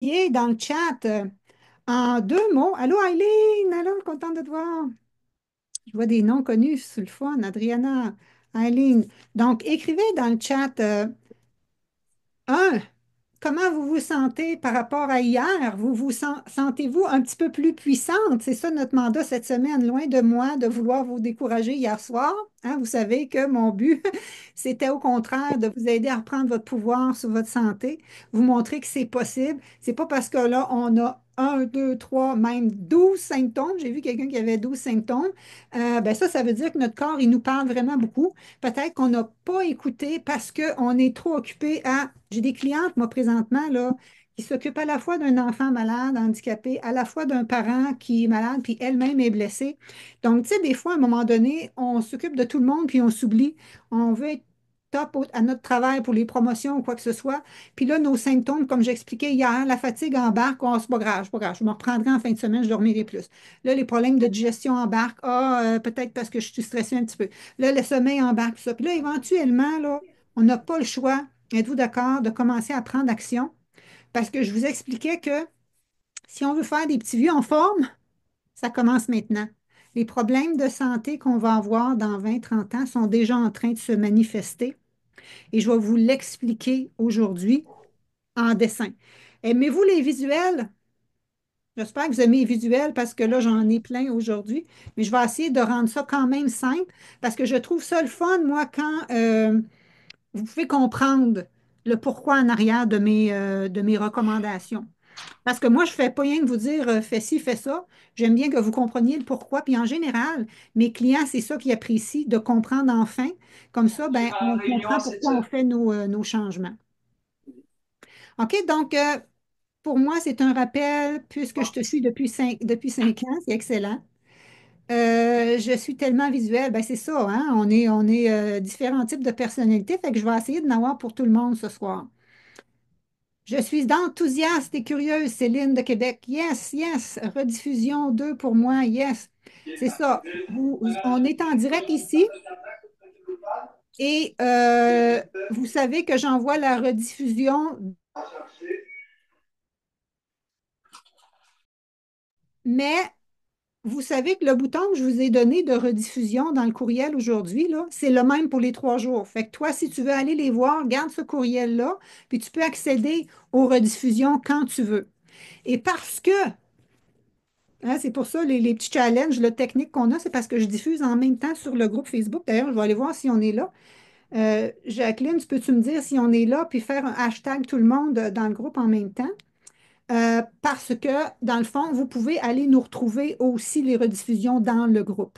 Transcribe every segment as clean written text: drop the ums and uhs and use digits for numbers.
Dans le chat en deux mots. Allô, Eileen! Allô, contente de te voir. Je vois des noms connus sur le fun. Adriana, Eileen. Donc, écrivez dans le chat un, comment vous vous sentez par rapport à hier? Sentez-vous un petit peu plus puissante? C'est ça notre mandat cette semaine, loin de moi de vouloir vous décourager hier soir. Hein, vous savez que mon but, c'était au contraire de vous aider à reprendre votre pouvoir sur votre santé, vous montrer que c'est possible. C'est pas parce que là, on a un, deux, trois, même 12 symptômes. J'ai vu quelqu'un qui avait 12 symptômes. Ben ça veut dire que notre corps, il nous parle vraiment beaucoup. Peut-être qu'on n'a pas écouté parce qu'on est trop occupé à... J'ai des clientes, moi, présentement, là, qui s'occupent à la fois d'un enfant malade, handicapé, à la fois d'un parent qui est malade, puis elle-même est blessée. Donc, tu sais, des fois, à un moment donné, on s'occupe de tout le monde, puis on s'oublie. On veut être à notre travail pour les promotions ou quoi que ce soit. Puis là, nos symptômes, comme j'expliquais hier, la fatigue embarque. Oh, c'est pas grave, c'est pas grave. Je me reprendrai en fin de semaine, je dormirai plus. Là, les problèmes de digestion embarquent. Ah, peut-être parce que je suis stressée un petit peu. Là, le sommeil embarque, tout ça. Puis là, éventuellement, là, on n'a pas le choix, êtes-vous d'accord, de commencer à prendre action? Parce que je vous expliquais que si on veut faire des petits vieux en forme, ça commence maintenant. Les problèmes de santé qu'on va avoir dans 20, 30 ans sont déjà en train de se manifester et je vais vous l'expliquer aujourd'hui en dessin. Aimez-vous les visuels? J'espère que vous aimez les visuels parce que là, j'en ai plein aujourd'hui, mais je vais essayer de rendre ça quand même simple parce que je trouve ça le fun, moi, quand vous pouvez comprendre le pourquoi en arrière de mes recommandations. Parce que moi, je ne fais pas rien que vous dire fais ci, fais ça. J'aime bien que vous compreniez le pourquoi. Puis en général, mes clients, c'est ça qu'ils apprécient, de comprendre enfin. Comme ça, ben, on comprend pourquoi on fait nos changements. OK? Donc, pour moi, c'est un rappel, puisque je te suis depuis 5 ans, c'est excellent. Je suis tellement visuelle, ben c'est ça, hein? On est différents types de personnalités, fait que je vais essayer de n'avoir pour tout le monde ce soir. Je suis enthousiaste et curieuse, Céline de Québec. Yes, yes. Rediffusion 2 pour moi, yes. C'est ça. On est en direct ici et vous savez que j'envoie la rediffusion, mais vous savez que le bouton que je vous ai donné de rediffusion dans le courriel aujourd'hui, là, c'est le même pour les 3 jours. Fait que toi, si tu veux aller les voir, garde ce courriel-là, puis tu peux accéder aux rediffusions quand tu veux. Et parce que, hein, c'est pour ça les petits challenges, le technique qu'on a, c'est parce que je diffuse en même temps sur le groupe Facebook. D'ailleurs, je vais aller voir si on est là. Jacqueline, peux-tu me dire si on est là, puis faire un hashtag tout le monde dans le groupe en même temps? Parce que, dans le fond, vous pouvez aller nous retrouver aussi les rediffusions dans le groupe.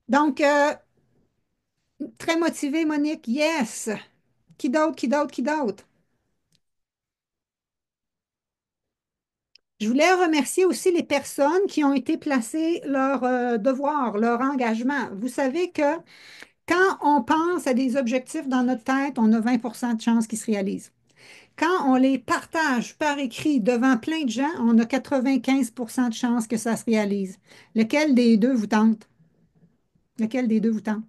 Donc, très motivée, Monique. Yes. Qui d'autre, qui d'autre, qui d'autre? Je voulais remercier aussi les personnes qui ont été placées leur devoir, leur engagement. Vous savez que quand on pense à des objectifs dans notre tête, on a 20 de chances qu'ils se réalisent. Quand on les partage par écrit devant plein de gens, on a 95 de chances que ça se réalise. Lequel des deux vous tente? Lequel des deux vous tente?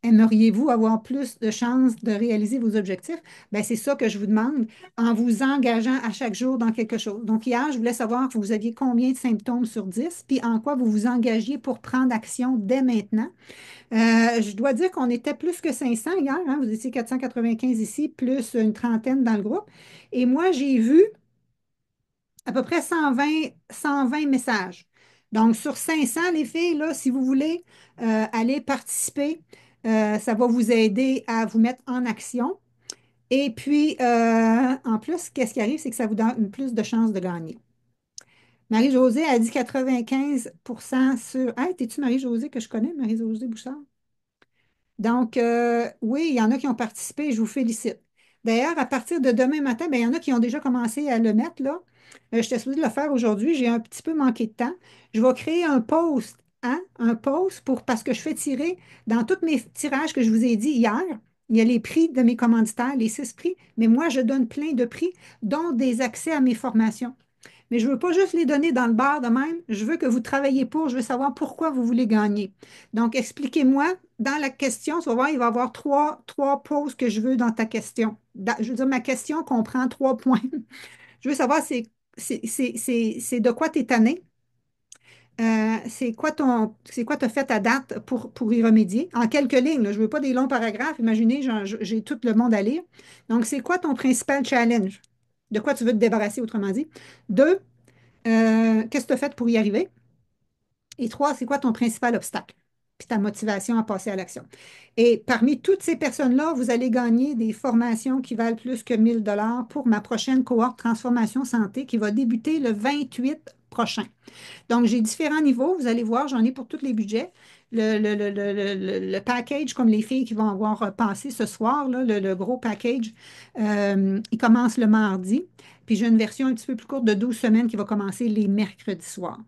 Aimeriez-vous avoir plus de chances de réaliser vos objectifs? Ben, c'est ça que je vous demande en vous engageant à chaque jour dans quelque chose. Donc, hier, je voulais savoir que vous aviez combien de symptômes sur 10, puis en quoi vous vous engagiez pour prendre action dès maintenant. Je dois dire qu'on était plus que 500 hier, hein. Vous étiez 495 ici, plus une trentaine dans le groupe. Et moi, j'ai vu à peu près 120 messages. Donc, sur 500, les filles, là, si vous voulez aller participer, ça va vous aider à vous mettre en action. Et puis, en plus, qu'est-ce qui arrive, c'est que ça vous donne plus de chances de gagner. Marie-Josée a dit 95 sur... Hey, t'es-tu Marie-Josée que je connais, Marie-Josée Bouchard? Donc, oui, il y en a qui ont participé, je vous félicite. D'ailleurs, à partir de demain matin, ben, il y en a qui ont déjà commencé à le mettre là. J'étais supposée le faire aujourd'hui, j'ai un petit peu manqué de temps. Je vais créer un post, hein, un post parce que je fais tirer dans tous mes tirages que je vous ai dit hier. Il y a les prix de mes commanditaires, les 6 prix, mais moi, je donne plein de prix, dont des accès à mes formations. Mais je ne veux pas juste les donner dans le bar de même. Je veux que vous travaillez pour. Je veux savoir pourquoi vous voulez gagner. Donc, expliquez-moi dans la question. Tu vas voir, il va y avoir trois pauses que je veux dans ta question. Je veux dire, ma question comprend 3 points. Je veux savoir, c'est de quoi tu es tanné. C'est quoi tu as fait à date pour y remédier? En quelques lignes, là, je ne veux pas des longs paragraphes. Imaginez, j'ai tout le monde à lire. Donc, c'est quoi ton principal challenge? De quoi tu veux te débarrasser, autrement dit? Deux, qu'est-ce que tu as fait pour y arriver? Et trois, c'est quoi ton principal obstacle? Puis ta motivation à passer à l'action. Et parmi toutes ces personnes-là, vous allez gagner des formations qui valent plus que 1 000 $ pour ma prochaine cohorte Transformation Santé qui va débuter le 28 prochain. Donc, j'ai différents niveaux. Vous allez voir, j'en ai pour tous les budgets. Le package, comme les filles qui vont avoir passé ce soir, là, le gros package, il commence le mardi. Puis j'ai une version un petit peu plus courte de 12 semaines qui va commencer les mercredis soirs.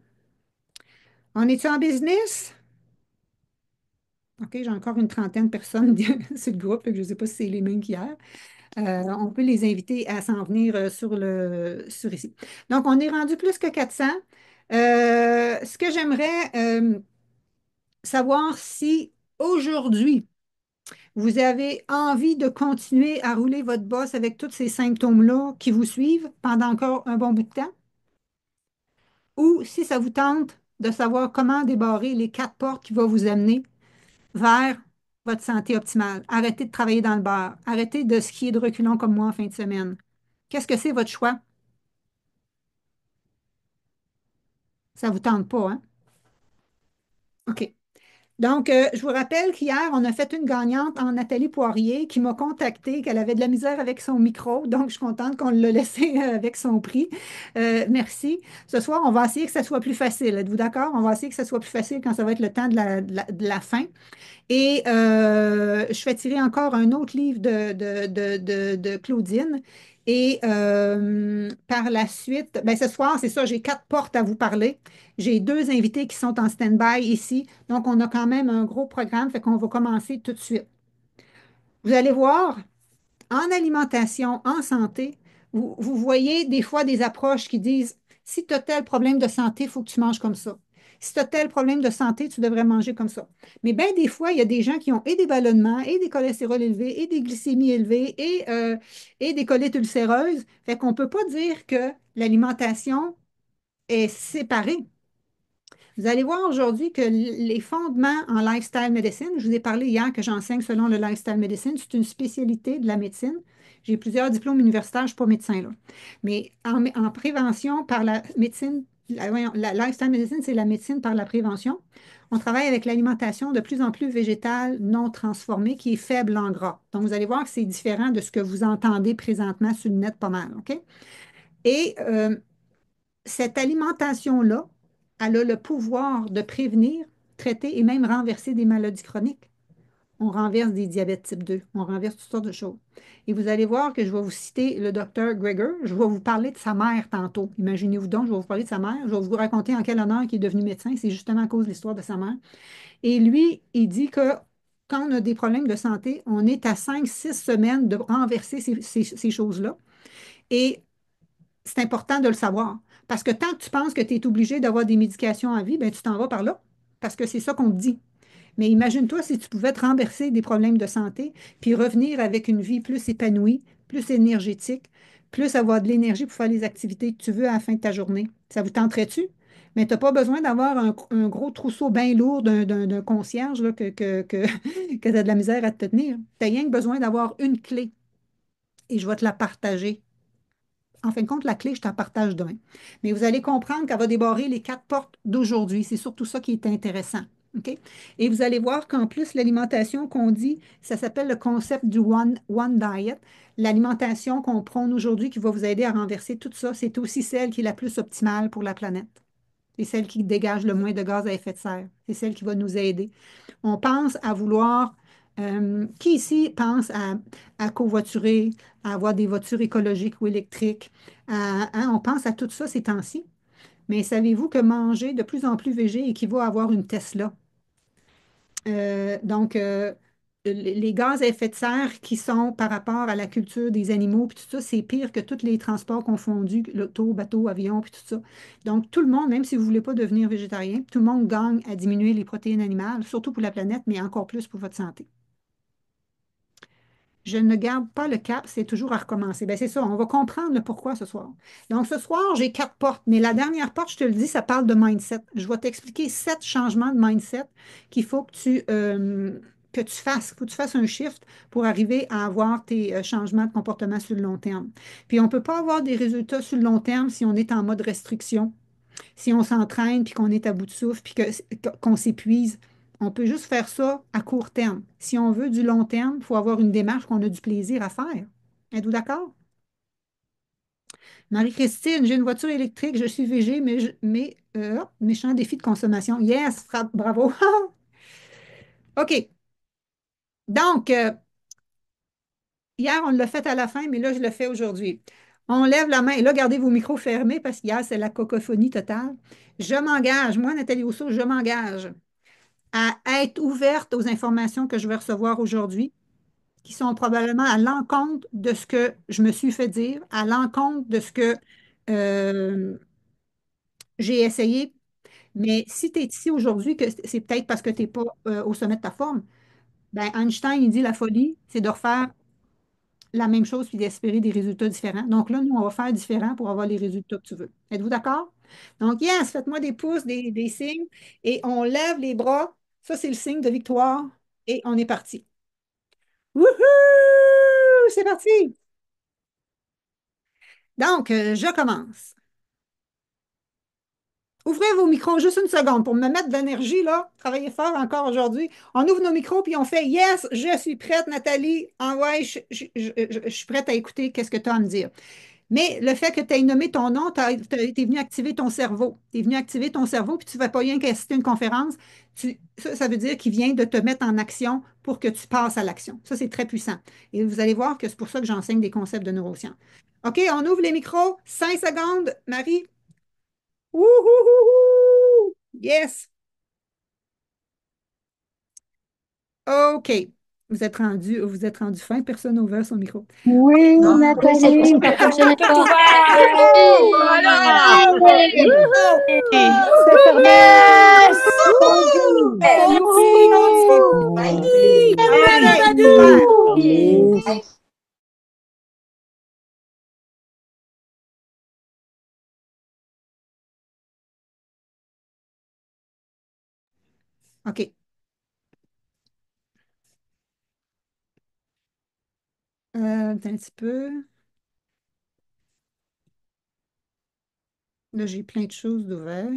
On est-tu en business? OK, j'ai encore une trentaine de personnes sur le groupe, fait que je ne sais pas si c'est les mêmes qu'hier. On peut les inviter à s'en venir sur ici. Donc, on est rendu plus que 400. Ce que j'aimerais savoir si aujourd'hui, vous avez envie de continuer à rouler votre bosse avec tous ces symptômes-là qui vous suivent pendant encore un bon bout de temps, ou si ça vous tente de savoir comment débarrer les 4 portes qui vont vous amener vers votre santé optimale. Arrêtez de travailler dans le bar. Arrêtez de skier de reculons comme moi en fin de semaine. Qu'est-ce que c'est votre choix? Ça ne vous tente pas, hein? OK. Donc, je vous rappelle qu'hier, on a fait une gagnante en Nathalie Poirier qui m'a contacté, qu'elle avait de la misère avec son micro. Donc, je suis contente qu'on l'a laissé avec son prix. Merci. Ce soir, on va essayer que ça soit plus facile. Êtes-vous d'accord? On va essayer que ça soit plus facile quand ça va être le temps de la fin. Et je fais tirer encore un autre livre de Claudine. Et par la suite, ben, ce soir, c'est ça, j'ai 4 portes à vous parler. J'ai 2 invités qui sont en stand-by ici. Donc, on a quand même un gros programme, fait qu'on va commencer tout de suite. Vous allez voir, en alimentation, en santé, vous voyez des fois des approches qui disent, si tu as tel problème de santé, il faut que tu manges comme ça. Si tu as tel problème de santé, tu devrais manger comme ça. Mais bien des fois, il y a des gens qui ont et des ballonnements, et des cholestérols élevés, et des glycémies élevées, et des colites ulcéreuses. Fait qu'on ne peut pas dire que l'alimentation est séparée. Vous allez voir aujourd'hui que les fondements en lifestyle medicine, je vous ai parlé hier que j'enseigne selon le lifestyle medicine, c'est une spécialité de la médecine. J'ai plusieurs diplômes universitaires, je ne suis pas médecin là. Mais en prévention par la médecine, voyons, la lifestyle medicine, c'est la médecine par la prévention. On travaille avec l'alimentation de plus en plus végétale, non transformée, qui est faible en gras. Donc, vous allez voir que c'est différent de ce que vous entendez présentement sur le net pas mal, OK? Et cette alimentation-là, elle a le pouvoir de prévenir, traiter et même renverser des maladies chroniques. On renverse des diabètes type 2, on renverse toutes sortes de choses. Et vous allez voir que je vais vous citer le docteur Greger. Je vais vous parler de sa mère tantôt. Imaginez-vous donc, je vais vous parler de sa mère. Je vais vous raconter en quel honneur il est devenu médecin. C'est justement à cause de l'histoire de sa mère. Et lui, il dit que quand on a des problèmes de santé, on est à 5, 6 semaines de renverser ces choses-là. Et c'est important de le savoir. Parce que tant que tu penses que tu es obligé d'avoir des médications à vie, ben, tu t'en vas par là. Parce que c'est ça qu'on te dit. Mais imagine-toi si tu pouvais te renverser des problèmes de santé, puis revenir avec une vie plus épanouie, plus énergétique, plus avoir de l'énergie pour faire les activités que tu veux à la fin de ta journée. Ça vous tenterait-tu? Mais tu n'as pas besoin d'avoir un gros trousseau bien lourd d'un concierge là, que tu as de la misère à te tenir. Tu as rien que besoin d'avoir une clé et je vais te la partager. En fin de compte, la clé, je t'en partage demain. Mais vous allez comprendre qu'elle va débarrer les 4 portes d'aujourd'hui. C'est surtout ça qui est intéressant. OK? Et vous allez voir qu'en plus, l'alimentation qu'on dit, ça s'appelle le concept du One Diet. L'alimentation qu'on prône aujourd'hui qui va vous aider à renverser tout ça, c'est aussi celle qui est la plus optimale pour la planète. C'est celle qui dégage le moins de gaz à effet de serre. C'est celle qui va nous aider. On pense à vouloir. Qui ici pense à covoiturer, à avoir des voitures écologiques ou électriques? Hein, on pense à tout ça ces temps-ci. Mais savez-vous que manger de plus en plus végé équivaut à avoir une Tesla? Donc, les gaz à effet de serre qui sont par rapport à la culture des animaux, puis tout ça, c'est pire que tous les transports confondus, l'auto, bateau, avion, puis tout ça. Donc, tout le monde, même si vous ne voulez pas devenir végétarien, tout le monde gagne à diminuer les protéines animales, surtout pour la planète, mais encore plus pour votre santé. Je ne garde pas le cap, c'est toujours à recommencer. Ben, c'est ça, on va comprendre le pourquoi ce soir. Donc, ce soir, j'ai 4 portes, mais la dernière porte, je te le dis, ça parle de mindset. Je vais t'expliquer 7 changements de mindset qu'il faut que tu fasses. Il faut que tu fasses un shift pour arriver à avoir tes changements de comportement sur le long terme. Puis, on ne peut pas avoir des résultats sur le long terme si on est en mode restriction, si on s'entraîne, puis qu'on est à bout de souffle, puis qu'on s'épuise. On peut juste faire ça à court terme. Si on veut du long terme, il faut avoir une démarche qu'on a du plaisir à faire. Êtes-vous d'accord? Marie-Christine, j'ai une voiture électrique, je suis végé, méchant défi de consommation. Yes, bravo. OK. Donc, hier, on l'a fait à la fin, mais là, je le fais aujourd'hui. On lève la main. Et là, gardez vos micros fermés parce qu'hier, c'est la cacophonie totale. Je m'engage, moi, Nathalie Rousseau, je m'engage à être ouverte aux informations que je vais recevoir aujourd'hui, qui sont probablement à l'encontre de ce que je me suis fait dire, à l'encontre de ce que euh, j'ai essayé. Mais si tu es ici aujourd'hui, que c'est peut-être parce que tu n'es pas au sommet de ta forme, ben Einstein, il dit la folie, c'est de refaire la même chose puis d'espérer des résultats différents. Donc là, nous, on va faire différent pour avoir les résultats que tu veux. Êtes-vous d'accord? Donc, yes, faites-moi des pouces, des signes, et on lève les bras. Ça, c'est le signe de victoire, et on est parti. Wouhou! C'est parti! Donc, je commence. Ouvrez vos micros juste une seconde pour me mettre de l'énergie, là. Travaillez fort encore aujourd'hui. On ouvre nos micros puis on fait Yes, je suis prête, Nathalie. Envoie, je suis prête à écouter qu'est-ce que tu as à me dire. Mais le fait que tu aies nommé ton nom, tu es venu activer ton cerveau. Tu es venu activer ton cerveau, puis tu ne vas pas rien qu'assister une conférence. Ça veut dire qu'il vient de te mettre en action pour que tu passes à l'action. Ça, c'est très puissant. Et vous allez voir que c'est pour ça que j'enseigne des concepts de neurosciences. OK, on ouvre les micros. 5 secondes. Marie. Wouhouhouhou! Yes. OK. Vous êtes rendu fin. Personne n'a ouvert son micro. Oui, Non. Oui, Nathalie. ça fonctionnait Tout pas. ouvert! Voilà! Wouhou! C'est fermé. Yes! Wouhou! Youpi! C'est Youhou! fini! Allez, OK, Manu! super. Yes. OK. Attends un petit peu. Là, j'ai plein de choses d'ouvert.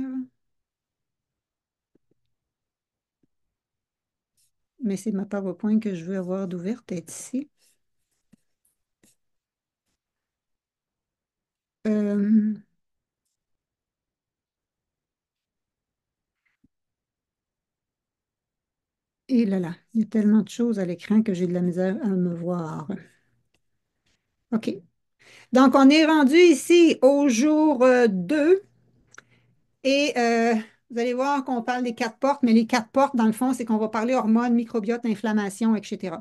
Mais c'est ma PowerPoint que je veux avoir d'ouverte, être ici. Euh, et là, là, il y a tellement de choses à l'écran que j'ai de la misère à me voir. OK. Donc, on est rendu ici au jour 2 et vous allez voir qu'on parle des 4 portes, mais les 4 portes, dans le fond, c'est qu'on va parler hormones, microbiote, inflammation, etc.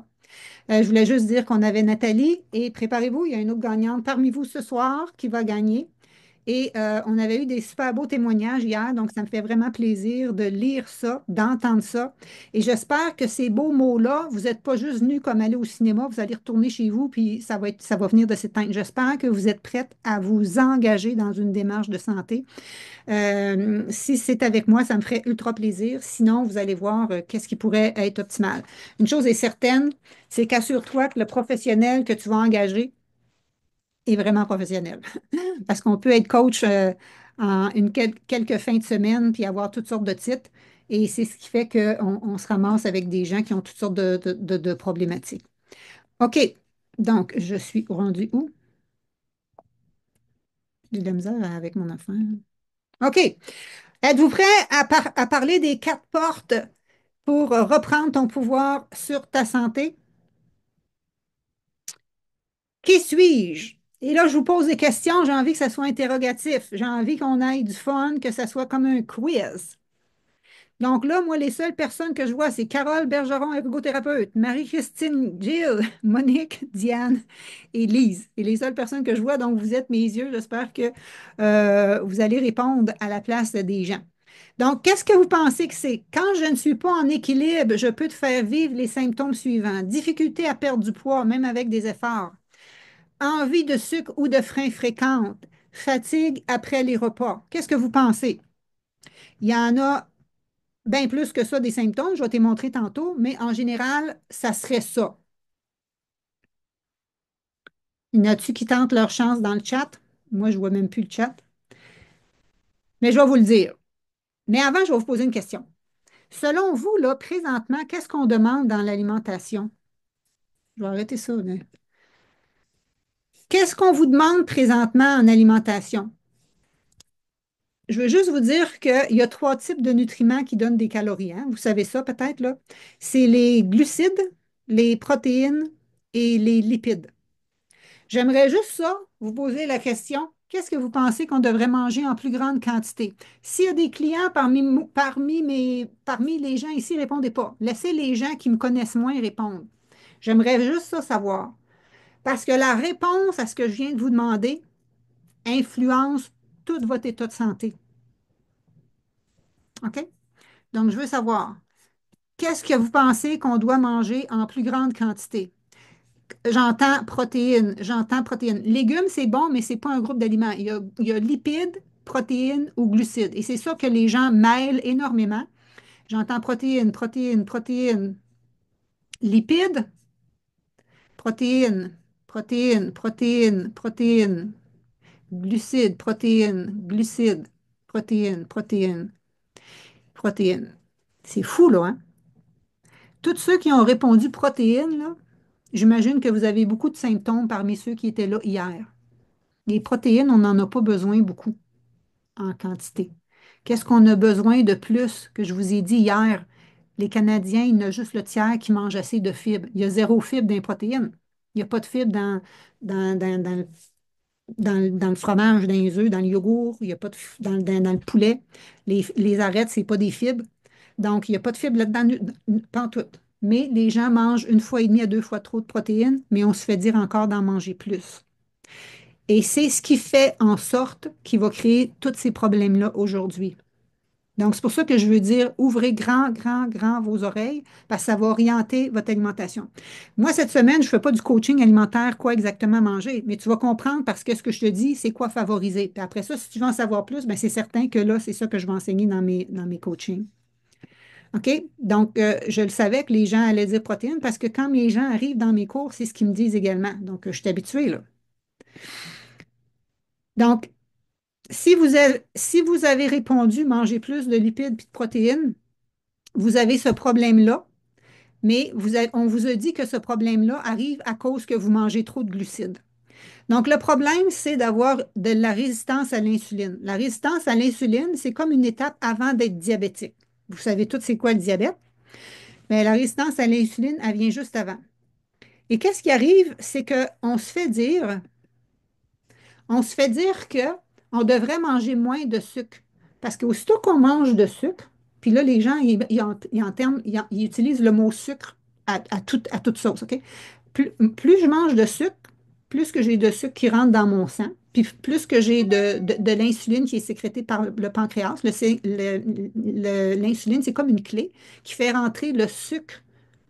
Je voulais juste dire qu'on avait Nathalie et préparez-vous, il y a une autre gagnante parmi vous ce soir qui va gagner. Et on avait eu des super beaux témoignages hier, donc ça me fait vraiment plaisir de lire ça, d'entendre ça. Et j'espère que ces beaux mots-là, vous n'êtes pas juste venus comme aller au cinéma, vous allez retourner chez vous, puis ça va venir de s'éteindre. J'espère que vous êtes prête à vous engager dans une démarche de santé. Si c'est avec moi, ça me ferait ultra plaisir. Sinon, vous allez voir qu'est-ce qui pourrait être optimal. Une chose est certaine, c'est qu'assure-toi que le professionnel que tu vas engager est vraiment professionnel. Parce qu'on peut être coach en quelques fins de semaine puis avoir toutes sortes de titres. Et c'est ce qui fait qu'on se ramasse avec des gens qui ont toutes sortes de problématiques. OK. Donc, je suis rendue où? J'ai de la misère avec mon affaire. OK. Êtes-vous prêt à parler des 4 portes pour reprendre ton pouvoir sur ta santé? Qui suis-je? Et là, je vous pose des questions. J'ai envie que ça soit interrogatif. J'ai envie qu'on aille du fun, que ça soit comme un quiz. Donc là, moi, les seules personnes que je vois, c'est Carole Bergeron, ergothérapeute, Marie-Christine, Jill, Monique, Diane et Lise. Et les seules personnes que je vois, donc vous êtes mes yeux, j'espère que vous allez répondre à la place des gens. Donc, qu'est-ce que vous pensez que c'est? Quand je ne suis pas en équilibre, je peux te faire vivre les symptômes suivants. Difficulté à perdre du poids, même avec des efforts. Envie de sucre ou de frein fréquente. Fatigue après les repas. Qu'est-ce que vous pensez? Il y en a bien plus que ça des symptômes, je vais te les montrer tantôt, mais en général, ça serait ça. Il y en a-tu qui tentent leur chance dans le chat? Moi, je ne vois même plus le chat. Mais je vais vous le dire. Mais avant, je vais vous poser une question. Selon vous, là, présentement, qu'est-ce qu'on demande dans l'alimentation? Je vais arrêter ça, là. Qu'est-ce qu'on vous demande présentement en alimentation? Je veux juste vous dire qu'il y a trois types de nutriments qui donnent des calories, hein. Vous savez ça peut-être, là? C'est les glucides, les protéines et les lipides. J'aimerais juste ça, vous poser la question, qu'est-ce que vous pensez qu'on devrait manger en plus grande quantité? S'il y a des clients parmi les gens ici, répondez pas. Laissez les gens qui me connaissent moins répondre. J'aimerais juste ça savoir. Parce que la réponse à ce que je viens de vous demander influence tout votre état de santé. OK? Donc, je veux savoir, qu'est-ce que vous pensez qu'on doit manger en plus grande quantité? J'entends protéines, j'entends protéines. Légumes, c'est bon, mais ce n'est pas un groupe d'aliments. Il y a lipides, protéines ou glucides. Et c'est ça que les gens mêlent énormément. J'entends protéines, protéines, protéines, lipides, protéines, protéines, protéines, protéines, glucides, protéines, glucides, protéines, protéines, protéines. C'est fou, là, hein? Tous ceux qui ont répondu protéines, là, j'imagine que vous avez beaucoup de symptômes parmi ceux qui étaient là hier. Les protéines, on n'en a pas besoin beaucoup en quantité. Qu'est-ce qu'on a besoin de plus que je vous ai dit hier? Les Canadiens, il y en a juste le tiers qui mange assez de fibres. Il y a zéro fibre dans les protéines. Il n'y a pas de fibres dans le fromage, dans les œufs, dans le yogourt. Il n'y a pas de dans le poulet. Les arêtes, ce n'est pas des fibres. Donc, il n'y a pas de fibres là-dedans, pas en tout. Mais les gens mangent une fois et demie à deux fois trop de protéines, mais on se fait dire encore d'en manger plus. Et c'est ce qui fait en sorte qu'il va créer tous ces problèmes-là aujourd'hui. Donc, c'est pour ça que je veux dire, ouvrez grand, grand, grand vos oreilles, parce que ça va orienter votre alimentation. Moi, cette semaine, je ne fais pas du coaching alimentaire, quoi exactement manger, mais tu vas comprendre parce que ce que je te dis, c'est quoi favoriser. Puis après ça, si tu veux en savoir plus, ben c'est certain que là, c'est ça que je vais enseigner dans mes coachings. OK? Donc, je le savais que les gens allaient dire protéines parce que quand mes gens arrivent dans mes cours, c'est ce qu'ils me disent également. Donc, je suis habituée, là. Donc, si vous avez répondu manger plus de lipides et de protéines, vous avez ce problème-là, mais on vous a dit que ce problème-là arrive à cause que vous mangez trop de glucides. Donc, le problème, c'est d'avoir de la résistance à l'insuline. La résistance à l'insuline, c'est comme une étape avant d'être diabétique. Vous savez tous c'est quoi le diabète? Mais la résistance à l'insuline, elle vient juste avant. Et qu'est-ce qui arrive? C'est qu'on se fait dire que on devrait manger moins de sucre. Parce qu'aussitôt qu'on mange de sucre, puis là, les gens, ils utilisent le mot sucre à toute sauce, OK? Plus je mange de sucre, plus que j'ai de sucre qui rentre dans mon sang, puis plus que j'ai de l'insuline qui est sécrétée par le pancréas. L'insuline, c'est comme une clé qui fait rentrer le sucre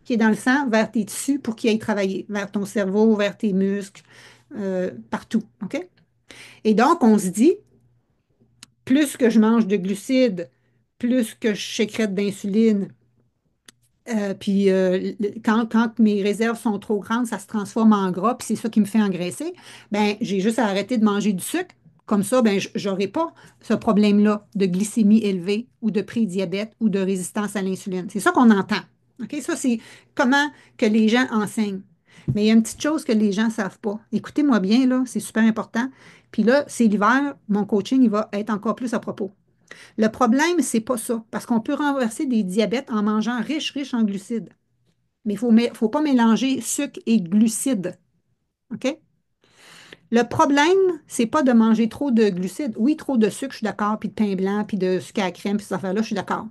qui est dans le sang vers tes tissus pour qu'il aille travailler, vers ton cerveau, vers tes muscles, partout, OK? Et donc, on se dit, plus que je mange de glucides, plus que je sécrète d'insuline, puis quand mes réserves sont trop grandes, ça se transforme en gras, puis c'est ça qui me fait engraisser, ben j'ai juste à arrêter de manger du sucre. Comme ça, ben, je n'aurai pas ce problème-là de glycémie élevée ou de prédiabète ou de résistance à l'insuline. C'est ça qu'on entend. OK? Ça, c'est comment que les gens enseignent. Mais il y a une petite chose que les gens ne savent pas. Écoutez-moi bien, là, c'est super important. Puis là, c'est l'hiver, mon coaching, il va être encore plus à propos. Le problème, c'est pas ça, parce qu'on peut renverser des diabètes en mangeant riche, riche en glucides. Mais il faut pas mélanger sucre et glucides. OK? Le problème, c'est pas de manger trop de glucides. Oui, trop de sucre, je suis d'accord, puis de pain blanc, puis de sucre à la crème, puis ces affaires-là, je suis d'accord.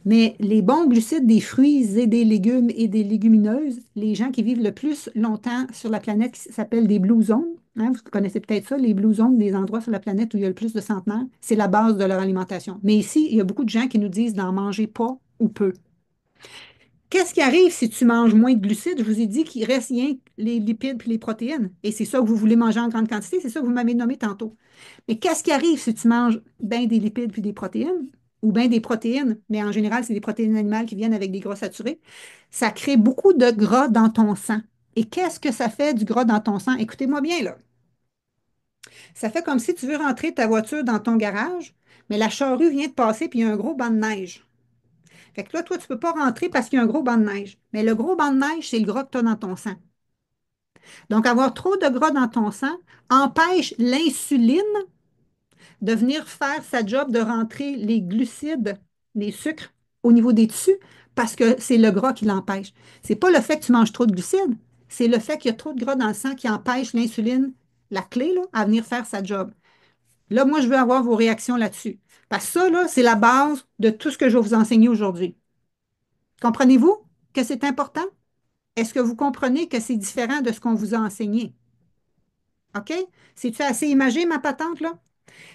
Mais les bons glucides des fruits et des légumes et des légumineuses, les gens qui vivent le plus longtemps sur la planète, qui s'appellent des blue zones, hein, vous connaissez peut-être ça, les blue zones, des endroits sur la planète où il y a le plus de centenaires, c'est la base de leur alimentation. Mais ici, il y a beaucoup de gens qui nous disent d'en manger pas ou peu. Qu'est-ce qui arrive si tu manges moins de glucides? Je vous ai dit qu'il reste rien que les lipides et les protéines. Et c'est ça que vous voulez manger en grande quantité, c'est ça que vous m'avez nommé tantôt. Mais qu'est-ce qui arrive si tu manges bien des lipides puis des protéines? Ou bien des protéines, mais en général, c'est des protéines animales qui viennent avec des gras saturés. Ça crée beaucoup de gras dans ton sang. Et qu'est-ce que ça fait du gras dans ton sang? Écoutez-moi bien, là. Ça fait comme si tu veux rentrer ta voiture dans ton garage, mais la charrue vient de passer puis il y a un gros banc de neige. Fait que là, toi, tu ne peux pas rentrer parce qu'il y a un gros banc de neige. Mais le gros banc de neige, c'est le gras que tu as dans ton sang. Donc, avoir trop de gras dans ton sang empêche l'insuline de venir faire sa job de rentrer les glucides, les sucres au niveau des tissus parce que c'est le gras qui l'empêche. C'est pas le fait que tu manges trop de glucides, c'est le fait qu'il y a trop de gras dans le sang qui empêche l'insuline, la clé, là, à venir faire sa job. Là, moi, je veux avoir vos réactions là-dessus. Parce que ça, là, c'est la base de tout ce que je vais vous enseigner aujourd'hui. Comprenez-vous que c'est important? Est-ce que vous comprenez que c'est différent de ce qu'on vous a enseigné? OK? C'est-tu assez imagé, ma patente, là?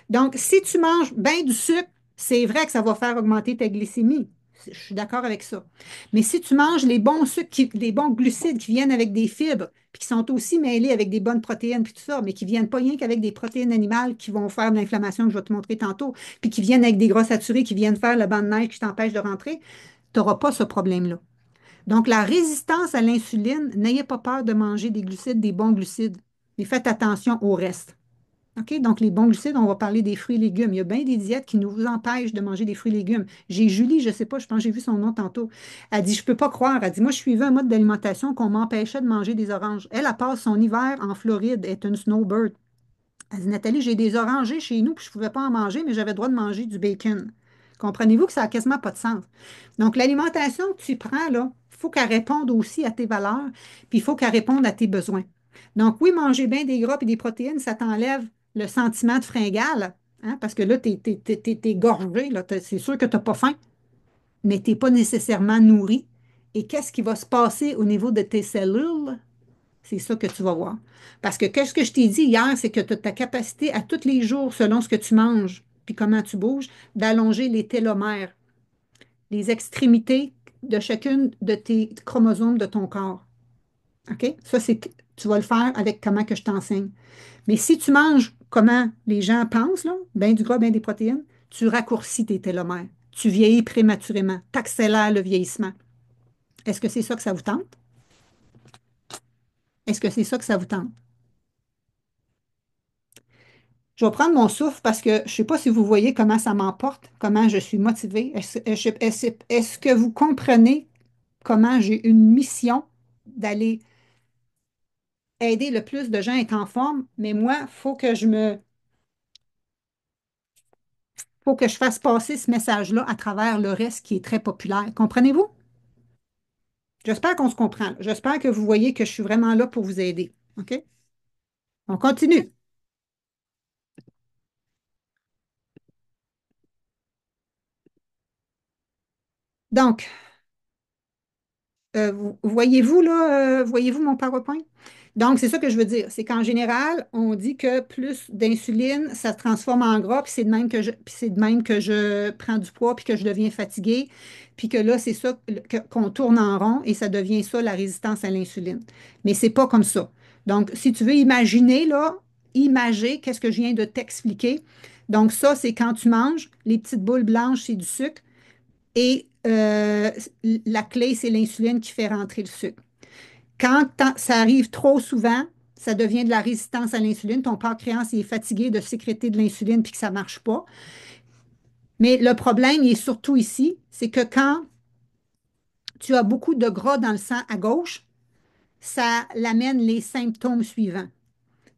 Donc, si tu manges bien du sucre, c'est vrai que ça va faire augmenter ta glycémie. Je suis d'accord avec ça. Mais si tu manges les bons sucres, les bons glucides qui viennent avec des fibres, puis qui sont aussi mêlés avec des bonnes protéines, puis tout ça, mais qui ne viennent pas rien qu'avec des protéines animales qui vont faire de l'inflammation que je vais te montrer tantôt, puis qui viennent avec des gras saturés qui viennent faire le banc de neige qui t'empêche de rentrer, tu n'auras pas ce problème-là. Donc, la résistance à l'insuline, n'ayez pas peur de manger des glucides, des bons glucides, mais faites attention au reste. OK? Donc, les bons glucides, on va parler des fruits et légumes. Il y a bien des diètes qui nous empêchent de manger des fruits et légumes. J'ai Julie, je ne sais pas, je pense que j'ai vu son nom tantôt. Elle dit, je ne peux pas croire. Elle dit, moi, je suivais un mode d'alimentation qu'on m'empêchait de manger des oranges. Elle passe son hiver en Floride, elle est une snowbird. Elle dit, Nathalie, j'ai des orangers chez nous, puis je ne pouvais pas en manger, mais j'avais le droit de manger du bacon. Comprenez-vous que ça n'a quasiment pas de sens? Donc, l'alimentation que tu prends, là, il faut qu'elle réponde aussi à tes valeurs, puis il faut qu'elle réponde à tes besoins. Donc, oui, manger bien des gras et des protéines, ça t'enlève le sentiment de fringale, hein, parce que là, tu es, gorgé, là, c'est sûr que tu n'as pas faim, mais tu n'es pas nécessairement nourri. Et qu'est-ce qui va se passer au niveau de tes cellules? C'est ça que tu vas voir. Parce que qu'est-ce que je t'ai dit hier, c'est que tu as ta capacité à tous les jours, selon ce que tu manges, puis comment tu bouges, d'allonger les télomères, les extrémités de chacune de tes chromosomes de ton corps. OK? Ça, c'est, tu vas le faire avec comment que je t'enseigne. Mais si tu manges comment les gens pensent, là, bien du gras, bien des protéines, tu raccourcis tes télomères. Tu vieillis prématurément. Tu accélères le vieillissement. Est-ce que c'est ça que ça vous tente? Est-ce que c'est ça que ça vous tente? Je vais prendre mon souffle parce que je ne sais pas si vous voyez comment ça m'emporte, comment je suis motivée. Est-ce que vous comprenez comment j'ai une mission d'aller aider le plus de gens à être en forme, mais moi, il faut que je fasse passer ce message-là à travers le reste qui est très populaire. Comprenez-vous? J'espère qu'on se comprend. J'espère que vous voyez que je suis vraiment là pour vous aider. OK? On continue. Donc, voyez-vous là, voyez-vous mon PowerPoint? Donc, c'est ça que je veux dire. C'est qu'en général, on dit que plus d'insuline, ça se transforme en gras, puis c'est de même que je prends du poids, puis que je deviens fatiguée, puis que là, c'est ça qu'on tourne en rond et ça devient ça la résistance à l'insuline. Mais c'est pas comme ça. Donc, si tu veux imaginer, là, imager qu'est-ce que je viens de t'expliquer. Donc, ça, c'est quand tu manges, les petites boules blanches, c'est du sucre. Et la clé, c'est l'insuline qui fait rentrer le sucre. Quand ça arrive trop souvent, ça devient de la résistance à l'insuline. Ton pancréas est fatigué de sécréter de l'insuline puis que ça ne marche pas. Mais le problème il est surtout ici, c'est que quand tu as beaucoup de gras dans le sang à gauche, ça l'amène les symptômes suivants.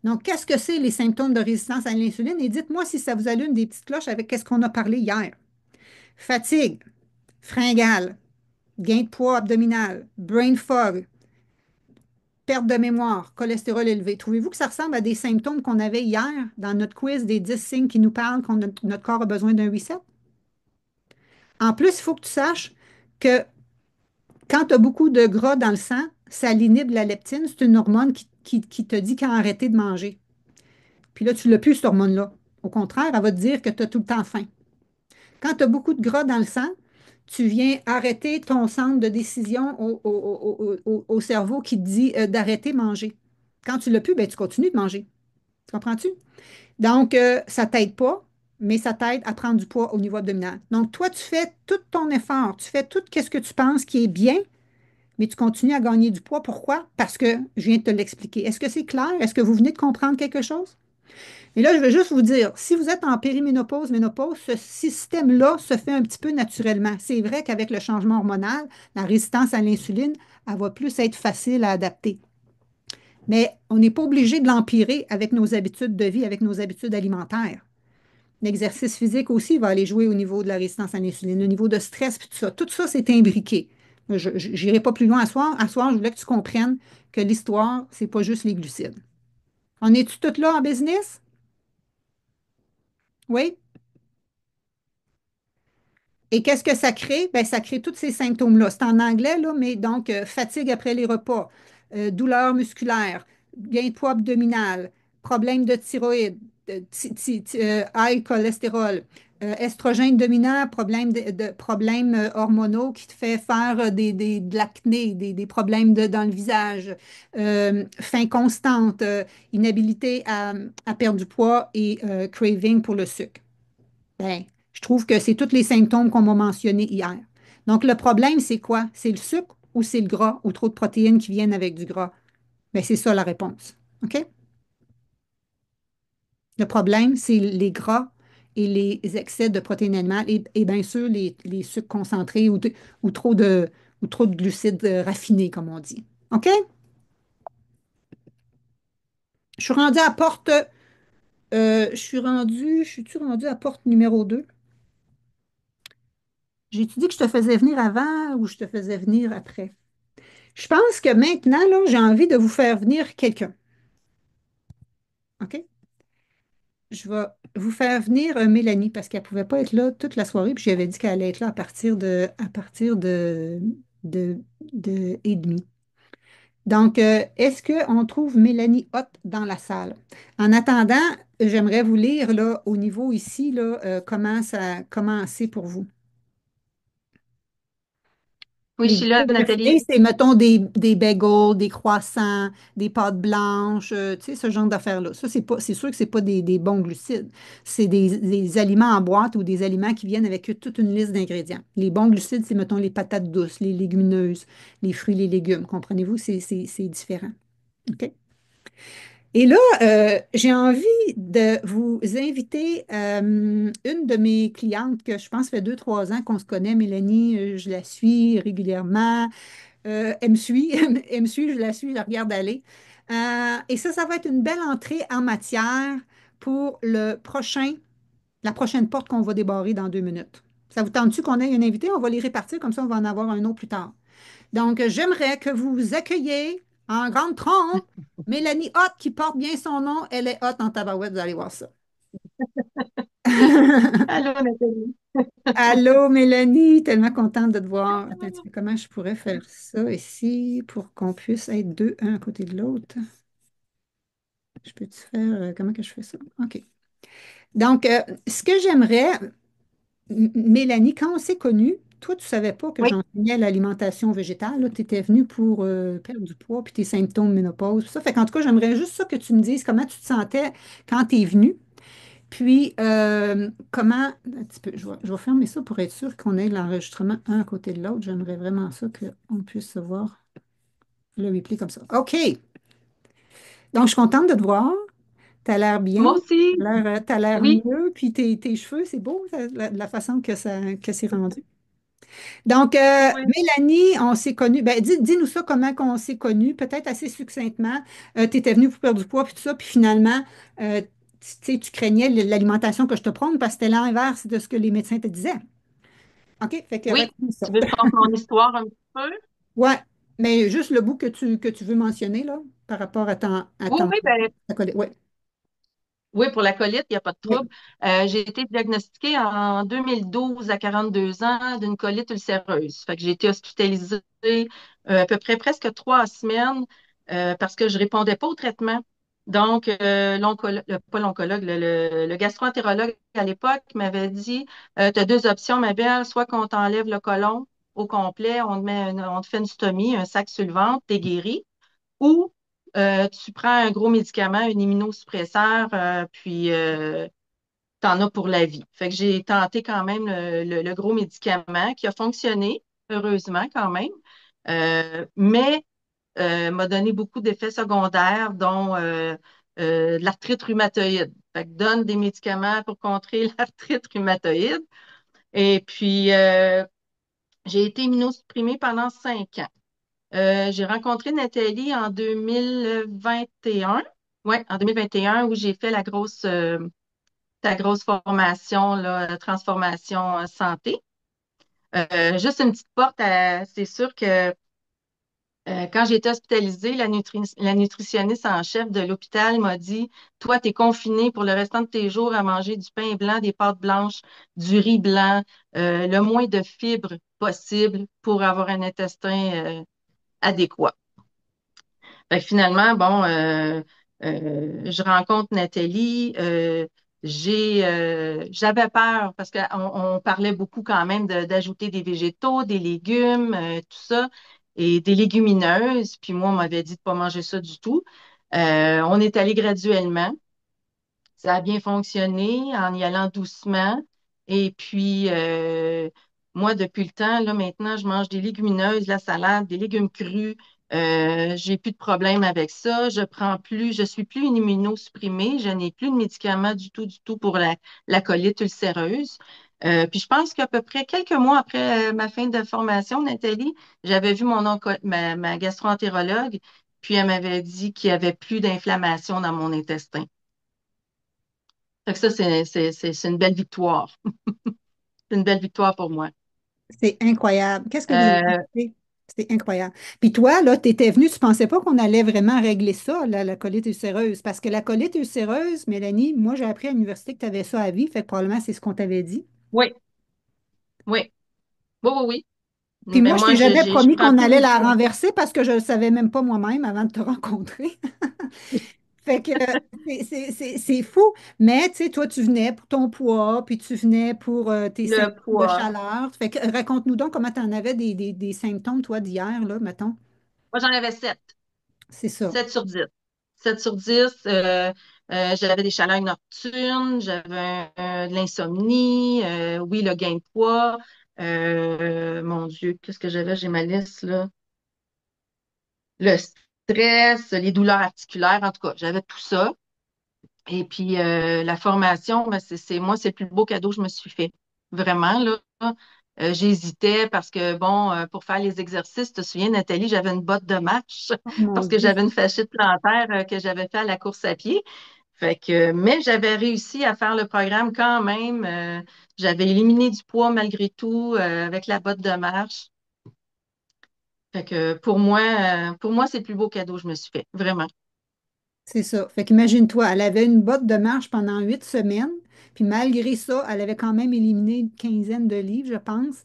Donc, qu'est-ce que c'est les symptômes de résistance à l'insuline? Et dites-moi si ça vous allume des petites cloches avec ce qu'on a parlé hier. Fatigue, fringale, gain de poids abdominal, brain fog, perte de mémoire, cholestérol élevé. Trouvez-vous que ça ressemble à des symptômes qu'on avait hier dans notre quiz des 10 signes qui nous parlent que notre corps a besoin d'un reset? En plus, il faut que tu saches que quand tu as beaucoup de gras dans le sang, ça inhibe la leptine. C'est une hormone qui te dit quand arrêter de manger. Puis là, tu l'as plus, cette hormone-là. Au contraire, elle va te dire que tu as tout le temps faim. Quand tu as beaucoup de gras dans le sang, tu viens arrêter ton centre de décision au cerveau qui te dit d'arrêter de manger. Quand tu l'as plus, ben, tu continues de manger. Tu comprends-tu? Donc, ça ne t'aide pas, mais ça t'aide à prendre du poids au niveau abdominal. Donc, toi, tu fais tout ton effort, tu fais tout ce que tu penses qui est bien, mais tu continues à gagner du poids. Pourquoi? Parce que je viens de te l'expliquer. Est-ce que c'est clair? Est-ce que vous venez de comprendre quelque chose? Et là, je veux juste vous dire, si vous êtes en périménopause, ménopause, ce système-là se fait un petit peu naturellement. C'est vrai qu'avec le changement hormonal, la résistance à l'insuline, elle va plus être facile à adapter. Mais on n'est pas obligé de l'empirer avec nos habitudes de vie, avec nos habitudes alimentaires. L'exercice physique aussi va aller jouer au niveau de la résistance à l'insuline, au niveau de stress, puis tout ça. Tout ça, c'est imbriqué. Je n'irai pas plus loin à soir. À soir, je voulais que tu comprennes que l'histoire, c'est pas juste les glucides. On est-tu toutes là en business? Oui? Et qu'est-ce que ça crée? Ben, ça crée tous ces symptômes-là. C'est en anglais, là, mais donc fatigue après les repas, douleur musculaire, gain de poids abdominal, problème de thyroïde, high cholestérol, estrogène dominant, problèmes hormonaux qui te fait faire de l'acné, des problèmes dans le visage, faim constante, inhabilité à perdre du poids et craving pour le sucre. Ben, je trouve que c'est tous les symptômes qu'on m'a mentionnés hier. Donc, le problème, c'est quoi? C'est le sucre ou c'est le gras ou trop de protéines qui viennent avec du gras? Ben, c'est ça la réponse. OK? Le problème, c'est les gras et les excès de protéines animales et bien sûr les sucres concentrés ou ou trop de glucides raffinés, comme on dit. OK? Je suis rendue à porte, je suis-tu rendue à porte numéro 2? J'ai-tu dit que je te faisais venir avant ou je te faisais venir après? Je pense que maintenant, là, j'ai envie de vous faire venir quelqu'un. OK? Je vais vous faire venir Mélanie parce qu'elle ne pouvait pas être là toute la soirée, puis j'avais dit qu'elle allait être là à partir de, et demi. Donc, est-ce qu'on trouve Mélanie Hott dans la salle? En attendant, j'aimerais vous lire là, au niveau ici, là, comment c'est pour vous. Oui, je Les suis là, glucides raffinés, Nathalie. c'est, mettons, des bagels, des croissants, des pâtes blanches, tu sais, ce genre d'affaires-là. Ça, c'est sûr que c'est pas des bons glucides. C'est des aliments en boîte ou des aliments qui viennent avec toute une liste d'ingrédients. Les bons glucides, c'est, mettons, les patates douces, les légumineuses, les fruits, les légumes. Comprenez-vous? C'est différent. OK? Et là, j'ai envie de vous inviter une de mes clientes que je pense fait 2, 3 ans qu'on se connaît, Mélanie, je la suis régulièrement. Elle me suit, elle me suit, je la suis, je la regarde aller. Et ça va être une belle entrée en matière pour la prochaine porte qu'on va débarrer dans 2 minutes. Ça vous tente-tu qu'on ait une invitée? On va les répartir, comme ça on va en avoir un autre plus tard. Donc, j'aimerais que vous accueilliez en grande trompe Mélanie Hott qui porte bien son nom. Elle est Hott en tabarouette, vous allez voir ça. Allô, Nathalie. Allô, Mélanie, tellement contente de te voir. Attends un petit peu, comment je pourrais faire ça ici pour qu'on puisse être deux, un à côté de l'autre? Je peux-tu faire, comment que je fais ça? OK. Donc, ce que j'aimerais, Mélanie, quand on s'est connus, toi, tu ne savais pas que Oui, j'enseignais l'alimentation végétale. Tu étais venue pour perdre du poids puis tes symptômes de ménopause. Puis ça fait qu'en tout cas, j'aimerais juste ça que tu me dises comment tu te sentais quand tu es venue. Puis, comment. Un petit peu, je vais fermer ça pour être sûr qu'on ait l'enregistrement un à côté de l'autre. J'aimerais vraiment ça qu'on puisse se voir le replay comme ça. OK. Donc, je suis contente de te voir. T'as l'air bien, moi aussi. t'as l'air Oui, mieux, puis tes cheveux, c'est beau, la façon que c'est rendu. Donc, oui. Mélanie, on s'est connus. Ben, dis-nous ça, comment qu'on s'est connus, peut-être assez succinctement. Tu étais venue pour perdre du poids, puis tout ça, puis finalement, tu sais, tu craignais l'alimentation que je te prône parce que c'était l'inverse de ce que les médecins te disaient. OK? Fait que Oui. retiens ça. Tu veux que je compte mon histoire un petit peu? Ouais, mais juste le bout que tu veux mentionner, là, par rapport à Oui, oui, ben, ta collègue. Ouais. Oui, pour la colite, il n'y a pas de trouble. Oui. J'ai été diagnostiquée en 2012 à 42 ans d'une colite ulcéreuse. Fait que j'ai été hospitalisée à peu près presque 3 semaines parce que je répondais pas au traitement. Donc, pas l'oncologue, le gastro-entérologue à l'époque m'avait dit, tu as deux options, ma belle, soit qu'on t'enlève le côlon au complet, on te fait une stomie, un sac sur le ventre, t'es guéri, ou tu prends un gros médicament, un immunosuppresseur, puis tu en as pour la vie. Fait que j'ai tenté quand même le gros médicament qui a fonctionné, heureusement quand même, mais m'a donné beaucoup d'effets secondaires, dont de l'arthrite rhumatoïde. Fait que donne des médicaments pour contrer l'arthrite rhumatoïde. Et puis, j'ai été immunosupprimée pendant 5 ans. J'ai rencontré Nathalie en 2021. Ouais, en 2021, où j'ai fait ta grosse formation, là, transformation santé. Juste une petite porte, c'est sûr que quand j'ai été hospitalisée, la nutritionniste en chef de l'hôpital m'a dit, toi, tu es confiné pour le restant de tes jours à manger du pain blanc, des pâtes blanches, du riz blanc, le moins de fibres possible pour avoir un intestin adéquat. Fait que finalement, bon, je rencontre Nathalie. J'avais peur parce qu'on parlait beaucoup quand même d'ajouter des végétaux, des légumes, tout ça, et des légumineuses. Puis moi, on m'avait dit de pas manger ça du tout. On est allé graduellement. Ça a bien fonctionné en y allant doucement. Et puis, moi, depuis le temps, là, maintenant, je mange des légumineuses, la salade, des légumes crus. J'ai plus de problème avec ça. Je suis plus une immunosupprimée. Je n'ai plus de médicaments du tout pour la colite ulcéreuse. Puis je pense qu'à peu près quelques mois après ma fin de formation, Nathalie, j'avais vu ma gastro-entérologue, puis elle m'avait dit qu'il n'y avait plus d'inflammation dans mon intestin. Fait que ça, c'est une belle victoire. C'est une belle victoire pour moi. C'est incroyable. Qu'est-ce que vous avez Euh, fait? C'est incroyable. Puis toi, là, tu étais venu, tu pensais pas qu'on allait vraiment régler ça, la colite ulcéreuse. Parce que la colite ulcéreuse, Mélanie, moi, j'ai appris à l'université que tu avais ça à vie, fait que probablement c'est ce qu'on t'avait dit. oui, oui, oui, oui, oui. Puis Mais moi, je moi, t'ai jamais je promis prends qu'on plus de allait la médicaments. renverser parce que je ne le savais même pas moi-même avant de te rencontrer. Fait que c'est fou. Mais tu sais, toi, tu venais pour ton poids, puis tu venais pour tes Le symptômes de poids. chaleur. Fait que raconte-nous donc comment tu en avais des symptômes, toi, d'hier, là, mettons. Moi, j'en avais 7. C'est ça. 7/10. 7/10. J'avais des chaleurs nocturnes, j'avais de l'insomnie, oui, le gain de poids. Mon Dieu, qu'est-ce que j'avais? J'ai ma liste, là. Le stress, les douleurs articulaires, en tout cas, j'avais tout ça. Et puis la formation, ben, moi, c'est le plus beau cadeau que je me suis fait. Vraiment, là. J'hésitais parce que, bon, pour faire les exercices, tu te souviens, Nathalie, j'avais une botte de marche Oh, mon parce que Dieu. j'avais une fasciite plantaire que j'avais fait à la course à pied. Fait que, mais j'avais réussi à faire le programme quand même. J'avais éliminé du poids malgré tout avec la botte de marche. Fait que pour moi, c'est le plus beau cadeau que je me suis fait. Vraiment. C'est ça. Fait qu'imagine-toi, elle avait une botte de marche pendant 8 semaines, puis malgré ça, elle avait quand même éliminé une quinzaine de livres, je pense.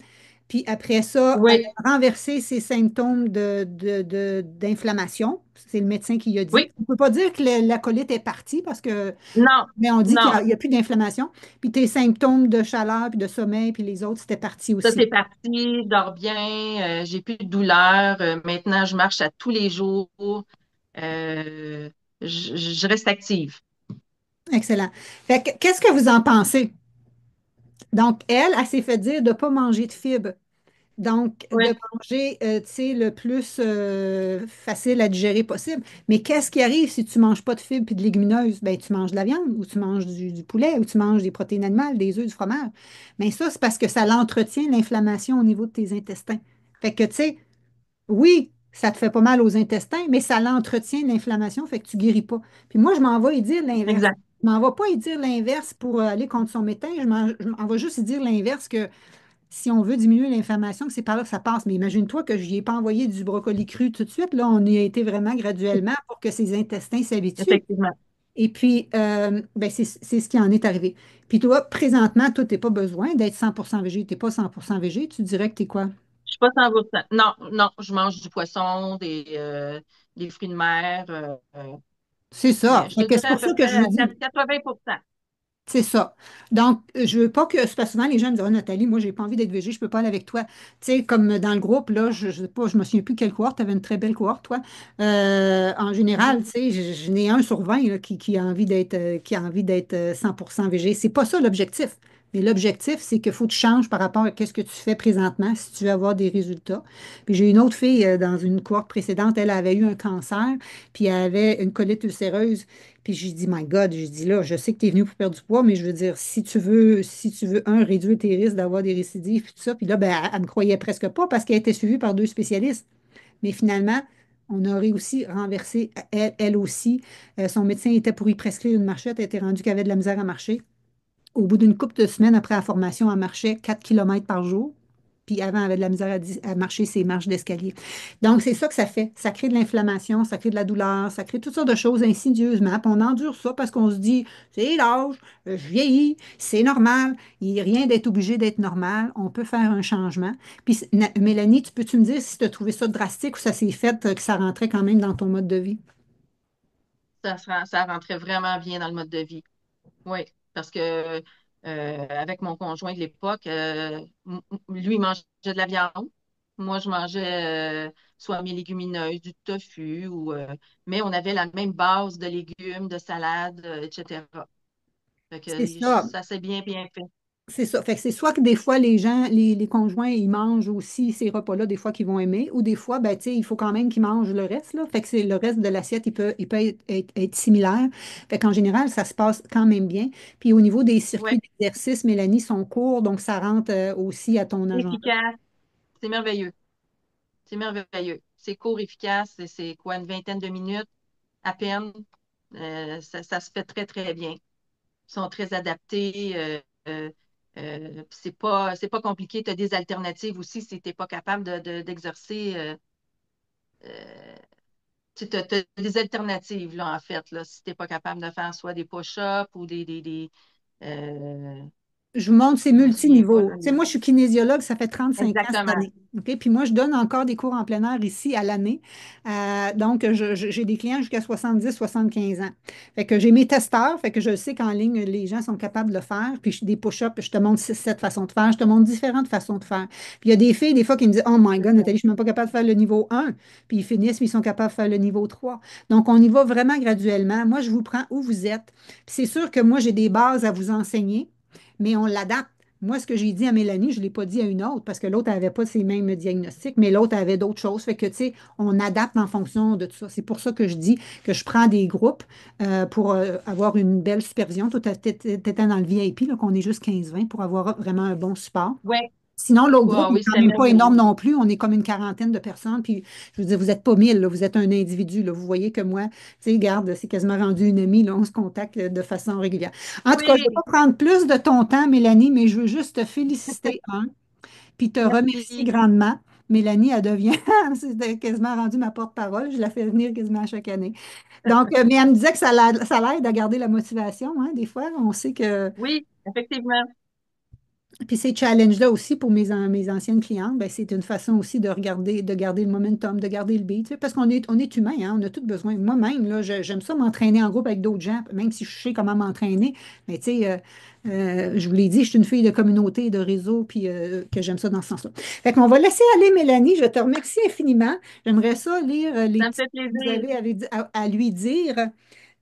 Puis après ça, elle Oui, a renversé ses symptômes d'inflammation. C'est le médecin qui a dit. oui, On ne peut pas dire que la colite est partie parce que, non, mais on dit qu'il non. n'y a plus d'inflammation. Puis tes symptômes de chaleur, puis de sommeil, puis les autres, c'était parti Ça, aussi. c'est parti, je dors bien, j'ai plus de douleur. Maintenant, je marche à tous les jours. Euh, je reste active. Excellent. Fait que, qu'est-ce que vous en pensez? Donc, elle s'est fait dire de ne pas manger de fibres. Donc, de Oui, manger, tu sais, le plus facile à digérer possible. Mais qu'est-ce qui arrive si tu ne manges pas de fibres et de légumineuses? Ben, tu manges de la viande, ou tu manges du poulet, ou tu manges des protéines animales, des œufs, du fromage. Mais ça, c'est parce que ça l'entretient l'inflammation au niveau de tes intestins. Fait que, tu sais, oui, ça te fait pas mal aux intestins, mais ça l'entretient l'inflammation, fait que tu guéris pas. Puis moi, je m'en vais y dire l'inverse. exact. Je m'en vais pas y dire l'inverse pour aller contre son médecin. Je m'en vais juste y dire l'inverse que si on veut diminuer l'inflammation, que c'est par là que ça passe. Mais imagine-toi que je n'y ai pas envoyé du brocoli cru tout de suite. Là, on y a été vraiment graduellement pour que ses intestins s'habituent. Effectivement. Et puis, ben, c'est ce qui en est arrivé. Puis toi, présentement, toi, tu n'as pas besoin d'être 100% végé. Tu n'es pas 100% végé. Tu dirais que tu es quoi? Je suis pas 100%. Non, non, je mange du poisson, des fruits de mer, C'est ça. mais je Fait te que c'est dirais à pour peu ça que près je vous à dis. 80%. C'est ça. Donc, je veux pas que, c'est parce que souvent les gens me disent, oh, Nathalie, moi, j'ai pas envie d'être végé, je peux pas aller avec toi. Tu sais, comme dans le groupe, là, je sais pas, je me souviens plus quelle cohorte, tu avais une très belle cohorte, toi. En Mhm. général, tu sais, je n'ai un sur 20 là, qui a envie qui a envie d'être 100% végé. C'est pas ça l'objectif. Mais l'objectif, c'est qu'il faut que tu changes par rapport à ce que tu fais présentement si tu veux avoir des résultats. Puis j'ai une autre fille dans une cohorte précédente, elle avait eu un cancer, puis elle avait une colite ulcéreuse. Puis j'ai dit, My God, j'ai dit là, je sais que tu es venu pour perdre du poids, mais je veux dire, si tu veux, réduire tes risques d'avoir des récidives, puis tout ça, puis là, ben, elle me croyait presque pas parce qu'elle était suivie par deux spécialistes. Mais finalement, on a réussi à renverser, elle aussi. Son médecin était pour y prescrire une marchette, elle était rendue qu'elle avait de la misère à marcher. Au bout d'une couple de semaines après la formation, elle marchait 4 kilomètres par jour. Puis avant, elle avait de la misère à marcher ses marches d'escalier. Donc, c'est ça que ça fait. Ça crée de l'inflammation, ça crée de la douleur, ça crée toutes sortes de choses insidieusement. Puis on endure ça parce qu'on se dit, c'est l'âge, je vieillis, c'est normal. Il n'y a rien d'être obligé d'être normal. On peut faire un changement. Puis, Mélanie, peux-tu me dire si tu as trouvé ça drastique ou ça s'est fait, que ça rentrait quand même dans ton mode de vie? Ça rentrait vraiment bien dans le mode de vie. Oui, parce que avec mon conjoint de l'époque, lui, il mangeait de la viande. Moi, je mangeais soit mes légumineuses, du tofu, mais on avait la même base de légumes, de salades, etc. Fait C'est que ça. ça s'est bien, bien fait. C'est ça. Fait que c'est soit que des fois, les gens, les conjoints, ils mangent aussi ces repas-là, des fois qu'ils vont aimer, ou des fois, ben, tu sais, il faut quand même qu'ils mangent le reste, là. Fait que c'est le reste de l'assiette, il peut être similaire. Fait qu'en général, ça se passe quand même bien. Puis au niveau des Ouais, circuits d'exercice, Mélanie, sont courts, donc ça rentre aussi à ton agenda. efficace, c'est merveilleux. C'est merveilleux. C'est court, efficace, c'est quoi, une vingtaine de minutes à peine. Ça se fait très, très bien. Ils sont très adaptés. Puis c'est pas compliqué. Tu as des alternatives aussi si tu n'es pas capable d'exercer. Euh, tu as des alternatives, là, en fait, là, si tu n'es pas capable de faire soit des push-ups ou euh, Je vous montre, c'est je me souviens pas, multiniveau. là, Tu sais, moi, je suis kinésiologue, ça fait 35 ans cette exactement. année. OK? Puis moi, je donne encore des cours en plein air ici à l'année. Donc, j'ai des clients jusqu'à 70, 75 ans. Fait que j'ai mes testeurs, fait que je sais qu'en ligne, les gens sont capables de le faire. Puis des push-ups, je te montre 6, 7 façons de faire. Je te montre différentes façons de faire. Puis il y a des filles, des fois, qui me disent, Oh my God, Nathalie, je ne suis même pas capable de faire le niveau 1. Puis ils finissent, puis ils sont capables de faire le niveau 3. Donc, on y va vraiment graduellement. Moi, je vous prends où vous êtes. Puis c'est sûr que moi, j'ai des bases à vous enseigner, mais on l'adapte. Moi, ce que j'ai dit à Mélanie, je ne l'ai pas dit à une autre parce que l'autre n'avait pas ces mêmes diagnostics, mais l'autre avait d'autres choses. Fait que, tu sais, on adapte en fonction de tout ça. C'est pour ça que je dis que je prends des groupes pour avoir une belle supervision. Toi, tu étais dans le VIP, là, qu'on est juste 15-20 pour avoir vraiment un bon support. Oui, Sinon, l'autre groupe n'est oui, quand c'était même pas énorme merveilleux. non plus. On est comme une quarantaine de personnes. Puis, je veux dire, vous n'êtes pas 1000, là, vous êtes un individu. Là. Vous voyez que moi, tu sais, garde, c'est quasiment rendu une amie. Là, on se contacte de façon régulière. En tout cas, je ne vais pas Oui, prendre plus de ton temps, Mélanie, mais je veux juste te féliciter, puis te remercier merci. grandement. Mélanie, elle devient c'est quasiment rendu ma porte-parole. Je la fais venir quasiment à chaque année. Donc, mais elle me disait que ça l'aide à garder la motivation. Des fois, on sait que Oui, effectivement. puis ces challenges-là aussi pour mes anciennes clientes, ben, c'est une façon aussi de garder le momentum, de garder le beat, tu sais, parce qu'on est humain, on a tous besoin. Moi-même, là, j'aime ça m'entraîner en groupe avec d'autres gens, même si je sais comment m'entraîner. Mais tu sais, je vous l'ai dit, je suis une fille de communauté, de réseau, puis que j'aime ça dans ce sens-là. Fait qu'on va laisser aller Mélanie. Je te remercie infiniment. J'aimerais ça lire les Ça me petits fait que vous plaisir. avez à lui dire.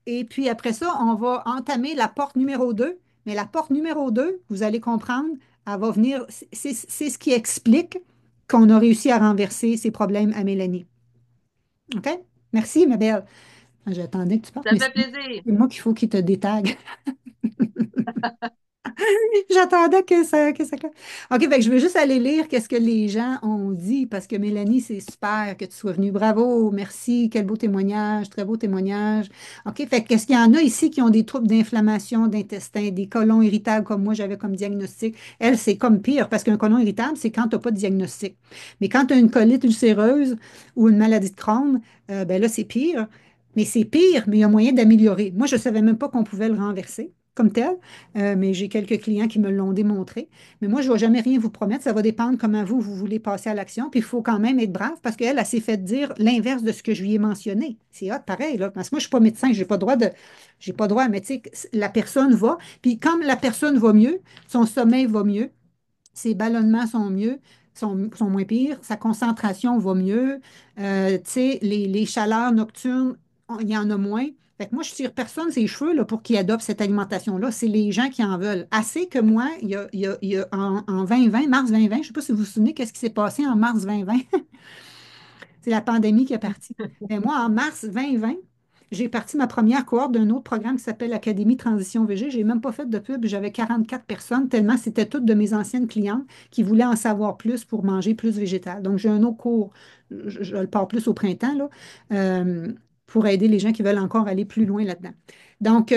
Et puis après ça, on va entamer la porte numéro 2. Mais la porte numéro 2, vous allez comprendre, elle va venir, c'est ce qui explique qu'on a réussi à renverser ces problèmes à Mélanie. OK? Merci, ma belle. J'attendais que tu partes, Ça mais me c'est fait plaisir. moi qu'il faut qu'il te détague. J'attendais que ça. OK, fait que je veux juste aller lire qu'est-ce que les gens ont dit parce que Mélanie, c'est super que tu sois venue. Bravo, merci, quel beau témoignage, très beau témoignage. OK, fait que qu'est-ce qu'il y en a ici qui ont des troubles d'inflammation d'intestin, des côlons irritables comme moi j'avais comme diagnostic? Elle, c'est comme pire parce qu'un côlon irritable, c'est quand tu n'as pas de diagnostic. Mais quand tu as une colite ulcéreuse ou une maladie de Crohn, ben là, c'est pire. Mais c'est pire, mais il y a moyen d'améliorer. Moi, je ne savais même pas qu'on pouvait le renverser comme tel, mais j'ai quelques clients qui me l'ont démontré. Mais moi, je ne vais jamais rien vous promettre. Ça va dépendre comment vous voulez passer à l'action. Puis il faut quand même être brave parce qu'elle, elle s'est fait dire l'inverse de ce que je lui ai mentionné. C'est hot, pareil, là. Parce que moi, je ne suis pas médecin, j'ai pas droit, mais tu sais, la personne va. Puis comme la personne va mieux, son sommeil va mieux, ses ballonnements sont mieux, sont moins pires, sa concentration va mieux, tu sais, les chaleurs nocturnes, il y en a moins. Fait que moi, je tire personne ses cheveux là, pour qu'ils adoptent cette alimentation-là. C'est les gens qui en veulent. Assez que moi, en 2020, mars 2020, je ne sais pas si vous vous souvenez, qu'est-ce qui s'est passé en mars 2020? C'est la pandémie qui est partie. Mais moi, en mars 2020, j'ai parti ma première cohorte d'un autre programme qui s'appelle l'Académie Transition VG. Je n'ai même pas fait de pub. J'avais 44 personnes, tellement c'était toutes de mes anciennes clientes qui voulaient en savoir plus pour manger plus végétal. Donc, j'ai un autre cours, je le pars plus au printemps, là, euh, pour aider les gens qui veulent encore aller plus loin là-dedans. Donc,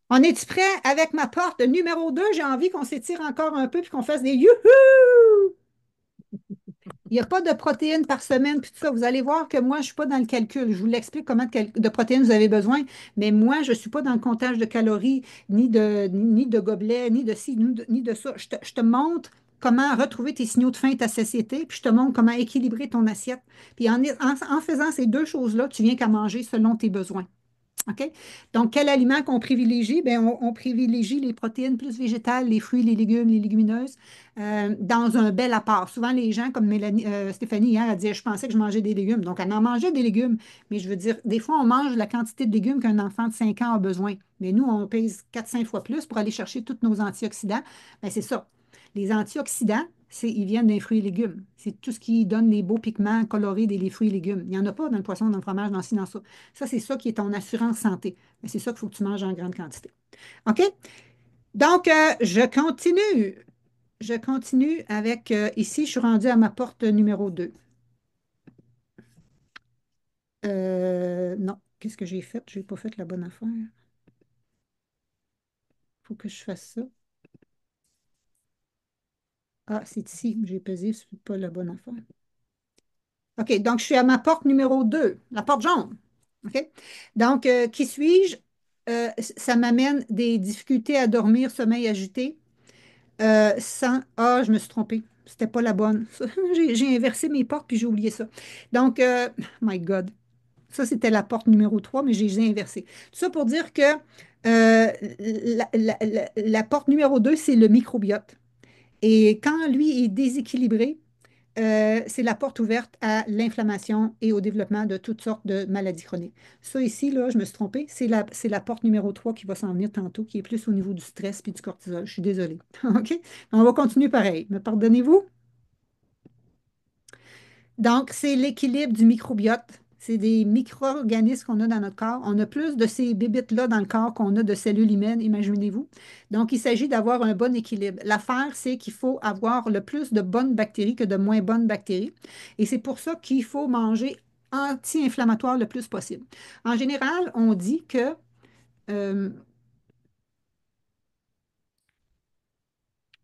on est-tu prêt avec ma porte numéro 2? J'ai envie qu'on s'étire encore un peu puis qu'on fasse des youhou! Il n'y a pas de protéines par semaine, puis tout ça. Vous allez voir que moi, je ne suis pas dans le calcul. Je vous l'explique comment de protéines vous avez besoin, mais moi, je ne suis pas dans le comptage de calories, ni de gobelets, ni de ci, ni de ça. Je te montre comment retrouver tes signaux de faim et ta satiété, puis je te montre comment équilibrer ton assiette. Puis en faisant ces deux choses-là, tu viens qu'à manger selon tes besoins. OK? Donc, quel aliment qu'on privilégie? Bien, on privilégie les protéines plus végétales, les fruits, les légumes, les légumineuses, dans un bel apport. Souvent, les gens, comme Stéphanie hier, elle disait, je pensais que je mangeais des légumes. Donc, elle en mangeait des légumes. Mais je veux dire, des fois, on mange la quantité de légumes qu'un enfant de 5 ans a besoin. Mais nous, on pèse 4-5 fois plus pour aller chercher tous nos antioxydants. Bien, c'est ça. Les antioxydants, ils viennent des fruits et légumes. C'est tout ce qui donne les beaux pigments colorés des les fruits et légumes. Il n'y en a pas dans le poisson, dans le fromage, dans ci, dans ça. Ça, c'est ça qui est ton assurance santé. Mais c'est ça qu'il faut que tu manges en grande quantité. OK? Donc, je continue. Je continue avec, ici, je suis rendue à ma porte numéro 2. Non, qu'est-ce que j'ai fait? Je n'ai pas fait la bonne affaire. Il faut que je fasse ça. Ah, c'est ici. J'ai pesé sur pas la bonne affaire. OK, donc je suis à ma porte numéro 2, la porte jaune. OK? Donc, qui suis-je? Ça m'amène des difficultés à dormir, sommeil agité, sans... Ah, je me suis trompée. C'était pas la bonne. J'ai inversé mes portes puis j'ai oublié ça. Donc, my God. Ça, c'était la porte numéro 3, mais j'ai inversé. Tout ça pour dire que la porte numéro 2, c'est le microbiote. Et quand lui est déséquilibré, c'est la porte ouverte à l'inflammation et au développement de toutes sortes de maladies chroniques. Ça ici, là, je me suis trompée, c'est la porte numéro 3 qui va s'en venir tantôt, qui est plus au niveau du stress puis du cortisol. Je suis désolée. OK? On va continuer pareil. Me pardonnez-vous? Donc, c'est l'équilibre du microbiote. C'est des micro-organismes qu'on a dans notre corps. On a plus de ces bébites-là dans le corps qu'on a de cellules humaines, imaginez-vous. Donc, il s'agit d'avoir un bon équilibre. L'affaire, c'est qu'il faut avoir le plus de bonnes bactéries que de moins bonnes bactéries. Et c'est pour ça qu'il faut manger anti-inflammatoire le plus possible. En général, on dit que euh,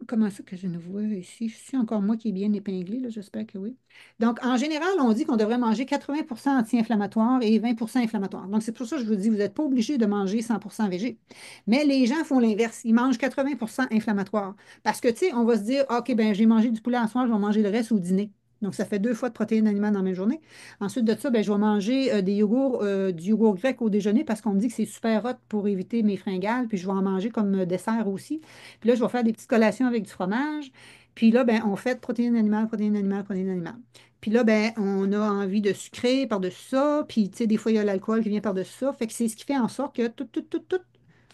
comment ça que je ne vois ici? C'est encore moi qui est bien épinglé, là, j'espère que oui. Donc, en général, on dit qu'on devrait manger 80% anti-inflammatoire et 20% inflammatoire. Donc, c'est pour ça que je vous dis, vous n'êtes pas obligé de manger 100% végé. Mais les gens font l'inverse. Ils mangent 80% inflammatoire. Parce que, tu sais, on va se dire, OK, ben j'ai mangé du poulet en soir, je vais manger le reste au dîner. Donc, ça fait 2 fois de protéines animales dans mes journées. Ensuite de ça, ben, je vais manger du yogourt grec au déjeuner parce qu'on me dit que c'est super hot pour éviter mes fringales. Puis, je vais en manger comme dessert aussi. Puis là, je vais faire des petites collations avec du fromage. Puis là, ben, on fait protéines animales, protéines animales, protéines animales. Puis là, ben, on a envie de sucrer par-dessus ça. Puis, tu sais, des fois, il y a l'alcool qui vient par-dessus ça. Fait que c'est ce qui fait en sorte que tout,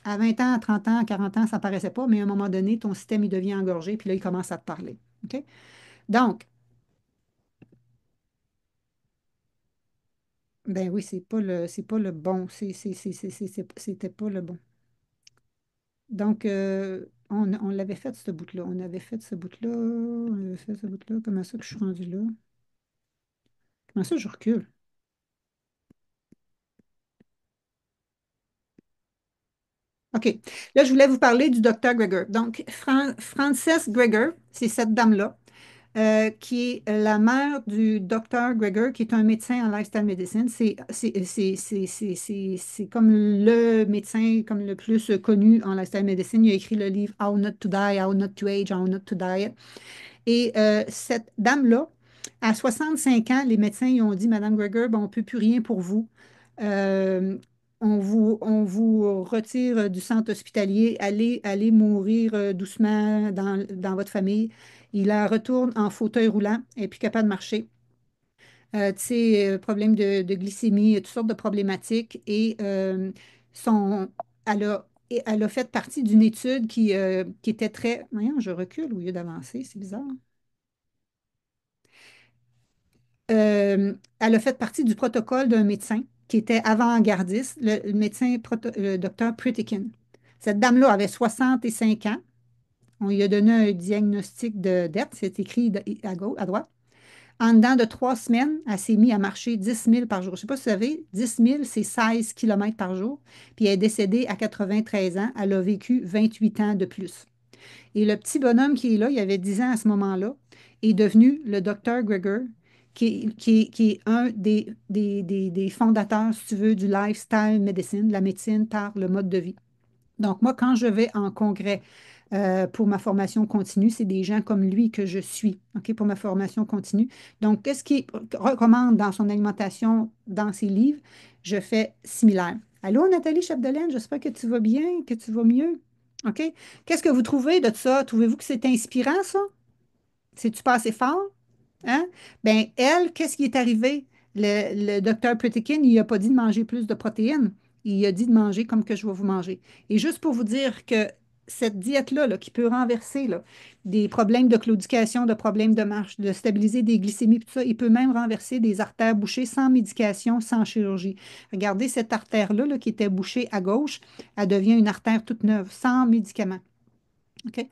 à 20 ans, à 30 ans, à 40 ans, ça ne paraissait pas, mais à un moment donné, ton système, il devient engorgé, puis là, il commence à te parler. OK? Donc, ben oui, c'est pas le bon. C'était pas le bon. Donc, on l'avait fait, ce bout-là. On avait fait ce bout-là. On avait fait ce bout-là. Comment ça que je suis rendue là? Comment ça, je recule? OK. Là, je voulais vous parler du docteur Greger. Donc, Frances Greger, c'est cette dame-là. qui est la mère du docteur Greger, qui est un médecin en lifestyle medicine. C'est comme le médecin comme le plus connu en lifestyle medicine. Il a écrit le livre How Not to Die, How Not to Age, How Not to Diet. Et cette dame-là, à 65 ans, les médecins lui ont dit, Madame Greger, ben, on ne peut plus rien pour vous. Euh, on vous retire du centre hospitalier. Allez mourir doucement dans votre famille. Il la retourne en fauteuil roulant et puis capable de marcher. Tu sais, problème de glycémie, toutes sortes de problématiques. Et son, elle a fait partie d'une étude qui était très... Voyons, je recule au lieu d'avancer, c'est bizarre. Elle a fait partie du protocole d'un médecin qui était avant-gardiste, le médecin, le docteur Pritikin. Cette dame-là avait 65 ans. On lui a donné un diagnostic de dette, c'est écrit à gauche, à droite. En dedans de 3 semaines, elle s'est mise à marcher 10 000 par jour. Je ne sais pas si vous savez, 10 000, c'est 16 kilomètres par jour. Puis elle est décédée à 93 ans. Elle a vécu 28 ans de plus. Et le petit bonhomme qui est là, il avait 10 ans à ce moment-là, est devenu le docteur Greger, qui est un des fondateurs, si tu veux, du lifestyle medicine, de la médecine par le mode de vie. Donc, moi, quand je vais en congrès pour ma formation continue, c'est des gens comme lui que je suis, OK, pour ma formation continue. Donc, qu'est-ce qu'il recommande dans son alimentation, dans ses livres? Je fais similaire. Allô, Nathalie Chapdelaine, j'espère que tu vas bien, que tu vas mieux. OK? Qu'est-ce que vous trouvez de ça? Trouvez-vous que c'est inspirant, ça? C'est-tu pas assez fort? Hein? Ben, elle, qu'est-ce qui est arrivé? Le docteur Pritikin, il n'a pas dit de manger plus de protéines. Il a dit de manger comme que je vais vous manger. Et juste pour vous dire que cette diète-là, là, qui peut renverser là, des problèmes de claudication, de problèmes de marche, de stabiliser des glycémies, tout ça, il peut même renverser des artères bouchées sans médication, sans chirurgie. Regardez cette artère-là là, qui était bouchée à gauche, elle devient une artère toute neuve, sans médicament. OK?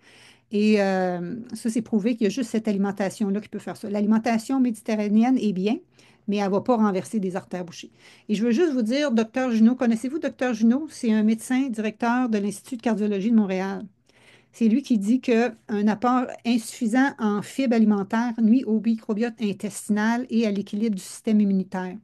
Et ça, c'est prouvé qu'il y a juste cette alimentation-là qui peut faire ça. L'alimentation méditerranéenne est bien, mais elle ne va pas renverser des artères bouchées. Et je veux juste vous dire, docteur Junot, connaissez-vous docteur Junot? C'est un médecin directeur de l'Institut de cardiologie de Montréal. C'est lui qui dit qu'un apport insuffisant en fibres alimentaires nuit au microbiote intestinal et à l'équilibre du système immunitaire.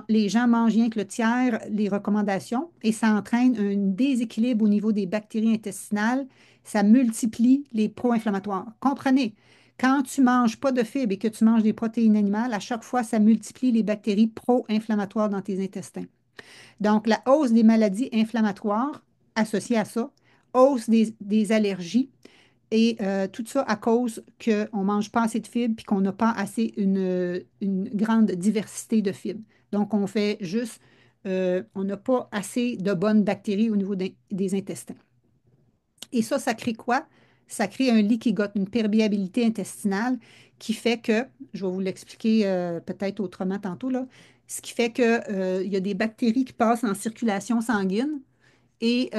Les gens mangent rien que le tiers, les recommandations, et ça entraîne un déséquilibre au niveau des bactéries intestinales. Ça multiplie les pro-inflammatoires. Comprenez, quand tu ne manges pas de fibres et que tu manges des protéines animales, à chaque fois, ça multiplie les bactéries pro-inflammatoires dans tes intestins. Donc, la hausse des maladies inflammatoires associées à ça, hausse des allergies, et tout ça à cause qu'on ne mange pas assez de fibres et qu'on n'a pas assez une grande diversité de fibres. Donc, on fait juste, on n'a pas assez de bonnes bactéries au niveau des intestins. Et ça crée quoi? Ça crée un leaky gut, une perméabilité intestinale qui fait que, je vais vous l'expliquer peut-être autrement tantôt, là, ce qui fait que, il y a des bactéries qui passent en circulation sanguine et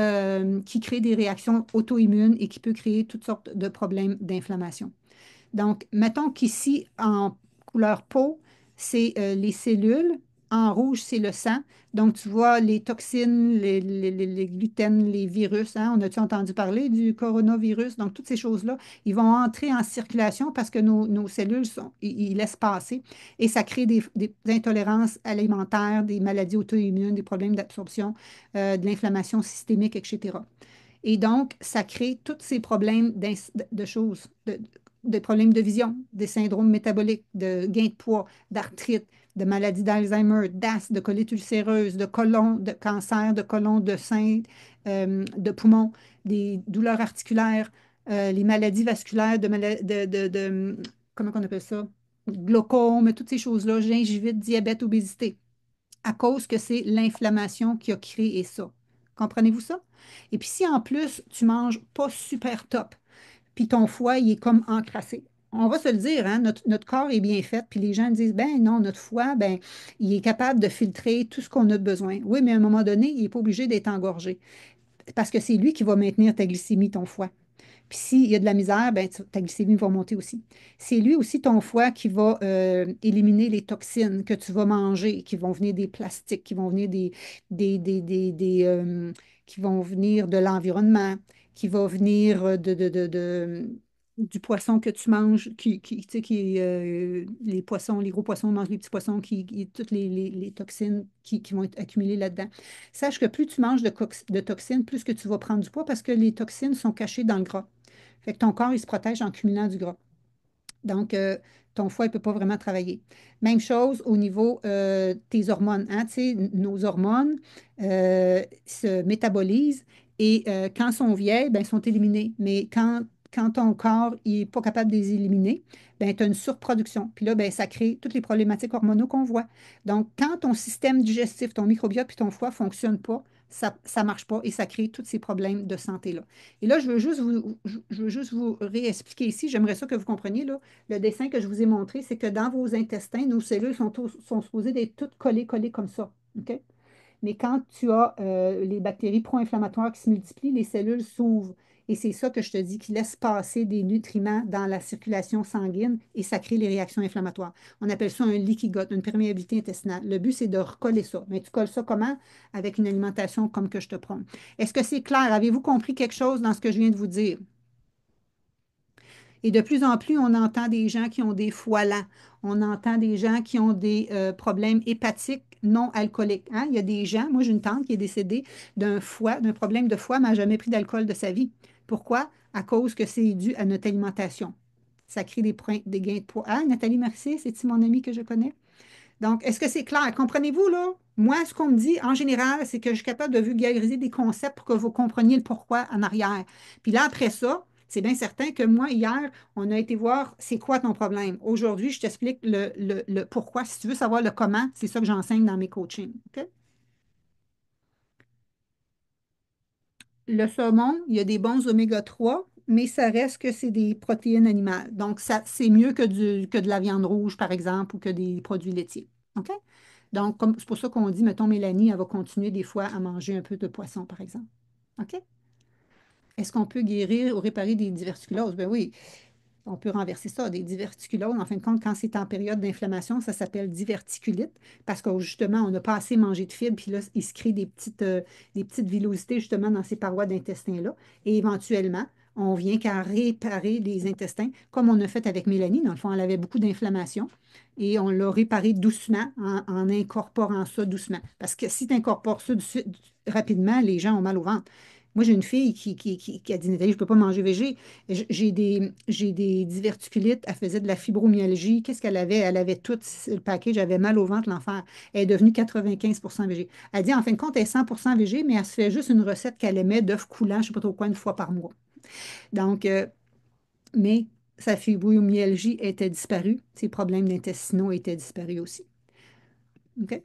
qui crée des réactions auto-immunes et qui peut créer toutes sortes de problèmes d'inflammation. Donc, mettons qu'ici, en couleur peau, c'est les cellules. En rouge, c'est le sang. Donc, tu vois les toxines, les gluten, les virus. Hein. On a-tu entendu parler du coronavirus? Donc, toutes ces choses-là, ils vont entrer en circulation parce que nos cellules, ils laissent passer et ça crée des intolérances alimentaires, des maladies auto-immunes, des problèmes d'absorption, de l'inflammation systémique, etc. Et donc, ça crée tous ces problèmes de choses, de problèmes de vision, des syndromes métaboliques, de gain de poids, d'arthrite, de maladies d'Alzheimer, d'asthme, de colite ulcéreuse, de côlon, de cancer, de côlon, de sein, de poumon, des douleurs articulaires, les maladies vasculaires, comment on appelle ça? Glaucome, toutes ces choses-là, gingivite, diabète, obésité à cause que c'est l'inflammation qui a créé ça. Comprenez-vous ça? Et puis si en plus tu manges pas super top, puis ton foie il est comme encrassé. On va se le dire, hein, notre corps est bien fait, puis les gens disent, ben non, notre foie, ben, il est capable de filtrer tout ce qu'on a besoin. Oui, mais à un moment donné, il n'est pas obligé d'être engorgé, parce que c'est lui qui va maintenir ta glycémie, ton foie. Puis s'il y a de la misère, ben, ta glycémie va monter aussi. C'est lui aussi ton foie qui va éliminer les toxines que tu vas manger, qui vont venir des plastiques, qui vont venir qui vont venir de l'environnement, qui vont venir du poisson que tu manges, tu sais, les poissons, les gros poissons mangent les petits poissons, toutes les toxines qui vont être accumulées là-dedans. Sache que plus tu manges de toxines, plus que tu vas prendre du poids parce que les toxines sont cachées dans le gras. Fait que ton corps, il se protège en cumulant du gras. Donc, ton foie ne peut pas vraiment travailler. Même chose au niveau tes hormones. Hein, tu sais, nos hormones se métabolisent et quand elles sont vieilles, ben, elles sont éliminées. Mais quand ton corps n'est pas capable de les éliminer, ben, tu as une surproduction. Puis là, ben, ça crée toutes les problématiques hormonaux qu'on voit. Donc, quand ton système digestif, ton microbiote puis ton foie ne fonctionnent pas, ça ne marche pas et ça crée tous ces problèmes de santé-là. Et là, je veux juste vous réexpliquer ici. J'aimerais ça que vous compreniez, là, le dessin que je vous ai montré, c'est que dans vos intestins, nos cellules sont supposées d'être toutes collées comme ça. OK? Mais quand tu as les bactéries pro-inflammatoires qui se multiplient, les cellules s'ouvrent. Et c'est ça que je te dis, qui laisse passer des nutriments dans la circulation sanguine et ça crée les réactions inflammatoires. On appelle ça un leaky gut, une perméabilité intestinale. Le but, c'est de recoller ça. Mais tu colles ça comment? Avec une alimentation comme que je te prône. Est-ce que c'est clair? Avez-vous compris quelque chose dans ce que je viens de vous dire? Et de plus en plus, on entend des gens qui ont des foies lents. On entend des gens qui ont des problèmes hépatiques non alcooliques. Hein? Il y a des gens, moi j'ai une tante qui est décédée d'un foie, d'un problème de foie, mais elle n'a jamais pris d'alcool de sa vie. Pourquoi? À cause que c'est dû à notre alimentation. Ça crée des gains de poids. Ah, Nathalie Mercier, c'est-tu mon amie que je connais? Donc, est-ce que c'est clair? Comprenez-vous, là? Moi, ce qu'on me dit en général, c'est que je suis capable de vulgariser des concepts pour que vous compreniez le pourquoi en arrière. Puis là, après ça, c'est bien certain que moi, hier, on a été voir c'est quoi ton problème. Aujourd'hui, je t'explique le pourquoi. Si tu veux savoir le comment, c'est ça que j'enseigne dans mes coachings. OK? Le saumon, il y a des bons oméga 3, mais ça reste que c'est des protéines animales. Donc, ça, c'est mieux que de la viande rouge, par exemple, ou que des produits laitiers. OK? Donc, c'est pour ça qu'on dit, mettons, Mélanie, elle va continuer des fois à manger un peu de poisson, par exemple. OK? Est-ce qu'on peut guérir ou réparer des diverticuloses? Ben oui, on peut renverser ça. Des diverticuloses, en fin de compte, quand c'est en période d'inflammation, ça s'appelle diverticulite parce que justement, on n'a pas assez mangé de fibres, puis là, il se crée des petites villosités justement dans ces parois d'intestin-là. Et éventuellement, on vient qu'à réparer les intestins, comme on a fait avec Mélanie. Dans le fond, elle avait beaucoup d'inflammation et on l'a réparé doucement en incorporant ça doucement. Parce que si tu incorpores ça rapidement, les gens ont mal au ventre. Moi, j'ai une fille qui a dit, Nathalie, je ne peux pas manger végé. J'ai des diverticulites. Elle faisait de la fibromyalgie. Qu'est-ce qu'elle avait? Elle avait tout le package. Elle avait mal au ventre, l'enfer. Elle est devenue 95 végé. Elle dit, en fin de compte, elle est 100 végé, mais elle se fait juste une recette qu'elle aimait d'œufs coulants, je ne sais pas trop quoi, une fois par mois. Donc, mais sa fibromyalgie était disparue. Ses problèmes d'intestinaux étaient disparus aussi. OK?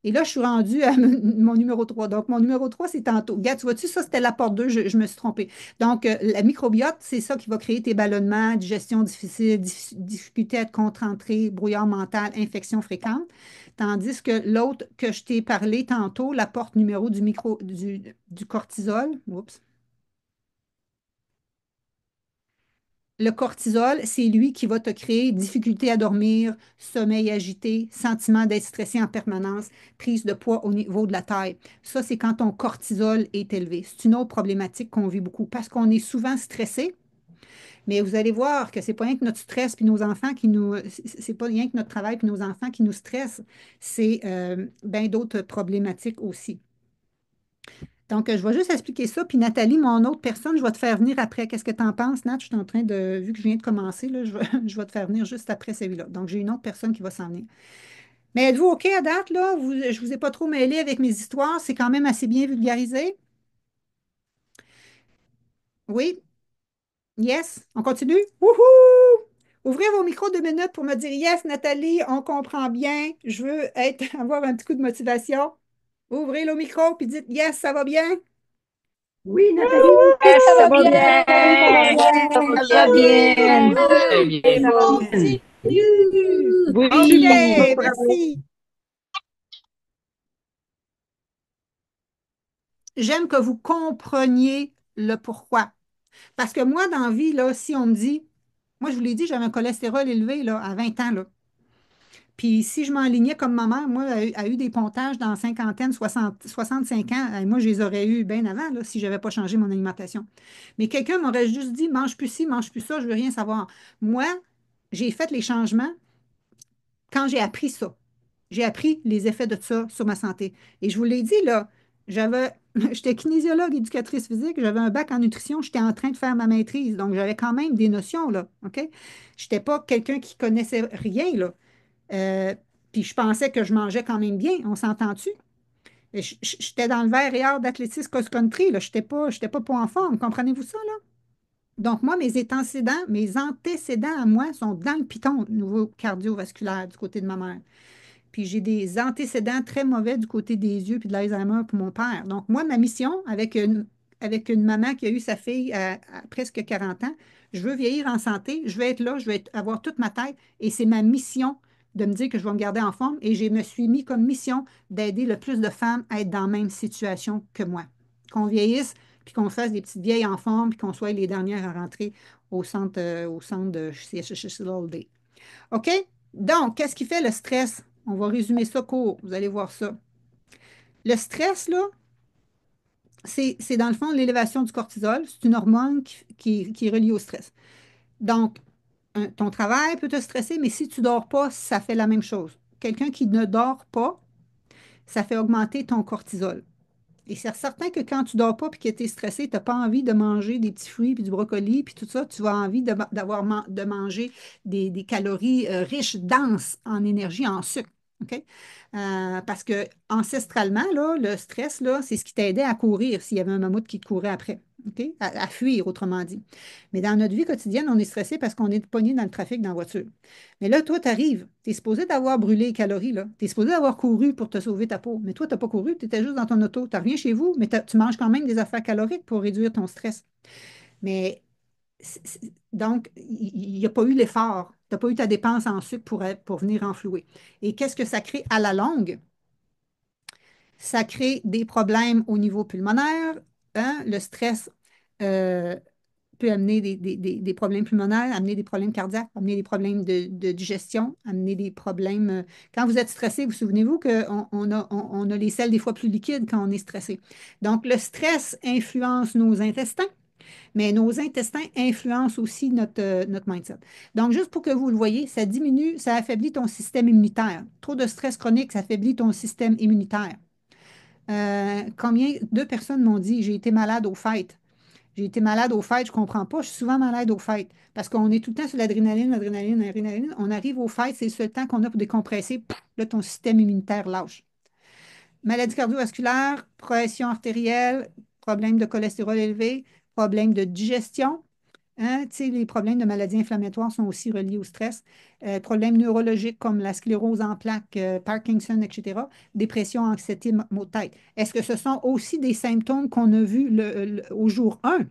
Et là, je suis rendue à mon numéro 3. Donc, mon numéro 3, c'est tantôt. Regarde, tu vois-tu, ça, c'était la porte 2, je me suis trompée. Donc, la microbiote, c'est ça qui va créer tes ballonnements, digestion difficile, difficulté à te concentrer, brouillard mental, infection fréquente. Tandis que l'autre que je t'ai parlé tantôt, la porte numéro du cortisol, oups, le cortisol, c'est lui qui va te créer difficulté à dormir, sommeil agité, sentiment d'être stressé en permanence, prise de poids au niveau de la taille. Ça, c'est quand ton cortisol est élevé. C'est une autre problématique qu'on vit beaucoup parce qu'on est souvent stressé, mais vous allez voir que c'est pas rien que notre stress puis nos enfants qui nous, c'est pas rien que notre travail puis nos enfants qui nous stressent, c'est bien d'autres problématiques aussi. Donc, je vais juste expliquer ça. Puis Nathalie, mon autre personne, je vais te faire venir après. Qu'est-ce que tu en penses, Nat? Je suis en train de, vu que je viens de commencer, là, je vais te faire venir juste après celui-là. Donc, j'ai une autre personne qui va s'en venir. Mais êtes-vous OK à date, là? Je ne vous ai pas trop mêlé avec mes histoires. C'est quand même assez bien vulgarisé. Oui? Yes? On continue? Wouhou! Ouvrez vos micros 2 minutes pour me dire yes, Nathalie, on comprend bien. Je veux avoir un petit coup de motivation. Ouvrez le micro puis dites yes, ça va bien. Oui, Nathalie, Yes, ça ça va va bien. bien. Ça va Ça bien. va bien. Très Wouhou! bien. Ça va bien. Continue. OK, Oui. merci. J'aime que vous compreniez le pourquoi. Parce que moi, dans la vie, là, si on me dit, moi, je vous l'ai dit, j'avais un cholestérol élevé là, à 20 ans. Là. Puis si je m'enlignais comme ma mère, moi, a eu des pontages dans la cinquantaine, 65 ans. Moi, je les aurais eus bien avant, là, si je n'avais pas changé mon alimentation. Mais quelqu'un m'aurait juste dit, mange plus ci, mange plus ça, je veux rien savoir. Moi, j'ai fait les changements quand j'ai appris ça. J'ai appris les effets de ça sur ma santé. Et je vous l'ai dit, là, j'étais kinésiologue, éducatrice physique, j'avais un bac en nutrition, j'étais en train de faire ma maîtrise. Donc, j'avais quand même des notions, là, OK? Je n'étais pas quelqu'un qui connaissait rien, là. Euh, Puis je pensais que je mangeais quand même bien, on s'entend-tu? J'étais dans le vert et hors d'athlétisme cross-country, là. Je n'étais pas en forme, comprenez-vous ça, là? Donc, moi, mes antécédents à moi sont dans le piton au niveau cardiovasculaire du côté de ma mère. Puis j'ai des antécédents très mauvais du côté des yeux puis de l'Alzheimer pour mon père. Donc, moi, ma mission avec une maman qui a eu sa fille à presque 40 ans, je veux vieillir en santé, je veux être là, avoir toute ma tête et c'est ma mission de me dire que je vais me garder en forme et je me suis mis comme mission d'aider le plus de femmes à être dans la même situation que moi. Qu'on vieillisse, puis qu'on fasse des petites vieilles en forme, puis qu'on soit les dernières à rentrer au centre de CHSLD. OK? Donc, qu'est-ce qui fait le stress? On va résumer ça court. Vous allez voir ça. Le stress, là, c'est dans le fond l'élévation du cortisol. C'est une hormone qui est reliée au stress. Donc, ton travail peut te stresser, mais si tu ne dors pas, ça fait la même chose. Quelqu'un qui ne dort pas, ça fait augmenter ton cortisol. Et c'est certain que quand tu dors pas et que tu es stressé, tu n'as pas envie de manger des petits fruits puis du brocoli puis tout ça. Tu as envie de manger des calories riches, denses en énergie, en sucre. OK? Parce que ancestralement, là, le stress, là, c'est ce qui t'aidait à courir s'il y avait un mammouth qui te courait après. OK? À fuir, autrement dit. Mais dans notre vie quotidienne, on est stressé parce qu'on est pogné dans le trafic dans la voiture. Mais là, toi, tu arrives, tu es supposé d'avoir brûlé les calories, là. Tu es supposé d'avoir couru pour te sauver ta peau. Mais toi, tu n'as pas couru, tu étais juste dans ton auto. Tu reviens chez vous, mais tu manges quand même des affaires caloriques pour réduire ton stress. Mais donc, il n'y a pas eu l'effort. Tu n'as pas eu ta dépense en sucre pour venir enflouer. Et qu'est-ce que ça crée à la longue? Ça crée des problèmes au niveau pulmonaire, hein. Le stress euh, peut amener des problèmes pulmonaires, amener des problèmes cardiaques, amener des problèmes de digestion, amener des problèmes. Quand vous êtes stressé, vous souvenez-vous qu'on a les selles des fois plus liquides quand on est stressé. Donc, le stress influence nos intestins, mais nos intestins influencent aussi notre mindset. Donc, juste pour que vous le voyez, ça diminue, ça affaiblit ton système immunitaire. Trop de stress chronique, ça affaiblit ton système immunitaire. Deux personnes m'ont dit, j'ai été malade aux fêtes. J'ai été malade aux fêtes, je ne comprends pas. Je suis souvent malade aux fêtes parce qu'on est tout le temps sur l'adrénaline, l'adrénaline, l'adrénaline. On arrive aux fêtes, c'est le seul temps qu'on a pour décompresser. Pff, là, ton système immunitaire lâche. Maladie cardiovasculaire, pression artérielle, problème de cholestérol élevé, problème de digestion. Hein, tu sais, les problèmes de maladies inflammatoires sont aussi reliés au stress. Problèmes neurologiques comme la sclérose en plaques, Parkinson, etc. Dépression, anxiété, maux de tête. Est-ce que ce sont aussi des symptômes qu'on a vus au jour 1?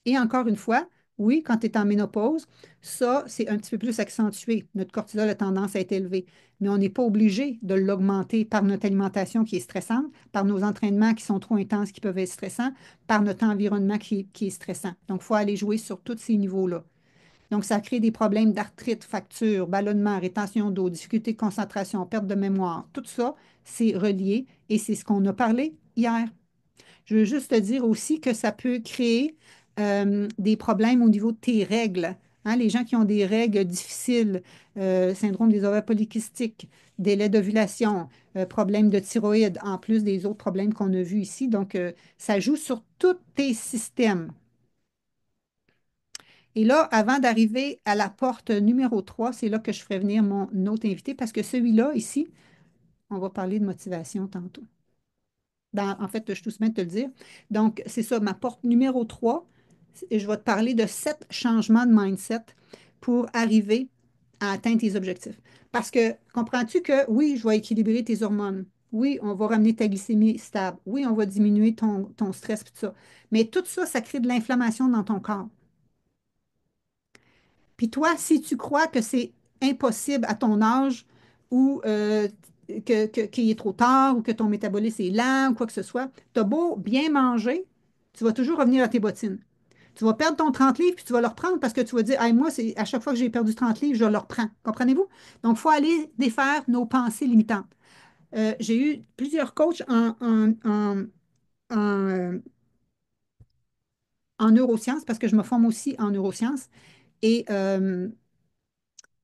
Et encore une fois, oui, quand tu es en ménopause, ça, c'est un petit peu plus accentué. Notre cortisol a tendance à être élevé, mais on n'est pas obligé de l'augmenter par notre alimentation qui est stressante, par nos entraînements qui sont trop intenses, qui peuvent être stressants, par notre environnement qui est stressant. Donc, il faut aller jouer sur tous ces niveaux-là. Donc, ça crée des problèmes d'arthrite, fractures, ballonnement, rétention d'eau, difficulté de concentration, perte de mémoire. Tout ça, c'est relié et c'est ce qu'on a parlé hier. Je veux juste te dire aussi que ça peut créer des problèmes au niveau de tes règles. Hein, les gens qui ont des règles difficiles, syndrome des ovaires polykystiques, délai d'ovulation, problème de thyroïde, en plus des autres problèmes qu'on a vus ici. Donc, ça joue sur tous tes systèmes. Et là, avant d'arriver à la porte numéro 3, c'est là que je ferai venir mon autre invité parce que celui-là, ici, on va parler de motivation tantôt. En fait, je suis tout semaine de te le dire. Donc, c'est ça, ma porte numéro 3. Et je vais te parler de 7 changements de mindset pour arriver à atteindre tes objectifs. Parce que, comprends-tu que oui, je vais équilibrer tes hormones. Oui, on va ramener ta glycémie stable. Oui, on va diminuer ton stress et tout ça. Mais tout ça, ça crée de l'inflammation dans ton corps. Puis toi, si tu crois que c'est impossible à ton âge ou qu'il est trop tard ou que ton métabolisme est lent ou quoi que ce soit, tu as beau bien manger, tu vas toujours revenir à tes bottines. Tu vas perdre ton 30 livres, puis tu vas le reprendre parce que tu vas dire, hey, moi, c'est à chaque fois que j'ai perdu 30 livres, je le reprends. Comprenez-vous? Donc, il faut aller défaire nos pensées limitantes. J'ai eu plusieurs coachs en, euh, en neurosciences parce que je me forme aussi en neurosciences. Et, euh,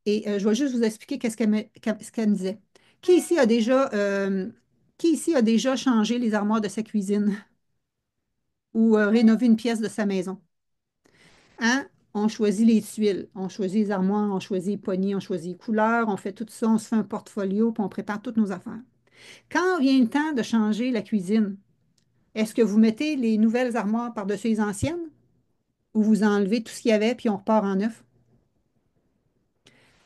je vais juste vous expliquer ce qu'elle me disait. Qui ici a déjà, euh, qui ici a déjà changé les armoires de sa cuisine ou rénové une pièce de sa maison? Hein? On choisit les tuiles, on choisit les armoires, on choisit les poignées, on choisit les couleurs, on fait tout ça, on se fait un portfolio, puis on prépare toutes nos affaires. Quand vient le temps de changer la cuisine, est-ce que vous mettez les nouvelles armoires par-dessus les anciennes ou vous enlevez tout ce qu'il y avait puis on repart en neuf?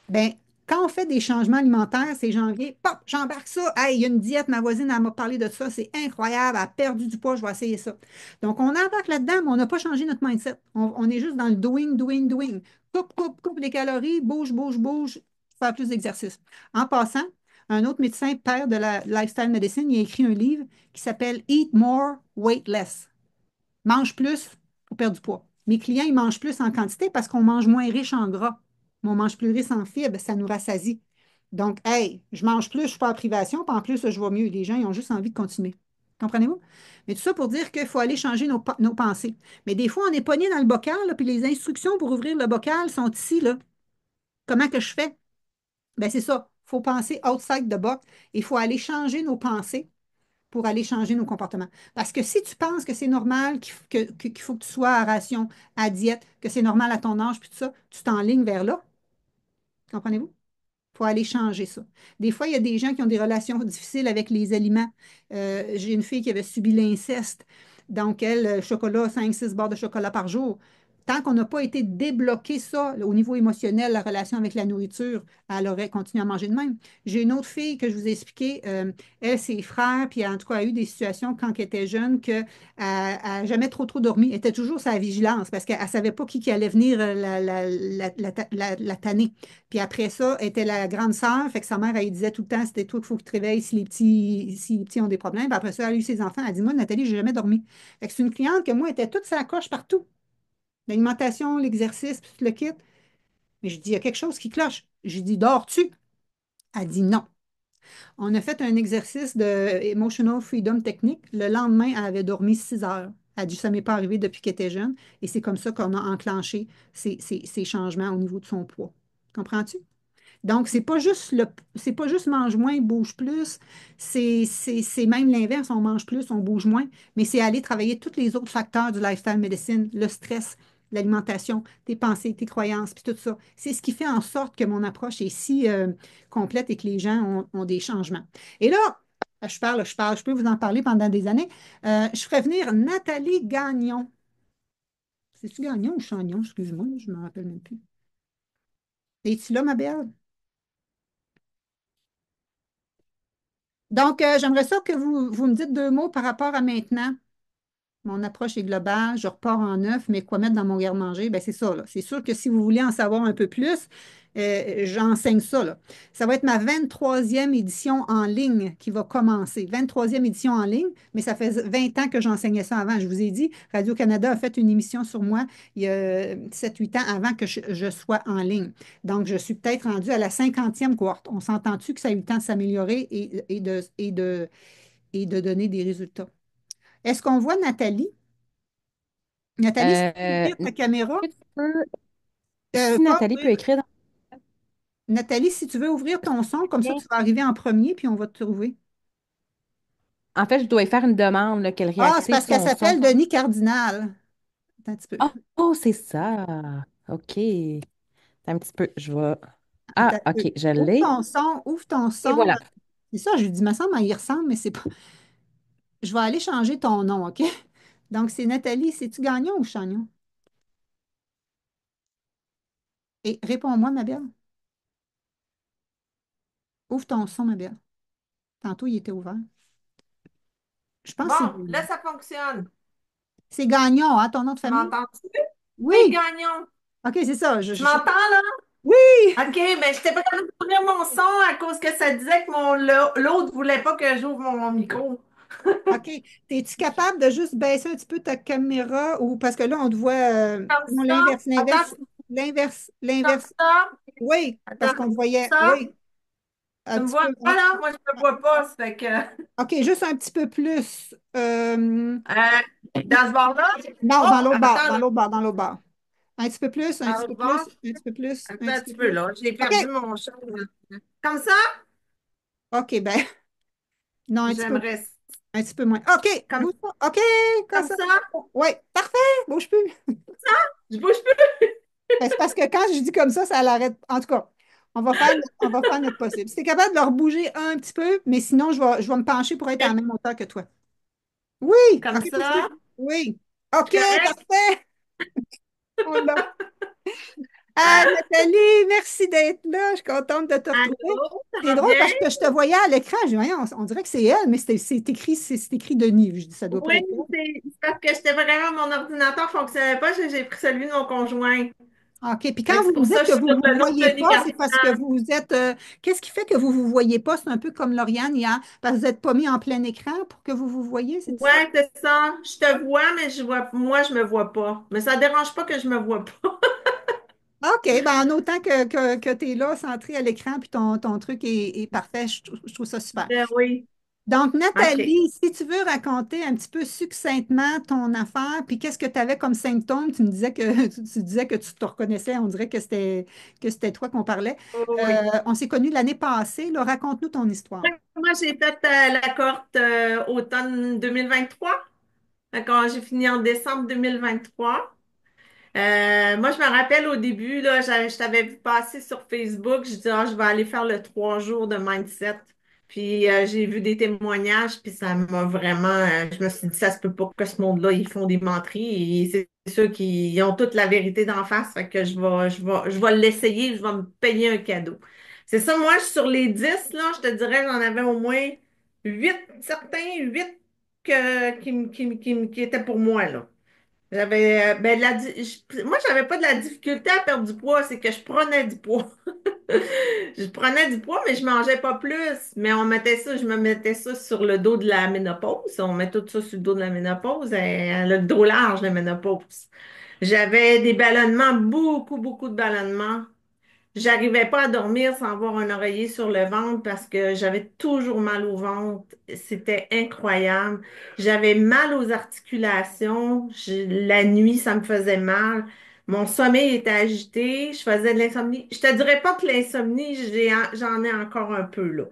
Ben, quand on fait des changements alimentaires, c'est janvier, pop, j'embarque ça. Hey, il y a une diète, ma voisine, elle m'a parlé de ça, c'est incroyable, elle a perdu du poids, je vais essayer ça. Donc, on embarque là-dedans, mais on n'a pas changé notre mindset. On est juste dans le doing, doing, doing. Coupe, coupe, coupe les calories, bouge, bouge, bouge, faire plus d'exercice. En passant, un autre médecin, père de la lifestyle medicine, il a écrit un livre qui s'appelle Eat More, Weight Less. Mange plus pour perdre du poids. Mes clients, ils mangent plus en quantité parce qu'on mange moins riche en gras. Mais on mange plus riche en fibres, ça nous rassasie. Donc, hey, je mange plus, je suis pas en privation, puis en plus, je vois mieux. Les gens, ils ont juste envie de continuer. Comprenez-vous? Mais tout ça pour dire qu'il faut aller changer nos pensées. Mais des fois, on est pogné dans le bocal, là, puis les instructions pour ouvrir le bocal sont ici, là. Comment que je fais? Ben, c'est ça. Il faut penser outside the box. Il faut aller changer nos pensées pour aller changer nos comportements. Parce que si tu penses que c'est normal, qu'il faut que tu sois à ration, à diète, que c'est normal à ton âge, puis tout ça, tu t'enlignes vers là. Comprenez-vous? Il faut aller changer ça. Des fois, il y a des gens qui ont des relations difficiles avec les aliments. J'ai une fille qui avait subi l'inceste. Donc, elle, chocolat, 5, 6 barres de chocolat par jour. Tant qu'on n'a pas été débloqué ça au niveau émotionnel, la relation avec la nourriture, elle aurait continué à manger de même. J'ai une autre fille que je vous ai expliqué, elle, ses frères, puis en tout cas, a eu des situations quand elle était jeune qu'elle n'a jamais trop dormi. Elle était toujours sa vigilance parce qu'elle ne savait pas qui allait venir la tanner. Puis après ça, elle était la grande sœur, fait que sa mère, elle lui disait tout le temps, c'était toi qu'il faut que tu te réveilles si les petits ont des problèmes. Puis après ça, elle a eu ses enfants, elle a dit, moi, Nathalie, j'ai jamais dormi. Fait que c'est une cliente que moi, était toute sa coche partout. L'alimentation, l'exercice, puis tout le kit. Mais je dis, il y a quelque chose qui cloche. J'ai dit, dors-tu? Elle dit non. On a fait un exercice de Emotional Freedom Technique. Le lendemain, elle avait dormi 6 heures. Elle a dit, ça ne m'est pas arrivé depuis qu'elle était jeune. Et c'est comme ça qu'on a enclenché ces changements au niveau de son poids. Comprends-tu? Donc, c'est pas juste mange moins, bouge plus. C'est même l'inverse, on mange plus, on bouge moins, mais c'est aller travailler tous les autres facteurs du lifestyle medicine, le stress, l'alimentation, tes pensées, tes croyances, puis tout ça. C'est ce qui fait en sorte que mon approche est si complète et que les gens ont des changements. Et là, je peux vous en parler pendant des années. Je ferai venir Nathalie Gagnon. C'est-tu Gagnon ou Chagnon? Excuse-moi, je ne me rappelle même plus. Es-tu là, ma belle? Donc, j'aimerais ça que vous me dites 2 mots par rapport à maintenant. Mon approche est globale, je repars en neuf, mais quoi mettre dans mon garde-manger? Ben, c'est ça, là. C'est sûr que si vous voulez en savoir un peu plus, j'enseigne ça, là. Ça va être ma 23e édition en ligne qui va commencer. 23e édition en ligne, mais ça fait 20 ans que j'enseignais ça avant. Je vous ai dit, Radio-Canada a fait une émission sur moi il y a 7, 8 ans avant que je sois en ligne. Donc, je suis peut-être rendue à la 50e cohorte. On s'entend-tu que ça a eu le temps de s'améliorer et de donner des résultats? Est-ce qu'on voit Nathalie? Nathalie, si tu peux Euh, ouvrir ta caméra, est-ce que tu peux- si pas Nathalie peut ouvrir. écrire dans Nathalie, si tu veux ouvrir ton son, comme ça le lien. tu vas arriver en premier, puis on va te trouver. En fait, je dois y faire une demande là, qu'elle Ah, c'est réactive parce qu'elle son son. s'appelle Denis Cardinal. Attends un petit peu. Oh, oh, c'est ça. OK. Un petit peu. Je vais. Attends Ah, un peu. OK, je Ouvre l'ai. ton son, ouvre ton Et son. voilà. C'est ça, je lui dis, il me semble, il ressemble, mais c'est pas. Je vais aller changer ton nom, OK? Donc, c'est Nathalie, c'est-tu Gagnon ou Chagnon? Et réponds-moi, ma belle. Ouvre ton son, ma belle. Tantôt, il était ouvert. Je pense que Bon, là, ça fonctionne. c'est Gagnon, hein, ton nom de Tu famille? m'entends-tu? Oui, Oui. Gagnon. OK, c'est ça. Tu m'entends, là? Oui! OK, ben, je n'étais pas capable d'ouvrir mon son à cause que ça disait que l'autre voulait pas que j'ouvre mon micro. OK. Es-tu capable de juste baisser un petit peu ta caméra ou parce que là, on te voit. Comme Non, ça. l'inverse, Attends, l'inverse, l'inverse, comme l'inverse. ça. Oui, parce Attends, qu'on te voyait. ça. Oui, un Tu me petit vois peu. là? Moi, je me vois pas. Ça fait que, OK, juste un petit peu plus. dans ce bord-là. Non, Oh, dans l'autre barre, attends, dans là. l'autre barre, dans l'autre barre. Un petit peu plus, un Dans petit peu l'autre plus, bord. un petit peu plus, un Attends un petit peu petit peu, plus. là. J'ai OK, perdu mon chat. Comme ça, OK, ben, non, j'aimerais. un petit peu moins. OK, Comme, bouge pas. OK, comme comme ça. ça. Oui, parfait, bouge plus. Je bouge plus. Ben, c'est parce que quand je dis comme ça l'arrête. En tout cas, on va faire notre possible. Si tu es capable de leur bouger un petit peu, mais sinon, je vais me pencher pour être à la même hauteur que toi. Oui, Comme OK, bouge ça. plus. Oui. OK, Correct. parfait. On l'a. Ah, Hein? Nathalie, merci d'être là. Je suis contente de te retrouver. Allô, ça C'est va drôle bien? parce que je te voyais à l'écran. Je dis, voyons, on dirait que c'est elle, mais c'est écrit Denis. Je dis, ça doit pas Oui, être elle. c'est parce que j'étais vraiment, mon ordinateur ne fonctionnait pas, j'ai pris celui de mon conjoint. OK. Puis Fait quand que vous c'est me pour ça dites que je que suis vous sur ne vous le nom de voyez Denis pas, c'est parce que Cardinal. vous êtes. Qu'est-ce qui fait que vous ne vous voyez pas? C'est un peu comme Lauriane hier, parce que vous n'êtes pas mis en plein écran pour que vous vous voyez, c'est ça? Ouais, c'est ça. Je te vois, mais moi, je me vois pas. Mais ça ne dérange pas que je me vois pas. OK. Ben, en autant que tu es là, centré à l'écran, puis ton truc est parfait, je trouve ça super. Ben oui. Donc, OK. Nathalie, si tu veux raconter un petit peu succinctement ton affaire, puis qu'est-ce que tu avais comme symptômes, tu me disais que tu disais que tu te reconnaissais, on dirait que c'était toi qu'on parlait. Oui, oui. On s'est connus l'année passée, là, raconte-nous ton histoire. Moi, j'ai fait la cohorte automne 2023. D'accord, j'ai fini en décembre 2023. Moi, je me rappelle au début, là, je t'avais vu passer sur Facebook. Je dis, ah, je vais aller faire le 3 jours de mindset. Puis j'ai vu des témoignages, puis ça m'a vraiment. Je me suis dit, ça se peut pas que ce monde-là, ils font des menteries. Et c'est ceux qui ont toute la vérité d'en face. Fait que je vais l'essayer, je vais me payer un cadeau. C'est ça, moi, sur les 10 là, je te dirais, j'en avais au moins 8 certains, 8 qui étaient pour moi, là. Ben, moi, j'avais pas de la difficulté à perdre du poids, c'est que je prenais du poids. Je prenais du poids, mais je mangeais pas plus. Mais je me mettais ça sur le dos de la ménopause. On met tout ça sur le dos de la ménopause. Elle a le dos large, la ménopause. J'avais des ballonnements, beaucoup, beaucoup de ballonnements. J'arrivais pas à dormir sans avoir un oreiller sur le ventre parce que j'avais toujours mal au ventre. C'était incroyable. J'avais mal aux articulations. La nuit, ça me faisait mal. Mon sommeil était agité. Je faisais de l'insomnie. Je te dirais pas que l'insomnie, j'en ai encore un peu là.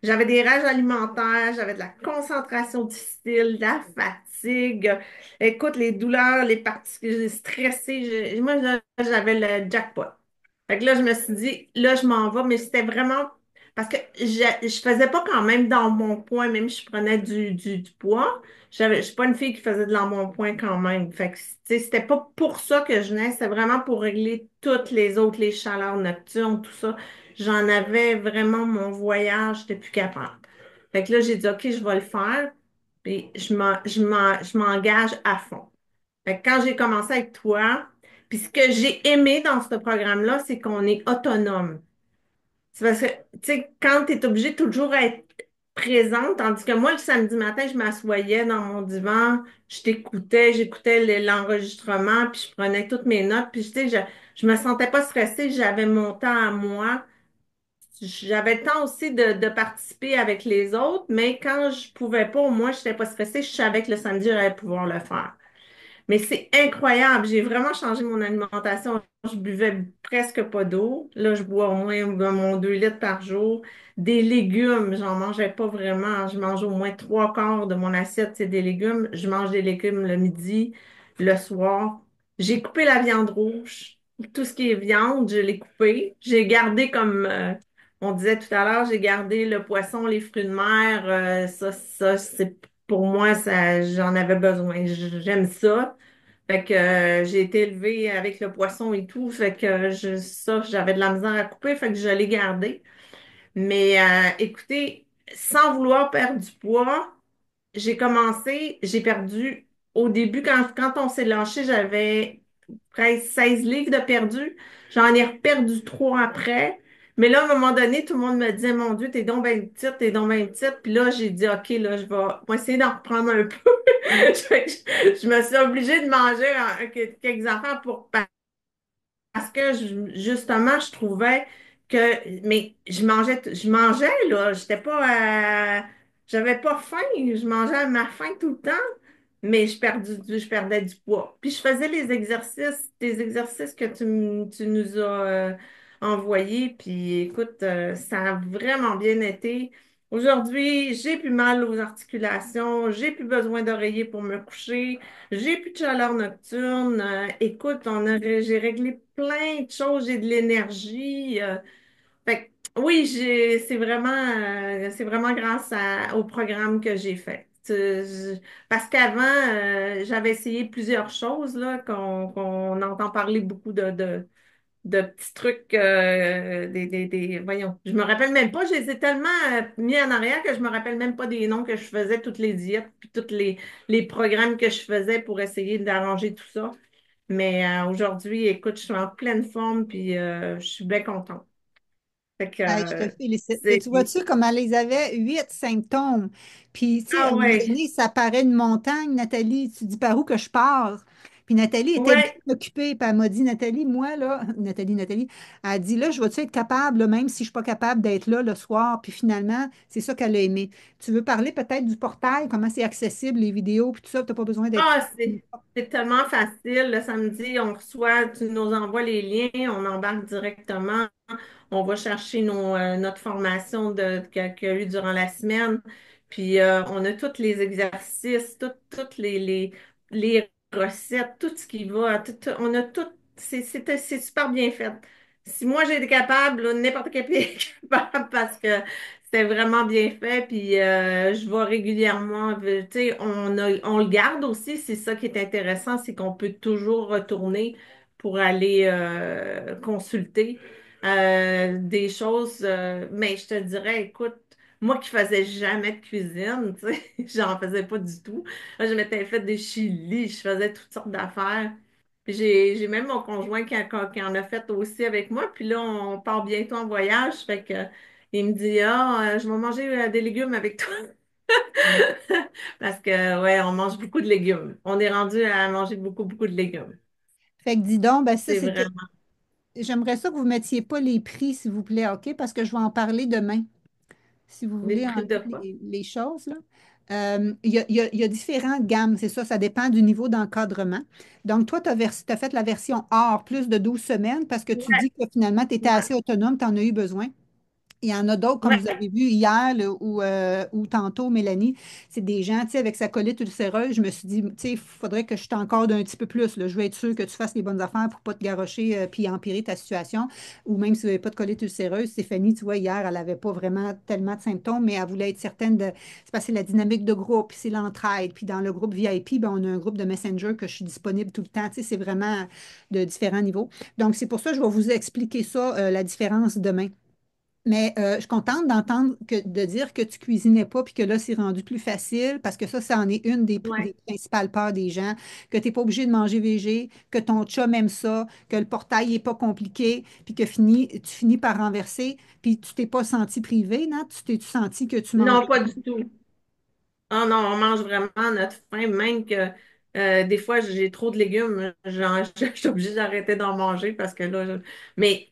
J'avais des rages alimentaires, j'avais de la concentration difficile, de la fatigue. Écoute, les douleurs, les parties stressées. Moi, j'avais le jackpot. Fait que là, je me suis dit, là, je m'en vais, mais c'était vraiment parce que je faisais pas quand même d'embonpoint, même si je prenais du poids. Je suis pas une fille qui faisait de l'embonpoint quand même. Fait que, tu sais, c'était pas pour ça que je venais, c'était vraiment pour régler toutes les autres, les chaleurs nocturnes, tout ça. J'en avais vraiment mon voyage, j'étais plus capable. Fait que là, j'ai dit, OK, je vais le faire. Puis je m'engage à fond. Fait que quand j'ai commencé avec toi, puis ce que j'ai aimé dans ce programme-là, c'est qu'on est autonome. C'est parce que, tu sais, quand tu es obligé toujours à être présente, tandis que moi, le samedi matin, je m'assoyais dans mon divan, j'écoutais l'enregistrement, puis je prenais toutes mes notes, puis tu sais, je me sentais pas stressée, j'avais mon temps à moi. J'avais le temps aussi de participer avec les autres, mais quand je pouvais pas, au moins, je n'étais pas stressée, je savais que le samedi, j'allais pouvoir le faire. Mais c'est incroyable. J'ai vraiment changé mon alimentation. Je buvais presque pas d'eau. Là, je bois au moins mon 2 litres par jour. Des légumes, j'en mangeais pas vraiment. Je mange au moins 3 quarts de mon assiette, c'est des légumes. Je mange des légumes le midi, le soir. J'ai coupé la viande rouge. Tout ce qui est viande, je l'ai coupé. J'ai gardé comme on disait tout à l'heure, j'ai gardé le poisson, les fruits de mer. C'est pour moi, ça, j'en avais besoin. J'aime ça. Fait que j'ai été élevée avec le poisson et tout. Fait que ça, j'avais de la misère à couper. Fait que je l'ai gardé. Mais écoutez, sans vouloir perdre du poids, j'ai perdu. Au début, quand on s'est lâché, j'avais presque 16 livres de perdu. J'en ai perdu 3 après. Mais là, à un moment donné, tout le monde me disait, mon Dieu, t'es donc bien petite, t'es donc bien petite. Puis là, j'ai dit, OK, là, je vais essayer d'en reprendre un peu. Je me suis obligée de manger quelques affaires parce que justement, je trouvais que, mais je mangeais, là, j'avais pas faim, je mangeais à ma faim tout le temps, mais je perdais du poids. Puis je faisais des exercices que tu nous as envoyés, puis écoute, ça a vraiment bien été. Aujourd'hui, j'ai plus mal aux articulations, j'ai plus besoin d'oreiller pour me coucher. J'ai plus de chaleur nocturne. Écoute, j'ai réglé plein de choses. J'ai de l'énergie. Fait que, oui, c'est vraiment grâce au programme que j'ai fait. Parce qu'avant, j'avais essayé plusieurs choses là, qu'on entend parler beaucoup de petits trucs, voyons, je me rappelle même pas, je les ai tellement mis en arrière que je me rappelle même pas des noms que je faisais, toutes les diètes, puis tous les programmes que je faisais pour essayer d'arranger tout ça. Mais aujourd'hui, écoute, je suis en pleine forme, puis je suis bien contente. Fait que, Hey, je te félicite. Et c'est... tu vois-tu comme elle les avait 8 symptômes? Puis, tu sais, à un Ah moment ouais, donné, ça paraît une montagne, Nathalie. Tu dis par où que je pars? Puis Nathalie était bien ouais. occupée. Puis elle m'a dit, Nathalie, moi, là, Nathalie, elle a dit, là, je vais-tu être capable, là, même si je ne suis pas capable d'être là le soir? Puis finalement, c'est ça qu'elle a aimé. Tu veux parler peut-être du portail, comment c'est accessible, les vidéos, puis tout ça, tu n'as pas besoin d'être. Ah, c'est tellement facile. Le samedi, on reçoit, tu nous envoies les liens, on embarque directement. On va chercher notre formation qu'il y a eu durant la semaine. Puis on a tous les exercices, toutes les recettes, tout ce qui va. On a tout. C'est super bien fait. Si moi j'ai été capable, là, n'importe quel pays est capable parce que c'est vraiment bien fait. Puis je vais régulièrement. Tu sais, on le garde aussi. C'est ça qui est intéressant, c'est qu'on peut toujours retourner pour aller consulter des choses, mais je te dirais, écoute, moi qui faisais jamais de cuisine, tu sais, j'en faisais pas du tout. Là, je m'étais fait des chilis, je faisais toutes sortes d'affaires. Puis j'ai même mon conjoint qui en a fait aussi avec moi. Puis là, on part bientôt en voyage. Fait que il me dit, ah, je vais manger des légumes avec toi. Parce que, ouais, on mange beaucoup de légumes. On est rendu à manger beaucoup, beaucoup de légumes. Fait que dis donc, ben ça, C'est c'était. vraiment. J'aimerais ça que vous ne mettiez pas les prix, s'il vous plaît, OK? Parce que je vais en parler demain. Si vous Des voulez, prix en de toutes quoi? les choses, là. Il y a différentes gammes, c'est ça, ça dépend du niveau d'encadrement. Donc, toi, tu as fait la version or, plus de 12 semaines, parce que tu Ouais, dis que finalement, tu étais ouais, assez autonome, tu en as eu besoin. Il y en a d'autres, comme vous ouais. avez vu hier là, ou tantôt, Mélanie, c'est des gens, tu sais, avec sa colite ulcéreuse, je me suis dit, tu sais, il faudrait que je t'encorde un petit peu plus, là. Je veux être sûre que tu fasses les bonnes affaires pour ne pas te garrocher puis empirer ta situation. Ou même si vous n'avez pas de colite ulcéreuse, Stéphanie, tu vois, hier, elle n'avait pas vraiment tellement de symptômes, mais elle voulait être certaine de. C'est parce que c'est la dynamique de groupe, puis c'est l'entraide. Puis dans le groupe VIP, ben, on a un groupe de Messenger que je suis disponible tout le temps. Tu sais, c'est vraiment de différents niveaux. Donc, c'est pour ça que je vais vous expliquer ça, la différence demain. Mais je suis contente d'entendre de dire que tu cuisinais pas puis que là, c'est rendu plus facile parce que ça en est une Ouais. des principales peurs des gens, que tu n'es pas obligé de manger végé, que ton chum aime ça, que le portail n'est pas compliqué, puis que tu finis par renverser, puis tu t'es pas senti privé, non? Tu t'es senti que tu mangeais. Non, pas du tout. Ah non, on mange vraiment à notre faim, même que des fois j'ai trop de légumes, je suis obligée d'arrêter d'en manger parce que là, mais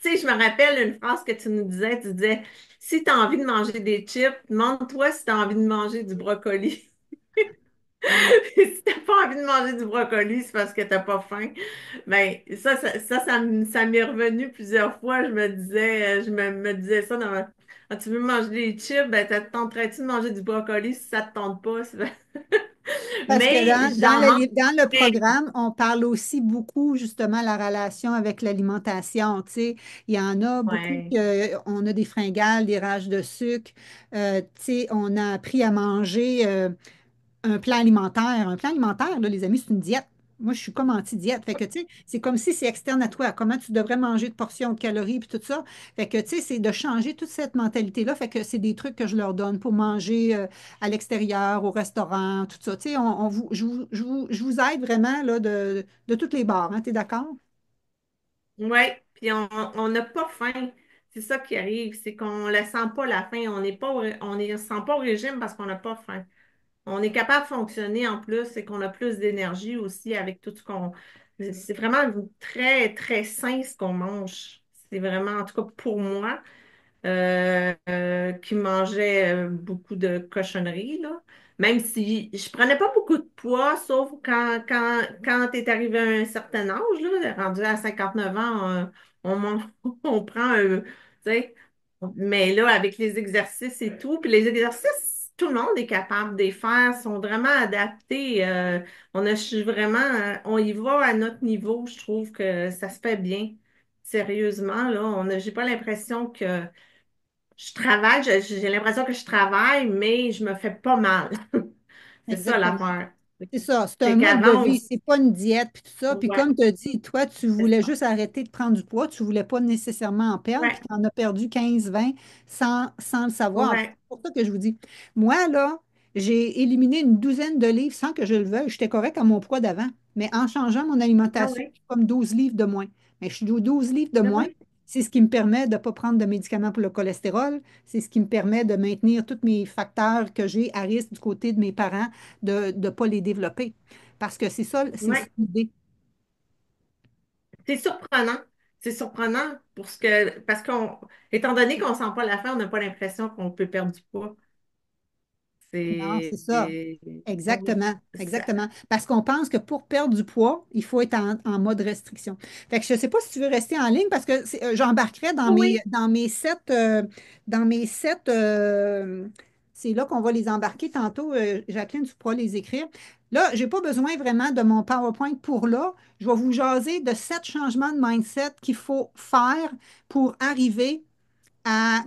tu sais, je me rappelle une phrase que tu disais, si tu as envie de manger des chips, demande-toi si tu as envie de manger du brocoli. Si t'as pas envie de manger du brocoli, c'est parce que t'as pas faim. Ben, ça m'est revenu plusieurs fois. Je me disais ça dans ma... Ah, tu veux manger des chips, ben, tenterais-tu de manger du brocoli si ça te tente pas? Parce que Mais j'en mange. dans le programme, on parle aussi beaucoup justement de la relation avec l'alimentation. Tu sais, il y en a beaucoup Ouais. on a des fringales, des rages de sucre. Tu sais, on a appris à manger un plan alimentaire. Un plan alimentaire, là, les amis, c'est une diète. Moi, je suis comme anti-diète. Fait que, tu sais, c'est comme si c'est externe à toi. Comment tu devrais manger de portions de calories puis tout ça. Fait que, tu sais, c'est de changer toute cette mentalité-là. Fait que c'est des trucs que je leur donne pour manger à l'extérieur, au restaurant, tout ça. Tu sais, je vous aide vraiment là, de toutes les barres. Hein, tu es d'accord? Ouais, puis on n'a pas faim. C'est ça qui arrive, c'est qu'on ne la sent pas la faim. On n'est pas on ne sent pas au régime parce qu'on n'a pas faim. On est capable de fonctionner en plus et qu'on a plus d'énergie aussi avec tout ce qu'on. C'est vraiment très, très sain ce qu'on mange. C'est vraiment, en tout cas pour moi, qui mangeait beaucoup de cochonneries, là. Même si je prenais pas beaucoup de poids, sauf quand tu es arrivé à un certain âge, là, rendu à 59 ans, on prend un, tu sais, mais là, avec les exercices et tout, puis les exercices, tout le monde est capable de les faire, sont vraiment adaptés. Vraiment, on y va à notre niveau, je trouve que ça se fait bien. Sérieusement, là, j'ai pas l'impression que je travaille, j'ai l'impression que je travaille, mais je me fais pas mal. C'est ça Exactement. l'affaire. C'est ça, c'est un C'est mode de qu'avant, vie, c'est pas une diète puis tout ça. Puis ouais, comme tu as dit, toi, tu c'est voulais ça. juste arrêter de prendre du poids, tu voulais pas nécessairement en perdre, puis Ouais, tu en as perdu 15, 20 sans le savoir. C'est ouais. pour ça que je vous dis, moi, là, j'ai éliminé une douzaine de livres sans que je le veuille. J'étais correct à mon poids d'avant, mais en changeant mon Ah alimentation, ouais, je suis comme 12 livres de moins. Mais je suis 12 livres de ah moins. ouais. C'est ce qui me permet de ne pas prendre de médicaments pour le cholestérol. C'est ce qui me permet de maintenir tous mes facteurs que j'ai à risque du côté de mes parents, de ne pas les développer. Parce que c'est ça, c'est Ouais. l'idée. C'est surprenant. C'est surprenant parce étant donné qu'on sent pas la faim, on n'a pas l'impression qu'on peut perdre du poids. Non, c'est C'est, ça. oui, Exactement, exactement. Parce qu'on pense que pour perdre du poids, il faut être en mode restriction. Fait que je ne sais pas si tu veux rester en ligne parce que j'embarquerai oui, dans mes sept, c'est là qu'on va les embarquer tantôt. Jacqueline, tu pourras les écrire. Là, je n'ai pas besoin vraiment de mon PowerPoint pour là. Je vais vous jaser de 7 changements de mindset qu'il faut faire pour arriver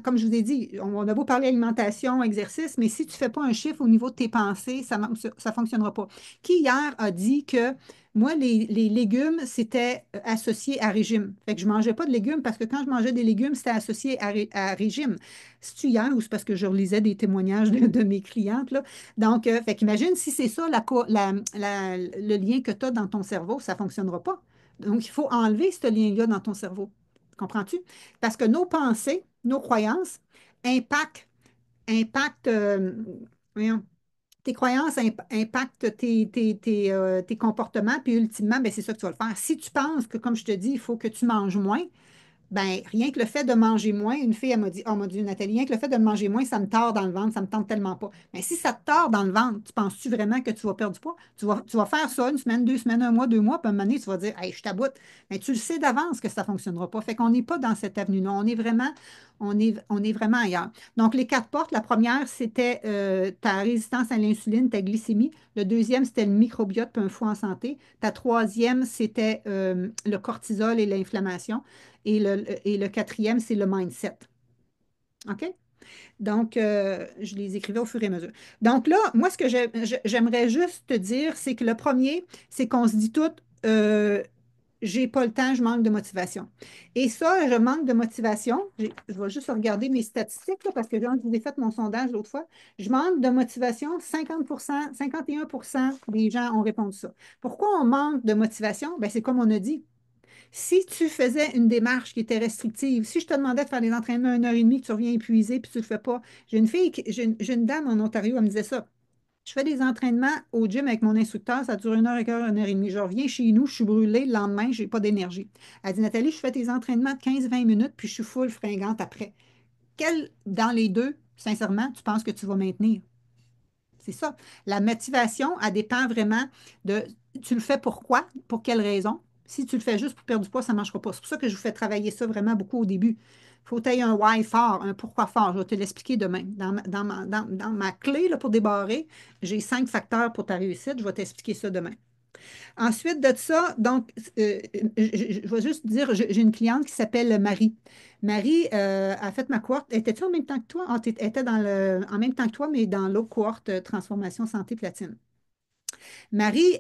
comme je vous ai dit, on a beau parler alimentation, exercice, mais si tu ne fais pas un chiffre au niveau de tes pensées, ça ne fonctionnera pas. Qui hier a dit que moi, les légumes, c'était associé à régime. Fait que je ne mangeais pas de légumes parce que quand je mangeais des légumes, c'était associé à régime. C'est-tu hier ou c'est parce que je relisais des témoignages de mes clientes, là? Donc, fait qu'imagine si c'est ça le lien que tu as dans ton cerveau, ça ne fonctionnera pas. Donc, il faut enlever ce lien-là dans ton cerveau. Comprends-tu? Parce que nos pensées, nos croyances impactent voyons, tes croyances impactent tes comportements, puis ultimement, ben, c'est ça que tu vas le faire. Si tu penses que, comme je te dis, il faut que tu manges moins, ben, rien que le fait de manger moins, une fille, elle m'a dit, oh mon Dieu, Nathalie, rien que le fait de manger moins, ça me tord dans le ventre, ça me tente tellement pas. Mais si ça te tord dans le ventre, tu penses-tu vraiment que tu vas perdre du poids? Tu vas faire ça une semaine, 2 semaines, un mois, 2 mois, puis à un moment donné, tu vas dire, hey, je t'aboute. Mais tu le sais d'avance que ça ne fonctionnera pas. Fait qu'on n'est pas dans cette avenue-là. On est vraiment ailleurs. Donc, les 4 portes, la première, c'était ta résistance à l'insuline, ta glycémie. Le deuxième, c'était le microbiote, puis un foie en santé. Ta troisième, c'était le cortisol et l'inflammation. Et le quatrième, c'est le mindset. OK? Donc, je les écrivais au fur et à mesure. Donc là, moi, ce que j'aimerais juste te dire, c'est que le premier, c'est qu'on se dit tout, j'ai pas le temps, je manque de motivation. Et ça, je manque de motivation. Je vais juste regarder mes statistiques là, parce que quand je vous ai fait mon sondage l'autre fois, je manque de motivation. 50%, 51% des gens ont répondu ça. Pourquoi on manque de motivation? Ben, c'est comme on a dit. Si tu faisais une démarche qui était restrictive, si je te demandais de faire des entraînements 1 heure et demie, que tu reviens épuisé, puis tu ne le fais pas, j'ai une dame en Ontario, elle me disait ça. Je fais des entraînements au gym avec mon instructeur, ça dure 1 heure et quart, 1 heure et demie. Je reviens chez nous, je suis brûlée, le lendemain, je n'ai pas d'énergie. Elle dit, Nathalie, je fais tes entraînements de 15-20 minutes, puis je suis full fringante après. Quel, dans les deux, sincèrement, tu penses que tu vas maintenir? C'est ça. La motivation, elle dépend vraiment de tu le fais pourquoi, pour quelle raison. Si tu le fais juste pour perdre du poids, ça ne marchera pas. C'est pour ça que je vous fais travailler ça vraiment beaucoup au début. Il faut que tu aies un why fort, un pourquoi fort. Je vais te l'expliquer demain. Dans ma clé là, pour débarrer, j'ai 5 facteurs pour ta réussite. Je vais t'expliquer ça demain. Ensuite de ça, donc, je vais juste dire, j'ai une cliente qui s'appelle Marie. Marie a fait ma cohorte. Étais-tu en même temps que toi? Ah, tu étais en même temps que toi, mais dans l'autre cohorte Transformation Santé Platine. Marie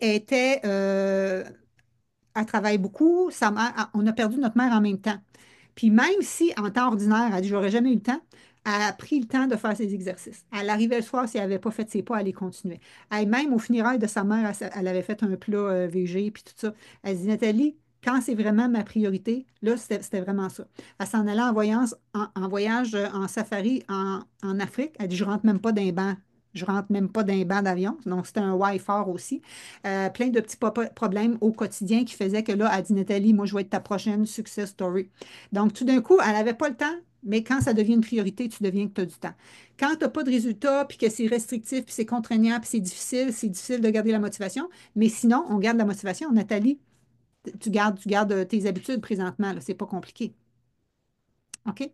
elle travaille beaucoup. Sa mère, on a perdu notre mère en même temps. Puis même si en temps ordinaire, elle dit, j'aurais jamais eu le temps, elle a pris le temps de faire ses exercices. Elle arrivait le soir, si elle n'avait pas fait ses pas, elle les continuait. Elle, même au funérailles de sa mère, elle avait fait un plat VG, puis tout ça. Elle dit, Nathalie, quand c'est vraiment ma priorité, là, c'était vraiment ça. Elle s'en allait en voyage en safari en Afrique. Elle dit, je rentre même pas d'un banc. Je rentre même pas d'un banc d'avion. Donc, c'était un why fort aussi. Plein de petits problèmes au quotidien qui faisaient que là, elle dit, Nathalie, moi, je vais être ta prochaine success story. Donc, tout d'un coup, elle n'avait pas le temps, mais quand ça devient une priorité, tu deviens que tu as du temps. Quand tu n'as pas de résultat, puis que c'est restrictif, puis c'est contraignant, puis c'est difficile de garder la motivation. Mais sinon, on garde la motivation. Nathalie, tu gardes tes habitudes présentement, là. C'est pas compliqué. OK?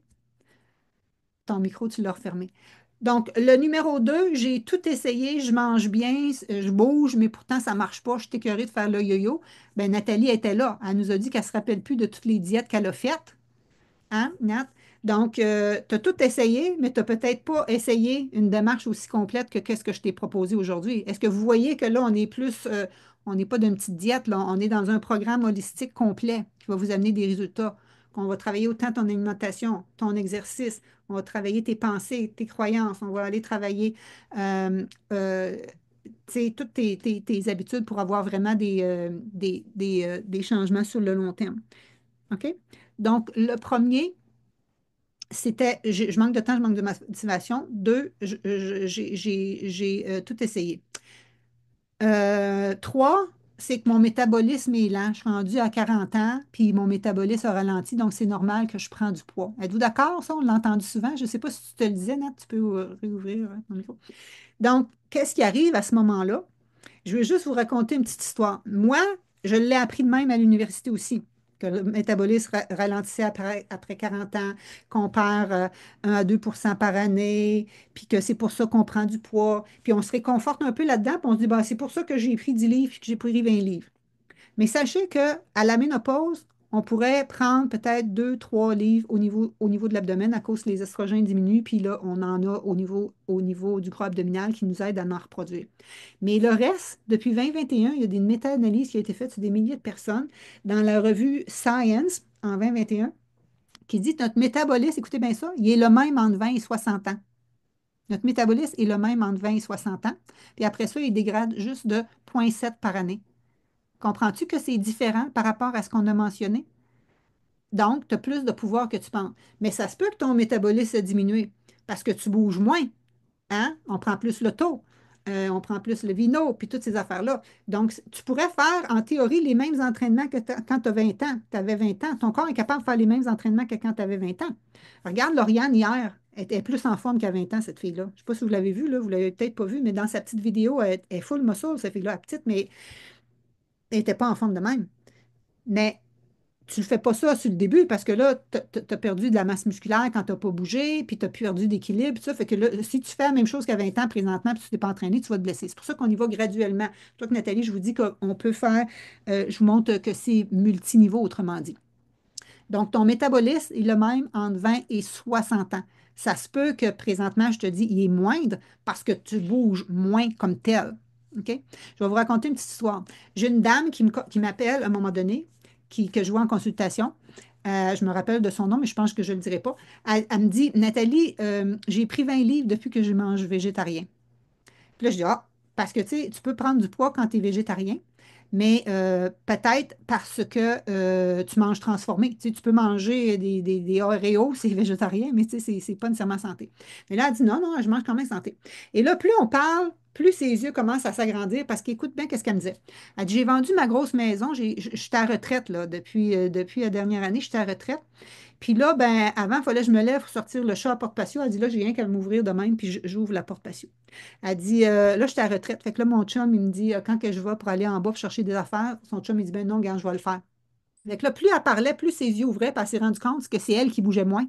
Ton micro, tu l'as refermé. Donc, le numéro 2, j'ai tout essayé, je mange bien, je bouge, mais pourtant, ça ne marche pas. Je suis écœurée de faire le yo-yo. Ben, Nathalie était là. Elle nous a dit qu'elle ne se rappelle plus de toutes les diètes qu'elle a faites. Hein, Nat? Donc, tu as tout essayé, mais tu n'as peut-être pas essayé une démarche aussi complète que qu'est-ce que je t'ai proposé aujourd'hui. Est-ce que vous voyez que là, on est plus, on n'est pas d'une petite diète, là, on est dans un programme holistique complet qui va vous amener des résultats, qu'on va travailler autant ton alimentation, ton exercice, on va travailler tes pensées, tes croyances, on va aller travailler euh, tu sais, toutes tes habitudes pour avoir vraiment des changements sur le long terme. OK? Donc, le premier, c'était, je manque de temps, je manque de motivation. Deux, j'ai tout essayé. Trois, c'est que mon métabolisme est lent. Je suis rendue à 40 ans, puis mon métabolisme a ralenti, donc c'est normal que je prends du poids. Êtes-vous d'accord, ça? On l'a entendu souvent. Je ne sais pas si tu te le disais, Nat, tu peux réouvrir ton micro. Donc, qu'est-ce qui arrive à ce moment-là? Je vais juste vous raconter une petite histoire. Moi, je l'ai appris de même à l'université aussi, que le métabolisme ralentissait après 40 ans, qu'on perd 1 à 2 par année, puis que c'est pour ça qu'on prend du poids. Puis on se réconforte un peu là-dedans, puis on se dit, bah, c'est pour ça que j'ai pris 10 livres, puis que j'ai pris 20 livres. Mais sachez qu'à la ménopause, on pourrait prendre peut-être 2, 3 livres au niveau de l'abdomen à cause que les estrogènes diminuent, puis là, on en a au niveau du gras abdominal qui nous aide à en reproduire. Mais le reste, depuis 2021, il y a des méta-analyses qui ont été faites sur des milliers de personnes dans la revue Science en 2021 qui dit que notre métabolisme, écoutez bien ça, il est le même entre 20 et 60 ans. Notre métabolisme est le même entre 20 et 60 ans. Puis après ça, il dégrade juste de 0,7 par année. Comprends-tu que c'est différent par rapport à ce qu'on a mentionné? Donc, tu as plus de pouvoir que tu penses. Mais ça se peut que ton métabolisme a diminué parce que tu bouges moins. Hein? On prend plus le taux, on prend plus le vino, puis toutes ces affaires-là. Donc, tu pourrais faire, en théorie, les mêmes entraînements que quand tu as 20 ans. Tu avais 20 ans. Ton corps est capable de faire les mêmes entraînements que quand tu avais 20 ans. Regarde Lauriane hier. Elle était plus en forme qu'à 20 ans, cette fille-là. Je ne sais pas si vous l'avez vue, là, vous ne l'avez peut-être pas vue, mais dans sa petite vidéo, elle est full muscle, cette fille-là. Elle est petite, mais elle n'était pas en forme de même. Mais tu ne fais pas ça sur le début parce que là, tu as perdu de la masse musculaire quand tu n'as pas bougé, puis tu as perdu d'équilibre, puis ça. Fait que là, si tu fais la même chose qu'à 20 ans présentement, puis tu t'es pas entraîné, tu vas te blesser. C'est pour ça qu'on y va graduellement. Toi, Nathalie, je vous dis qu'on peut faire, je vous montre que c'est multiniveau, autrement dit. Donc, ton métabolisme est le même entre 20 et 60 ans. Ça se peut que présentement, je te dis, il est moindre parce que tu bouges moins comme tel. OK? Je vais vous raconter une petite histoire. J'ai une dame qui m'appelle à un moment donné, que je vois en consultation. Je me rappelle de son nom, mais je pense que je ne le dirai pas. Elle me dit, Nathalie, j'ai pris 20 livres depuis que je mange végétarien. Puis là, je dis, ah, parce que tu sais, tu peux prendre du poids quand tu es végétarien, mais peut-être parce que tu manges transformé. Tu sais, tu peux manger des Oreos, c'est végétarien, mais tu sais, c'est pas nécessairement santé. Mais là, elle dit, non, non, je mange quand même santé. Et là, plus on parle, plus ses yeux commencent à s'agrandir parce qu'écoute bien qu'est-ce qu'elle me disait. Elle dit, j'ai vendu ma grosse maison, j'étais à retraite, là, depuis la dernière année, j'étais à retraite. Puis là, ben, avant, il fallait que je me lève pour sortir le chat à porte-patio. Elle dit, là, j'ai rien qu'à m'ouvrir de même, puis j'ouvre la porte-patio. Elle dit, là, je suis à la retraite. Fait que là, mon chum, il me dit, quand que je vais pour aller en bas pour chercher des affaires, son chum, il dit, ben non, gars, je vais le faire. Fait que là, plus elle parlait, plus ses yeux ouvraient, puis elle s'est rendue compte que c'est elle qui bougeait moins.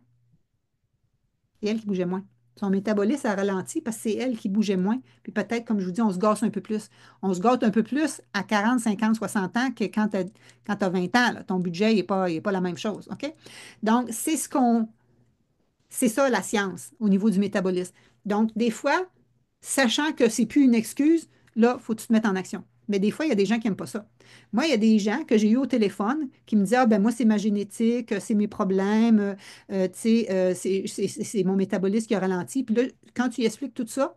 C'est elle qui bougeait moins. Son métabolisme a ralenti parce que c'est elle qui bougeait moins. Puis peut-être, comme je vous dis, on se gâte un peu plus. On se gâte un peu plus à 40, 50, 60 ans que quand tu as 20 ans. Là. Ton budget n'est pas la même chose. OK? Donc, c'est ça la science au niveau du métabolisme. Donc, des fois, sachant que c'est plus une excuse, là, il faut que tu te mettes en action. Mais des fois, il y a des gens qui n'aiment pas ça. Moi, il y a des gens que j'ai eu au téléphone qui me disaient, ah ben moi, c'est ma génétique, c'est mes problèmes, tu sais, c'est mon métabolisme qui a ralenti. Puis là, quand tu y expliques tout ça,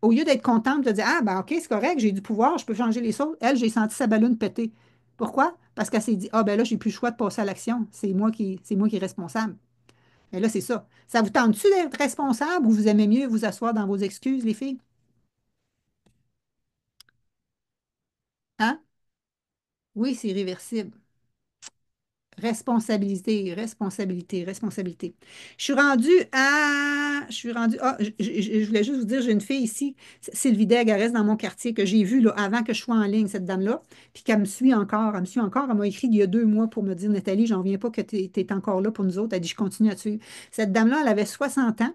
au lieu d'être contente de dire, ah ben OK, c'est correct, j'ai du pouvoir, je peux changer les choses, elle, j'ai senti sa ballonne péter. Pourquoi? Parce qu'elle s'est dit, ah ben là, j'ai plus le choix de passer à l'action. C'est moi qui est responsable. Mais là, c'est ça. Ça vous tente-tu d'être responsable ou vous aimez mieux vous asseoir dans vos excuses, les filles? Hein? Oui, c'est irréversible. Responsabilité, responsabilité, responsabilité. Je voulais juste vous dire, j'ai une fille ici, Sylvie Degg, elle reste dans mon quartier, que j'ai vue là, avant que je sois en ligne, cette dame-là, puis qu'elle me suit encore, elle me suit encore. Elle m'a écrit il y a 2 mois pour me dire, Nathalie, j'en viens pas que tu es encore là pour nous autres. Elle dit, je continue à te suivre. Cette dame-là, elle avait 60 ans,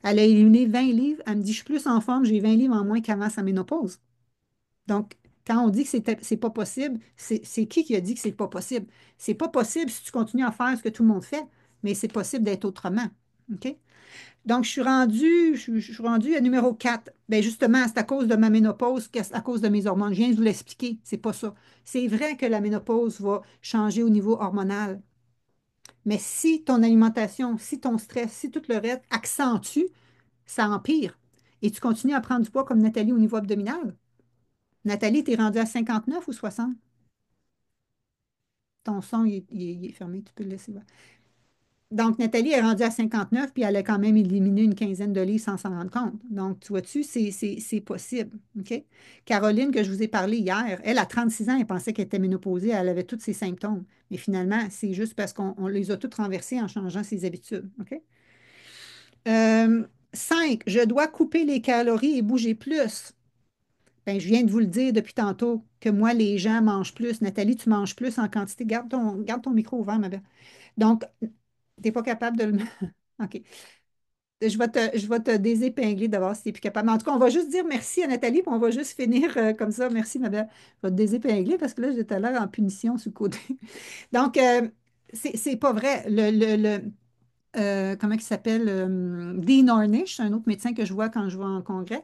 elle a éliminé 20 livres. Elle me dit, je suis plus en forme, j'ai 20 livres en moins qu'avant sa ménopause. Donc, quand on dit que c'est pas possible, c'est qui a dit que c'est pas possible? C'est pas possible si tu continues à faire ce que tout le monde fait, mais c'est possible d'être autrement. OK? Donc, je suis rendue à numéro 4. Bien, justement, c'est à cause de ma ménopause, à cause de mes hormones. Je viens de vous l'expliquer. C'est pas ça. C'est vrai que la ménopause va changer au niveau hormonal. Mais si ton alimentation, si ton stress, si tout le reste accentue, ça empire. Et tu continues à prendre du poids comme Nathalie au niveau abdominal. Nathalie, t'es rendue à 59 ou 60? Ton son, il est fermé, tu peux le laisser voir. Donc, Nathalie est rendue à 59, puis elle a quand même éliminé une quinzaine de livres sans s'en rendre compte. Donc, tu vois-tu, c'est possible. OK? Caroline, que je vous ai parlé hier, elle, à 36 ans, elle pensait qu'elle était ménopausée, elle avait tous ses symptômes. Mais finalement, c'est juste parce qu'on les a toutes renversés en changeant ses habitudes. OK? Euh, 5, je dois couper les calories et bouger plus. Ben, je viens de vous le dire depuis tantôt que moi, les gens mangent plus. Nathalie, tu manges plus en quantité. Garde ton micro ouvert, ma belle. Donc, tu n'es pas capable de le... OK. Je vais te désépingler d'abord si tu n'es plus capable. Mais en tout cas, on va juste dire merci à Nathalie, puis on va juste finir comme ça. Merci, ma belle. Je vais te désépingler parce que là, j'étais là en punition sur le côté. Donc, c'est pas vrai. Comment il s'appelle? Dean Ornish, c'est un autre médecin que je vois quand je vais en congrès.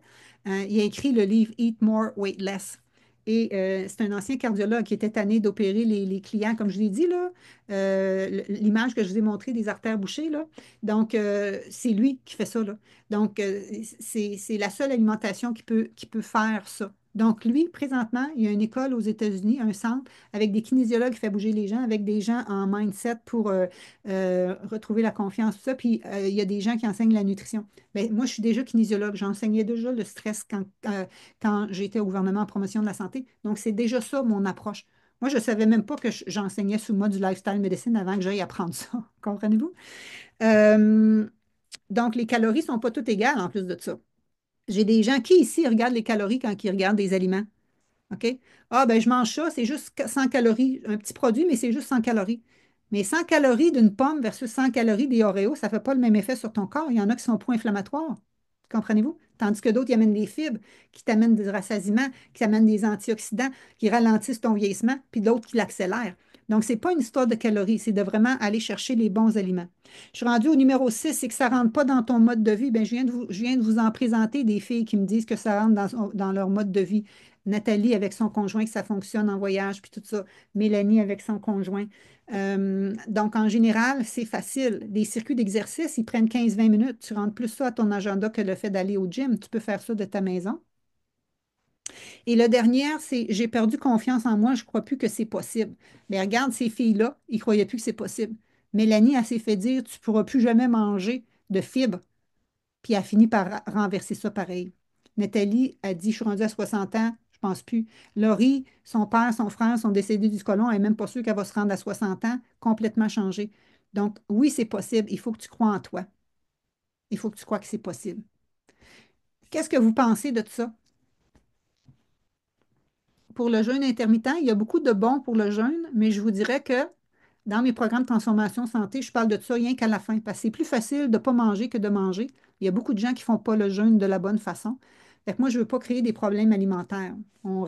Il a écrit le livre Eat More, Weight Less. Et c'est un ancien cardiologue qui était tanné d'opérer les clients, comme je l'ai dit, là, l'image que je vous ai montrée des artères bouchées, là. Donc, c'est lui qui fait ça, là. Donc, c'est la seule alimentation qui peut faire ça. Donc, lui, présentement, il y a une école aux États-Unis, un centre, avec des kinésiologues qui fait bouger les gens, avec des gens en mindset pour retrouver la confiance, tout ça. Puis il y a des gens qui enseignent la nutrition. Ben, moi, je suis déjà kinésiologue. J'enseignais déjà le stress quand j'étais au gouvernement en promotion de la santé. Donc, c'est déjà ça mon approche. Moi, je ne savais même pas que j'enseignais sous le mode du lifestyle medicine avant que j'aille apprendre ça. Comprenez-vous? Euh, donc, les calories ne sont pas toutes égales en plus de ça. J'ai des gens qui ici regardent les calories quand ils regardent des aliments. OK? Ah, ben je mange ça, c'est juste 100 calories. Un petit produit, mais c'est juste 100 calories. Mais 100 calories d'une pomme versus 100 calories des Oreos, ça ne fait pas le même effet sur ton corps. Il y en a qui sont pro-inflammatoires. Comprenez-vous? Tandis que d'autres, ils amènent des fibres, qui t'amènent des rassasiements, qui amènent des antioxydants, qui ralentissent ton vieillissement, puis d'autres qui l'accélèrent. Donc, ce n'est pas une histoire de calories, c'est de vraiment aller chercher les bons aliments. Je suis rendue au numéro 6, c'est que ça ne rentre pas dans ton mode de vie. Bien, je viens de vous en présenter des filles qui me disent que ça rentre dans leur mode de vie. Nathalie avec son conjoint, que ça fonctionne en voyage, puis tout ça. Mélanie avec son conjoint. Donc, en général, c'est facile. Les circuits d'exercice, ils prennent 15-20 minutes. Tu rentres plus ça à ton agenda que le fait d'aller au gym. Tu peux faire ça de ta maison. Et le dernier, c'est j'ai perdu confiance en moi, je ne crois plus que c'est possible. Mais regarde, ces filles-là, ils ne croyaient plus que c'est possible. Mélanie, elle s'est fait dire, tu ne pourras plus jamais manger de fibres. Puis elle a fini par renverser ça pareil. Nathalie a dit, je suis rendue à 60 ans, je pense plus. Laurie, son père, son frère sont décédés du côlon, elle n'est même pas sûre qu'elle va se rendre à 60 ans, complètement changée. Donc, oui, c'est possible. Il faut que tu crois en toi. Il faut que tu crois que c'est possible. Qu'est-ce que vous pensez de ça? Pour le jeûne intermittent, il y a beaucoup de bons pour le jeûne, mais je vous dirais que dans mes programmes de transformation santé, je parle de ça rien qu'à la fin, parce que c'est plus facile de ne pas manger que de manger. Il y a beaucoup de gens qui ne font pas le jeûne de la bonne façon. Fait que moi, je ne veux pas créer des problèmes alimentaires. On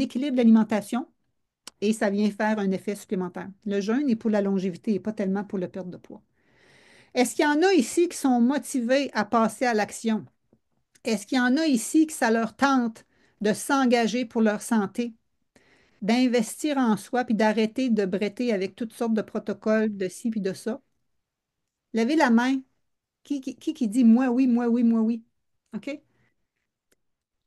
équilibre l'alimentation et ça vient faire un effet supplémentaire. Le jeûne est pour la longévité et pas tellement pour la perte de poids. Est-ce qu'il y en a ici qui sont motivés à passer à l'action? Est-ce qu'il y en a ici que ça leur tente de s'engager pour leur santé, d'investir en soi, puis d'arrêter de bretter avec toutes sortes de protocoles de ci puis de ça? Levez la main. Qui dit moi oui, moi oui, moi oui? OK?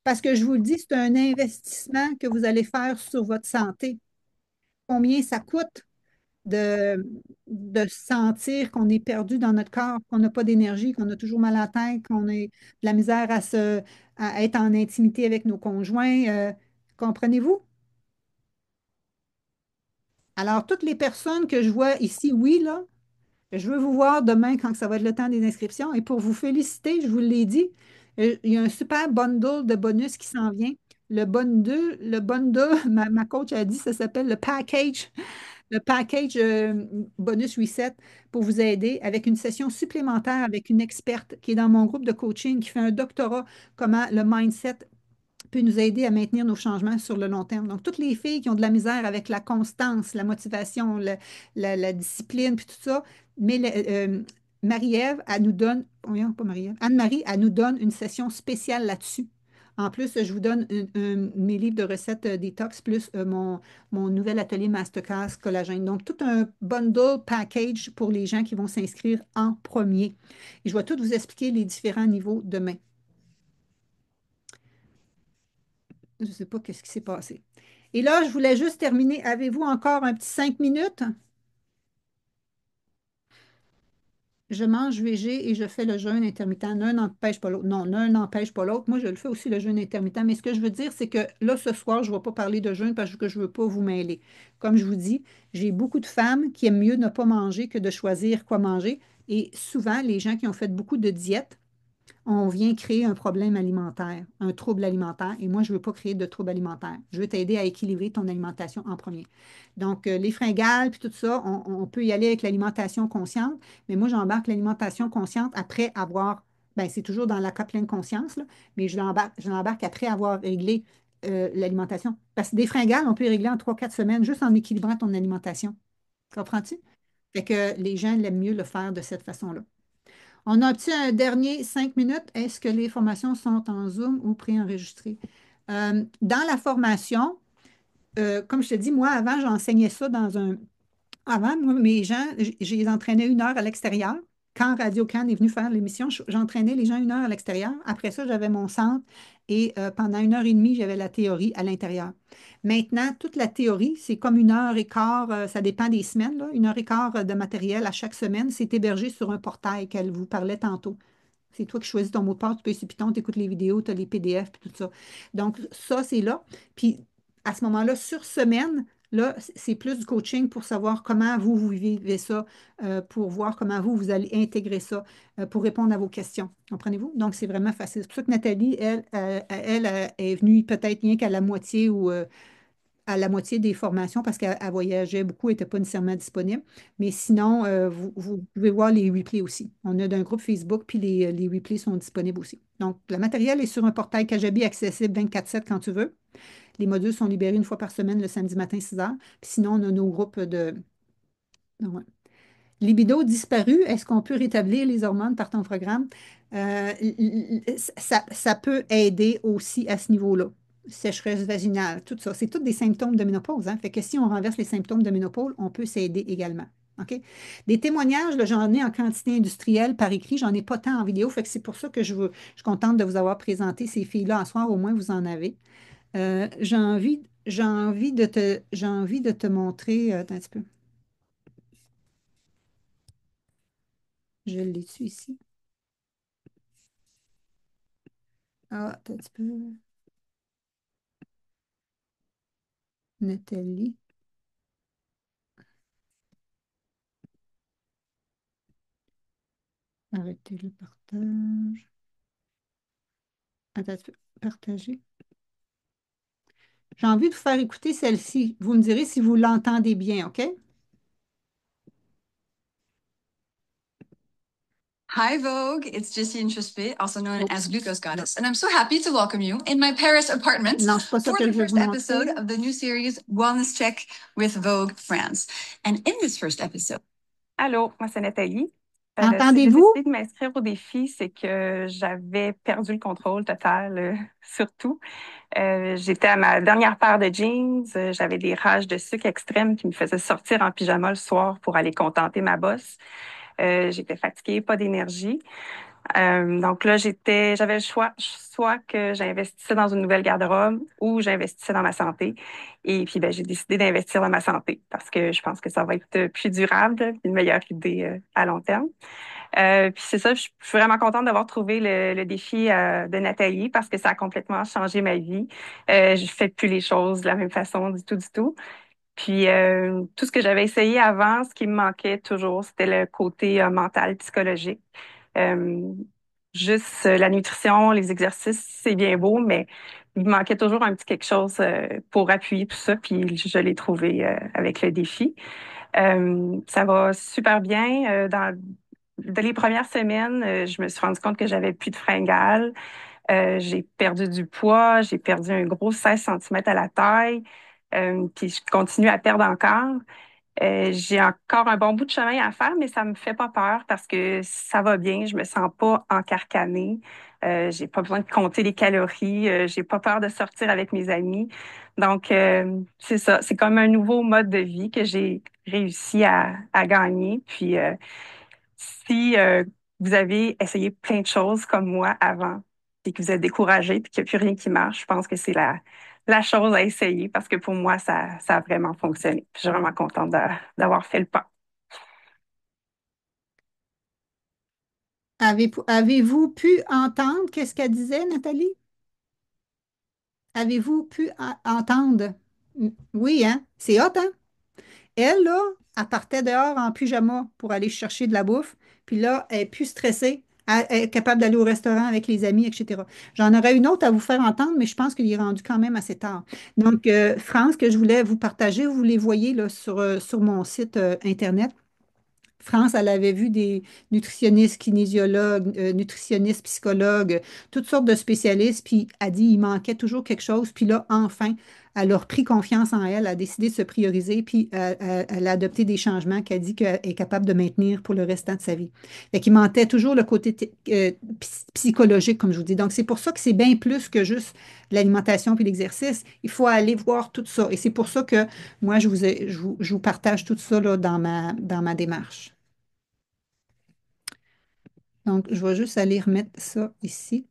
Parce que je vous le dis, c'est un investissement que vous allez faire sur votre santé. Combien ça coûte de sentir qu'on est perdu dans notre corps, qu'on n'a pas d'énergie, qu'on a toujours mal à la tête, qu'on a de la misère à être en intimité avec nos conjoints. Comprenez-vous? Alors, toutes les personnes que je vois ici, oui, là, je veux vous voir demain quand ça va être le temps des inscriptions. Et pour vous féliciter, je vous l'ai dit, il y a un super bundle de bonus qui s'en vient. Le bundle, ma coach a dit, ça s'appelle le package bonus reset pour vous aider avec une session supplémentaire avec une experte qui est dans mon groupe de coaching, qui fait un doctorat, comment le mindset peut nous aider à maintenir nos changements sur le long terme. Donc, toutes les filles qui ont de la misère avec la constance, la motivation, la discipline, puis tout ça, mais Marie-Ève, elle nous donne, voyons, pas Marie-Ève, Anne-Marie, elle nous donne une session spéciale là-dessus. En plus, je vous donne mes livres de recettes détox plus mon nouvel atelier Masterclass collagène. Donc, tout un bundle package pour les gens qui vont s'inscrire en premier. Et je vais tout vous expliquer les différents niveaux demain. Je ne sais pas qu'est-ce qui s'est passé. Et là, je voulais juste terminer. Avez-vous encore un petit 5 minutes? Je mange végé et je fais le jeûne intermittent. L'un n'empêche pas l'autre. Non, l'un n'empêche pas l'autre. Moi, je le fais aussi, le jeûne intermittent. Mais ce que je veux dire, c'est que là, ce soir, je ne vais pas parler de jeûne parce que je ne veux pas vous mêler. Comme je vous dis, j'ai beaucoup de femmes qui aiment mieux ne pas manger que de choisir quoi manger. Et souvent, les gens qui ont fait beaucoup de diètes, on vient créer un problème alimentaire, un trouble alimentaire. Et moi, je ne veux pas créer de trouble alimentaire. Je veux t'aider à équilibrer ton alimentation en premier. Donc, les fringales, puis tout ça, on peut y aller avec l'alimentation consciente, mais moi, j'embarque l'alimentation consciente après avoir, ben, c'est toujours dans la pleine conscience, là, mais je l'embarque après avoir réglé l'alimentation. Parce que des fringales, on peut y régler en 3, 4 semaines juste en équilibrant ton alimentation. Comprends-tu? Fait que les gens l'aiment mieux le faire de cette façon-là. On a un petit un dernier 5 minutes. Est-ce que les formations sont en Zoom ou préenregistrées? Dans la formation, comme je te dis, moi, avant, j'enseignais ça dans un. Avant, moi, mes gens, je les entraînais 1 heure à l'extérieur. Quand Radio Can est venu faire l'émission, j'entraînais les gens 1 heure à l'extérieur. Après ça, j'avais mon centre et pendant 1 heure et demie, j'avais la théorie à l'intérieur. Maintenant, toute la théorie, c'est comme 1 heure et quart, ça dépend des semaines, là, 1 heure et quart de matériel à chaque semaine. C'est hébergé sur un portail qu'elle vous parlait tantôt. C'est toi qui choisis ton mot de passe, tu peux sur Python, tu écoutes les vidéos, tu as les PDF, puis tout ça. Donc, ça, c'est là. Puis, à ce moment-là, sur semaine, là, c'est plus du coaching pour savoir comment vous vivez ça, pour voir comment vous allez intégrer ça, pour répondre à vos questions. Comprenez-vous? Donc, c'est vraiment facile. C'est pour ça que Nathalie, elle est venue peut-être rien qu'à la moitié ou à la moitié des formations parce qu'elle voyageait beaucoup, elle n'était pas nécessairement disponible. Mais sinon, vous pouvez voir les replays aussi. On a d'un groupe Facebook, puis les replays sont disponibles aussi. Donc, le matériel est sur un portail Kajabi accessible 24/7 quand tu veux. Les modules sont libérés 1 fois par semaine le samedi matin 6 heures. Puis sinon, on a nos groupes de. Ouais. Libido disparu, est-ce qu'on peut rétablir les hormones par ton programme? Ça peut aider aussi à ce niveau-là. Sécheresse vaginale, tout ça. C'est tous des symptômes de ménopause, hein. Fait que si on renverse les symptômes de ménopause, on peut s'aider également. OK? Des témoignages, là, j'en ai en quantité industrielle par écrit, j'en ai pas tant en vidéo. Fait que c'est pour ça que je suis contente de vous avoir présenté ces filles-là à soir, au moins vous en avez. J'ai envie de te montrer. Attends un petit peu. Je l'ai dessus ici. Ah, attends un petit peu. Nathalie. Arrêtez le partage. Attends un petit peu. Partager. J'ai envie de vous faire écouter celle-ci. Vous me direz si vous l'entendez bien, OK? Hi, Vogue. It's Jessie Introspé, also known Oh, as Glucose non. Goddess, and I'm so happy to welcome you in my Paris apartment Non, c'est pas ça for que the je veux first vous episode montrer. of the new series Wellness Check with Vogue France. And in this first episode, Allô, moi c'est Nathalie. Si j'ai Entendez-vous? décidé de m'inscrire au défi, c'est que j'avais perdu le contrôle total sur tout. J'étais à ma dernière paire de jeans, j'avais des rages de sucre extrêmes qui me faisaient sortir en pyjama le soir pour aller contenter ma bosse. J'étais fatiguée, pas d'énergie. Donc là, j'avais le choix, soit que j'investissais dans une nouvelle garde-robe ou j'investissais dans ma santé. Et puis, ben, j'ai décidé d'investir dans ma santé parce que je pense que ça va être plus durable, une meilleure idée à long terme. Puis c'est ça, je suis vraiment contente d'avoir trouvé le défi de Nathalie parce que ça a complètement changé ma vie. Je fais plus les choses de la même façon du tout, du tout. Puis tout ce que j'avais essayé avant, ce qui me manquait toujours, c'était le côté mental, psychologique. Euh, Juste la nutrition, les exercices, c'est bien beau, mais il me manquait toujours un petit quelque chose pour appuyer tout ça. Puis je l'ai trouvé avec le défi. Ça va super bien. Dans les premières semaines, je me suis rendu compte que j'avais plus de fringales. J'ai perdu du poids, j'ai perdu un gros 16 centimètres à la taille, puis je continue à perdre encore. J'ai encore un bon bout de chemin à faire, mais ça me fait pas peur parce que ça va bien, je me sens pas encarcanée. J'ai pas besoin de compter les calories, j'ai pas peur de sortir avec mes amis. Donc, c'est ça, c'est comme un nouveau mode de vie que j'ai réussi à gagner. Puis, si vous avez essayé plein de choses comme moi avant et que vous êtes découragé puis qu'il n'y a plus rien qui marche, je pense que c'est la chose à essayer parce que pour moi, ça a vraiment fonctionné. Puis je suis vraiment contente d'avoir fait le pas. Avez-vous pu entendre qu'est-ce qu'elle disait, Nathalie? Avez-vous pu entendre? Oui, hein? C'est hot, hein? Elle, là, elle partait dehors en pyjama pour aller chercher de la bouffe. Puis là, elle est plus stressée. Elle est capable d'aller au restaurant avec les amis, etc. J'en aurais une autre à vous faire entendre, mais je pense qu'il est rendu quand même assez tard. Donc, France, que je voulais vous partager, vous les voyez là, sur mon site Internet. France, elle avait vu des nutritionnistes, kinésiologues, nutritionnistes, psychologues, toutes sortes de spécialistes, puis elle dit il manquait toujours quelque chose. Puis là, enfin, elle a repris confiance en elle, elle a décidé de se prioriser, puis elle a adopté des changements qu'elle dit qu'elle est capable de maintenir pour le restant de sa vie. Fait qu'il manquait toujours le côté psychologique, comme je vous dis. Donc, c'est pour ça que c'est bien plus que juste l'alimentation puis l'exercice. Il faut aller voir tout ça. Et c'est pour ça que moi, je vous partage tout ça là, dans ma démarche. Donc, je vais juste aller remettre ça ici.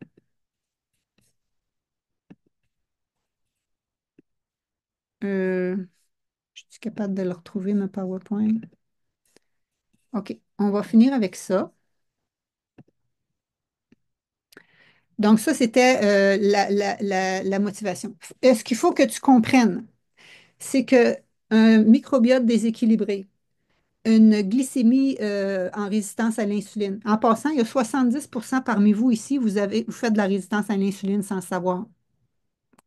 Euh, je suis capable de le retrouver, ma PowerPoint. OK, on va finir avec ça. Donc, ça, c'était la motivation. Ce qu'il faut que tu comprennes, c'est que un microbiote déséquilibré, une glycémie en résistance à l'insuline. En passant, il y a 70% parmi vous ici, vous faites de la résistance à l'insuline sans le savoir.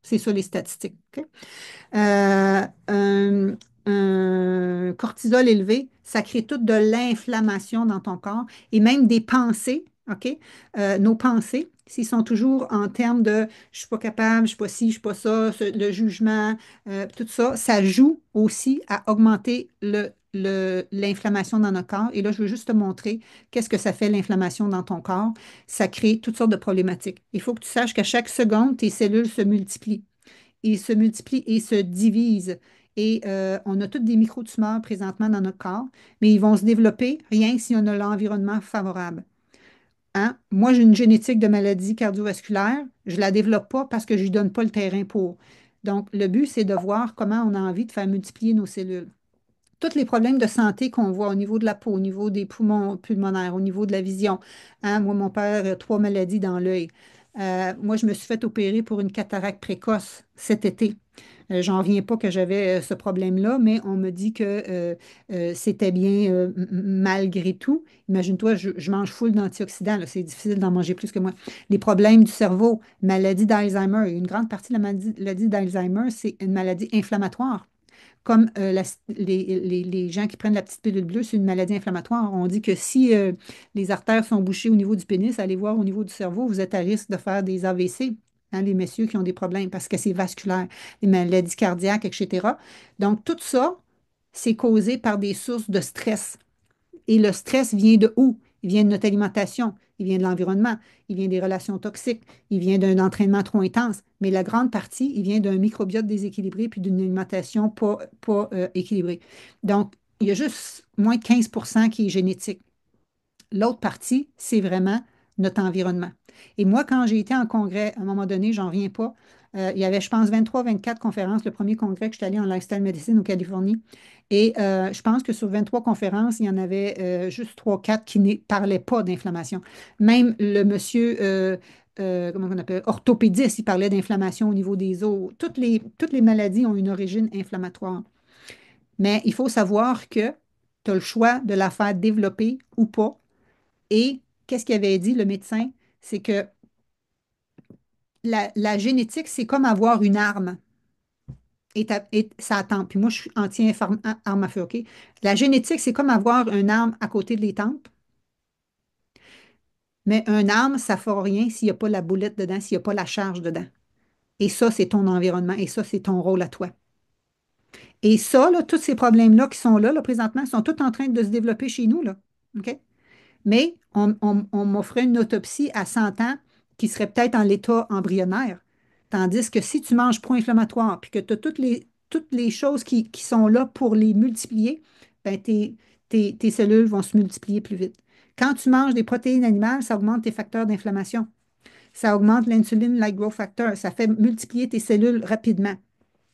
C'est ça les statistiques. OK? Un cortisol élevé, ça crée toute de l'inflammation dans ton corps et même des pensées, OK? Nos pensées, s'ils sont toujours en termes de je suis pas capable, je suis pas ci, je suis pas ça, le jugement, tout ça, ça joue aussi à augmenter l'inflammation dans notre corps. Et là, je veux juste te montrer qu'est-ce que ça fait l'inflammation dans ton corps. Ça crée toutes sortes de problématiques. Il faut que tu saches qu'à chaque seconde, tes cellules se multiplient. Ils se multiplient et se divisent. Et on a toutes des micro-tumeurs présentement dans notre corps, mais ils vont se développer rien que si on a l'environnement favorable. Hein? Moi, j'ai une génétique de maladie cardiovasculaire. Je ne la développe pas parce que je ne lui donne pas le terrain pour. Donc, le but, c'est de voir comment on a envie de faire multiplier nos cellules. Tous les problèmes de santé qu'on voit au niveau de la peau, au niveau des poumons pulmonaires, au niveau de la vision. Hein? Moi, mon père a 3 maladies dans l'œil. Moi, je me suis fait opérer pour une cataracte précoce cet été. J'en reviens pas que j'avais ce problème-là, mais on me dit que c'était bien malgré tout. Imagine-toi, je mange full d'antioxydants, là, c'est difficile d'en manger plus que moi. Les problèmes du cerveau, maladie d'Alzheimer, une grande partie de la maladie d'Alzheimer, c'est une maladie inflammatoire. Comme les gens qui prennent la petite pilule bleue, c'est une maladie inflammatoire. On dit que si les artères sont bouchées au niveau du pénis, allez voir au niveau du cerveau, vous êtes à risque de faire des AVC, hein, les messieurs qui ont des problèmes parce que c'est vasculaire, les maladies cardiaques, etc. Donc, tout ça, c'est causé par des sources de stress. Et le stress vient de où? Il vient de notre alimentation, il vient de l'environnement, il vient des relations toxiques, il vient d'un entraînement trop intense. Mais la grande partie, il vient d'un microbiote déséquilibré puis d'une alimentation pas équilibrée. Donc, il y a juste moins de 15% qui est génétique. L'autre partie, c'est vraiment notre environnement. Et moi, quand j'ai été en congrès, à un moment donné, j'en reviens pas, il y avait, je pense, 23, 24 conférences, le premier congrès que je suis allée en lifestyle medicine au Californie. Et je pense que sur 23 conférences, il y en avait juste 3, 4 qui ne parlaient pas d'inflammation. Même le monsieur, comment on appelle, orthopédiste, il parlait d'inflammation au niveau des os. Toutes les maladies ont une origine inflammatoire. Mais il faut savoir que tu as le choix de la faire développer ou pas. Et qu'est-ce qu'il avait dit, le médecin? C'est que la génétique, c'est comme avoir une arme. Et ça attend. Puis moi, je suis anti-arme à feu, OK? La génétique, c'est comme avoir une arme à côté de les tempes. Mais un arme, ça ne fera rien s'il n'y a pas la boulette dedans, s'il n'y a pas la charge dedans. Et ça, c'est ton environnement. Et ça, c'est ton rôle à toi. Et ça, là, tous ces problèmes-là qui sont là, présentement, sont tous en train de se développer chez nous, là. OK? Mais on m'offrait une autopsie à 100 ans qui serait peut-être en l'état embryonnaire. Tandis que si tu manges pro-inflammatoire puis que tu as toutes les choses qui sont là pour les multiplier, ben tes cellules vont se multiplier plus vite. Quand tu manges des protéines animales, ça augmente tes facteurs d'inflammation. Ça augmente l'insuline-like growth factor. Ça fait multiplier tes cellules rapidement.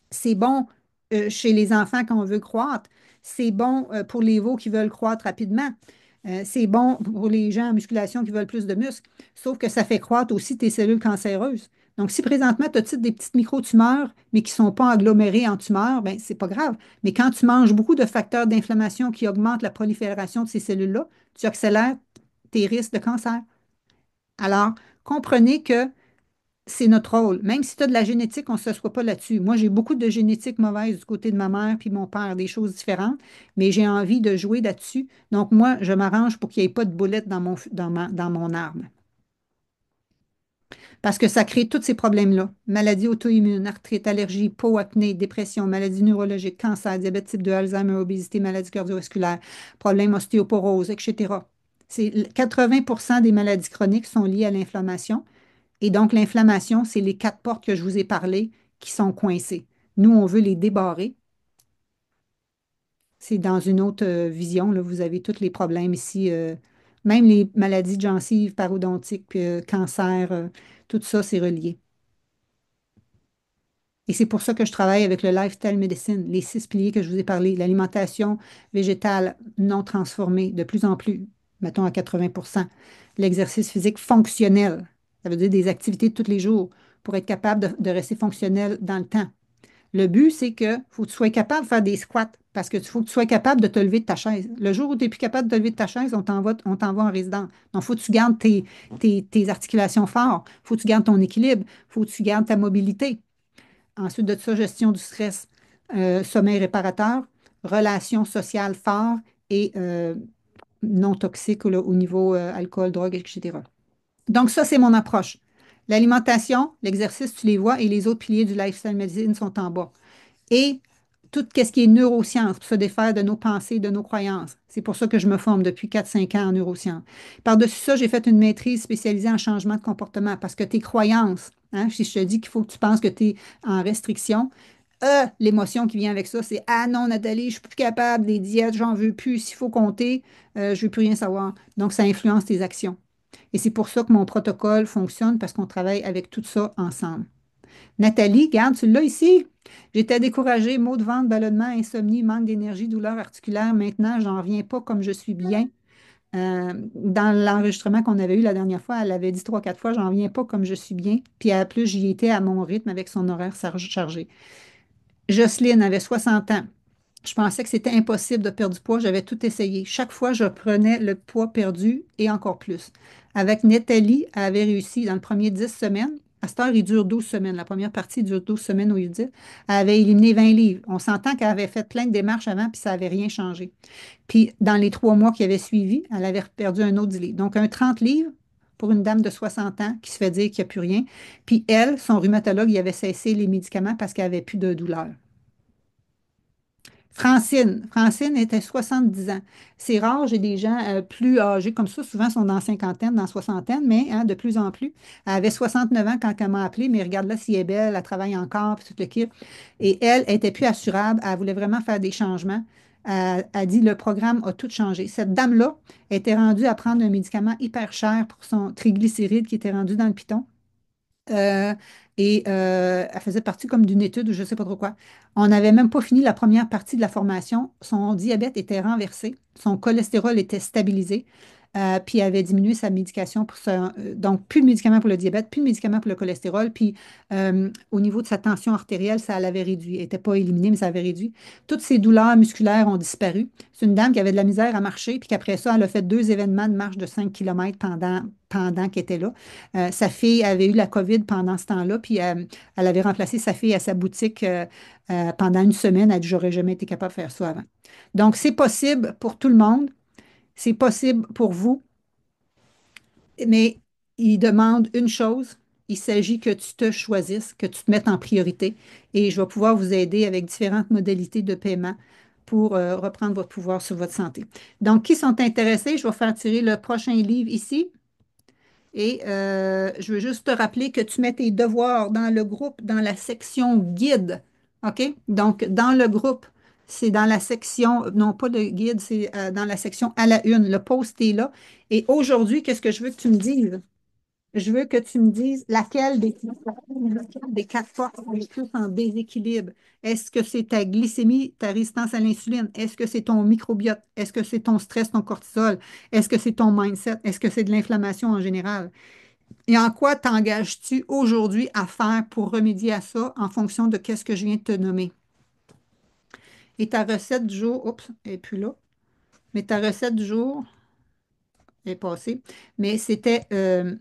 C'est bon chez les enfants quand on veut croître. C'est bon pour les veaux qui veulent croître rapidement. C'est bon pour les gens en musculation qui veulent plus de muscles. Sauf que ça fait croître aussi tes cellules cancéreuses. Donc, si présentement, tu as des petites micro-tumeurs, mais qui ne sont pas agglomérées en tumeurs, ben, c'est pas grave. Mais quand tu manges beaucoup de facteurs d'inflammation qui augmentent la prolifération de ces cellules-là, tu accélères tes risques de cancer. Alors, comprenez que c'est notre rôle. Même si tu as de la génétique, on ne s'assoit pas là-dessus. Moi, j'ai beaucoup de génétique mauvaise du côté de ma mère puis mon père, des choses différentes, mais j'ai envie de jouer là-dessus. Donc, moi, je m'arrange pour qu'il n'y ait pas de boulette dans mon arme. Parce que ça crée tous ces problèmes-là. Maladies auto-immunes, arthrite, allergie, peau, acné, dépression, maladies neurologiques, cancer, diabète type 2, Alzheimer, obésité, maladies cardiovasculaires, problèmes ostéoporose, etc. 80% des maladies chroniques sont liées à l'inflammation. Et donc, l'inflammation, c'est les 4 portes que je vous ai parlé qui sont coincées. Nous, on veut les débarrer. C'est dans une autre vision, là, vous avez tous les problèmes ici, même les maladies de gencives, parodontiques, cancer, tout ça, c'est relié. Et c'est pour ça que je travaille avec le lifestyle medicine, les 6 piliers que je vous ai parlé, l'alimentation végétale non transformée, de plus en plus, mettons à 80%, l'exercice physique fonctionnel, ça veut dire des activités de tous les jours pour être capable de rester fonctionnel dans le temps. Le but, c'est que faut que tu sois capable de faire des squats parce que faut que tu sois capable de te lever de ta chaise. Le jour où tu n'es plus capable de te lever de ta chaise, on t'envoie en résidence. Donc, il faut que tu gardes tes articulations fortes, il faut que tu gardes ton équilibre, il faut que tu gardes ta mobilité. Ensuite de ça, gestion du stress, sommeil réparateur, relations sociales fortes et non toxiques au niveau alcool, drogue, etc. Donc, ça, c'est mon approche. L'alimentation, l'exercice, tu les vois, et les autres piliers du lifestyle medicine sont en bas. Et tout ce qui est neurosciences, pour se défaire de nos pensées, de nos croyances. C'est pour ça que je me forme depuis 4, 5 ans en neurosciences. Par-dessus ça, j'ai fait une maîtrise spécialisée en changement de comportement parce que tes croyances, hein, si je te dis qu'il faut que tu penses que tu es en restriction, l'émotion qui vient avec ça, c'est ah non, Nathalie, je ne suis plus capable, les diètes, j'en veux plus, s'il faut compter, je ne veux plus rien savoir. Donc, ça influence tes actions. Et c'est pour ça que mon protocole fonctionne parce qu'on travaille avec tout ça ensemble. Nathalie, regarde, tu l'as ici. J'étais découragée, maux de ventre, ballonnement, insomnie, manque d'énergie, douleur articulaire. Maintenant, j'en reviens pas comme je suis bien. Dans l'enregistrement qu'on avait eu la dernière fois, elle avait dit 3, 4 fois, j'en reviens pas comme je suis bien. Puis à plus, j'y étais à mon rythme avec son horaire chargé. Jocelyne avait 60 ans. Je pensais que c'était impossible de perdre du poids. J'avais tout essayé. Chaque fois, je prenais le poids perdu et encore plus. Avec Nathalie, elle avait réussi dans le premier 10 semaines. À cette heure, il dure 12 semaines. La première partie dure 12 semaines au lieu de 10. Elle avait éliminé 20 livres. On s'entend qu'elle avait fait plein de démarches avant, puis ça n'avait rien changé. Puis, dans les 3 mois qui avaient suivi, elle avait perdu un autre 10 livres. Donc, un 30 livres pour une dame de 60 ans qui se fait dire qu'il n'y a plus rien. Puis, elle, son rhumatologue, il avait cessé les médicaments parce qu'elle n'avait plus de douleur. Francine était 70 ans. C'est rare, j'ai des gens plus âgés comme ça, souvent sont dans la cinquantaine, dans la soixantaine, mais hein, de plus en plus. Elle avait 69 ans quand elle m'a appelé, mais regarde là si elle est belle, elle travaille encore, puis tout le kit. Et elle était plus assurable, elle voulait vraiment faire des changements. a dit le programme a tout changé. Cette dame-là était rendue à prendre un médicament hyper cher pour son triglycéride qui était rendu dans le piton. Euh, Elle faisait partie comme d'une étude ou je ne sais pas trop quoi. On n'avait même pas fini la première partie de la formation. Son diabète était renversé, son cholestérol était stabilisé, puis elle avait diminué sa médication pour ça. Donc, plus de médicaments pour le diabète, plus de médicaments pour le cholestérol, puis au niveau de sa tension artérielle, ça l'avait réduit. Elle n'était pas éliminée, mais ça avait réduit. Toutes ses douleurs musculaires ont disparu. C'est une dame qui avait de la misère à marcher, puis qu'après ça, elle a fait 2 événements de marche de 5 km pendant qu'elle était là. Sa fille avait eu la COVID pendant ce temps-là, puis elle avait remplacé sa fille à sa boutique pendant une semaine. Elle a dit, j'aurais jamais été capable de faire ça avant. Donc, c'est possible pour tout le monde, c'est possible pour vous, mais il demande une chose, il s'agit que tu te choisisses, que tu te mettes en priorité, et je vais pouvoir vous aider avec différentes modalités de paiement pour reprendre votre pouvoir sur votre santé. Donc, qui sont intéressés, je vais faire tirer le prochain livre ici. Et je veux juste te rappeler que tu mets tes devoirs dans le groupe, dans la section guide. OK? Donc, dans le groupe, c'est dans la section, non pas de guide, c'est dans la section à la une. Le post est là. Et aujourd'hui, qu'est-ce que je veux que tu me dises? Je veux que tu me dises laquelle des quatre forces est le plus en déséquilibre. Est-ce que c'est ta glycémie, ta résistance à l'insuline? Est-ce que c'est ton microbiote? Est-ce que c'est ton stress, ton cortisol? Est-ce que c'est ton mindset? Est-ce que c'est de l'inflammation en général? Et en quoi t'engages-tu aujourd'hui à faire pour remédier à ça en fonction de qu'est-ce que je viens de te nommer? Et ta recette du jour, oups, elle n'est plus là, mais ta recette du jour est passée, mais je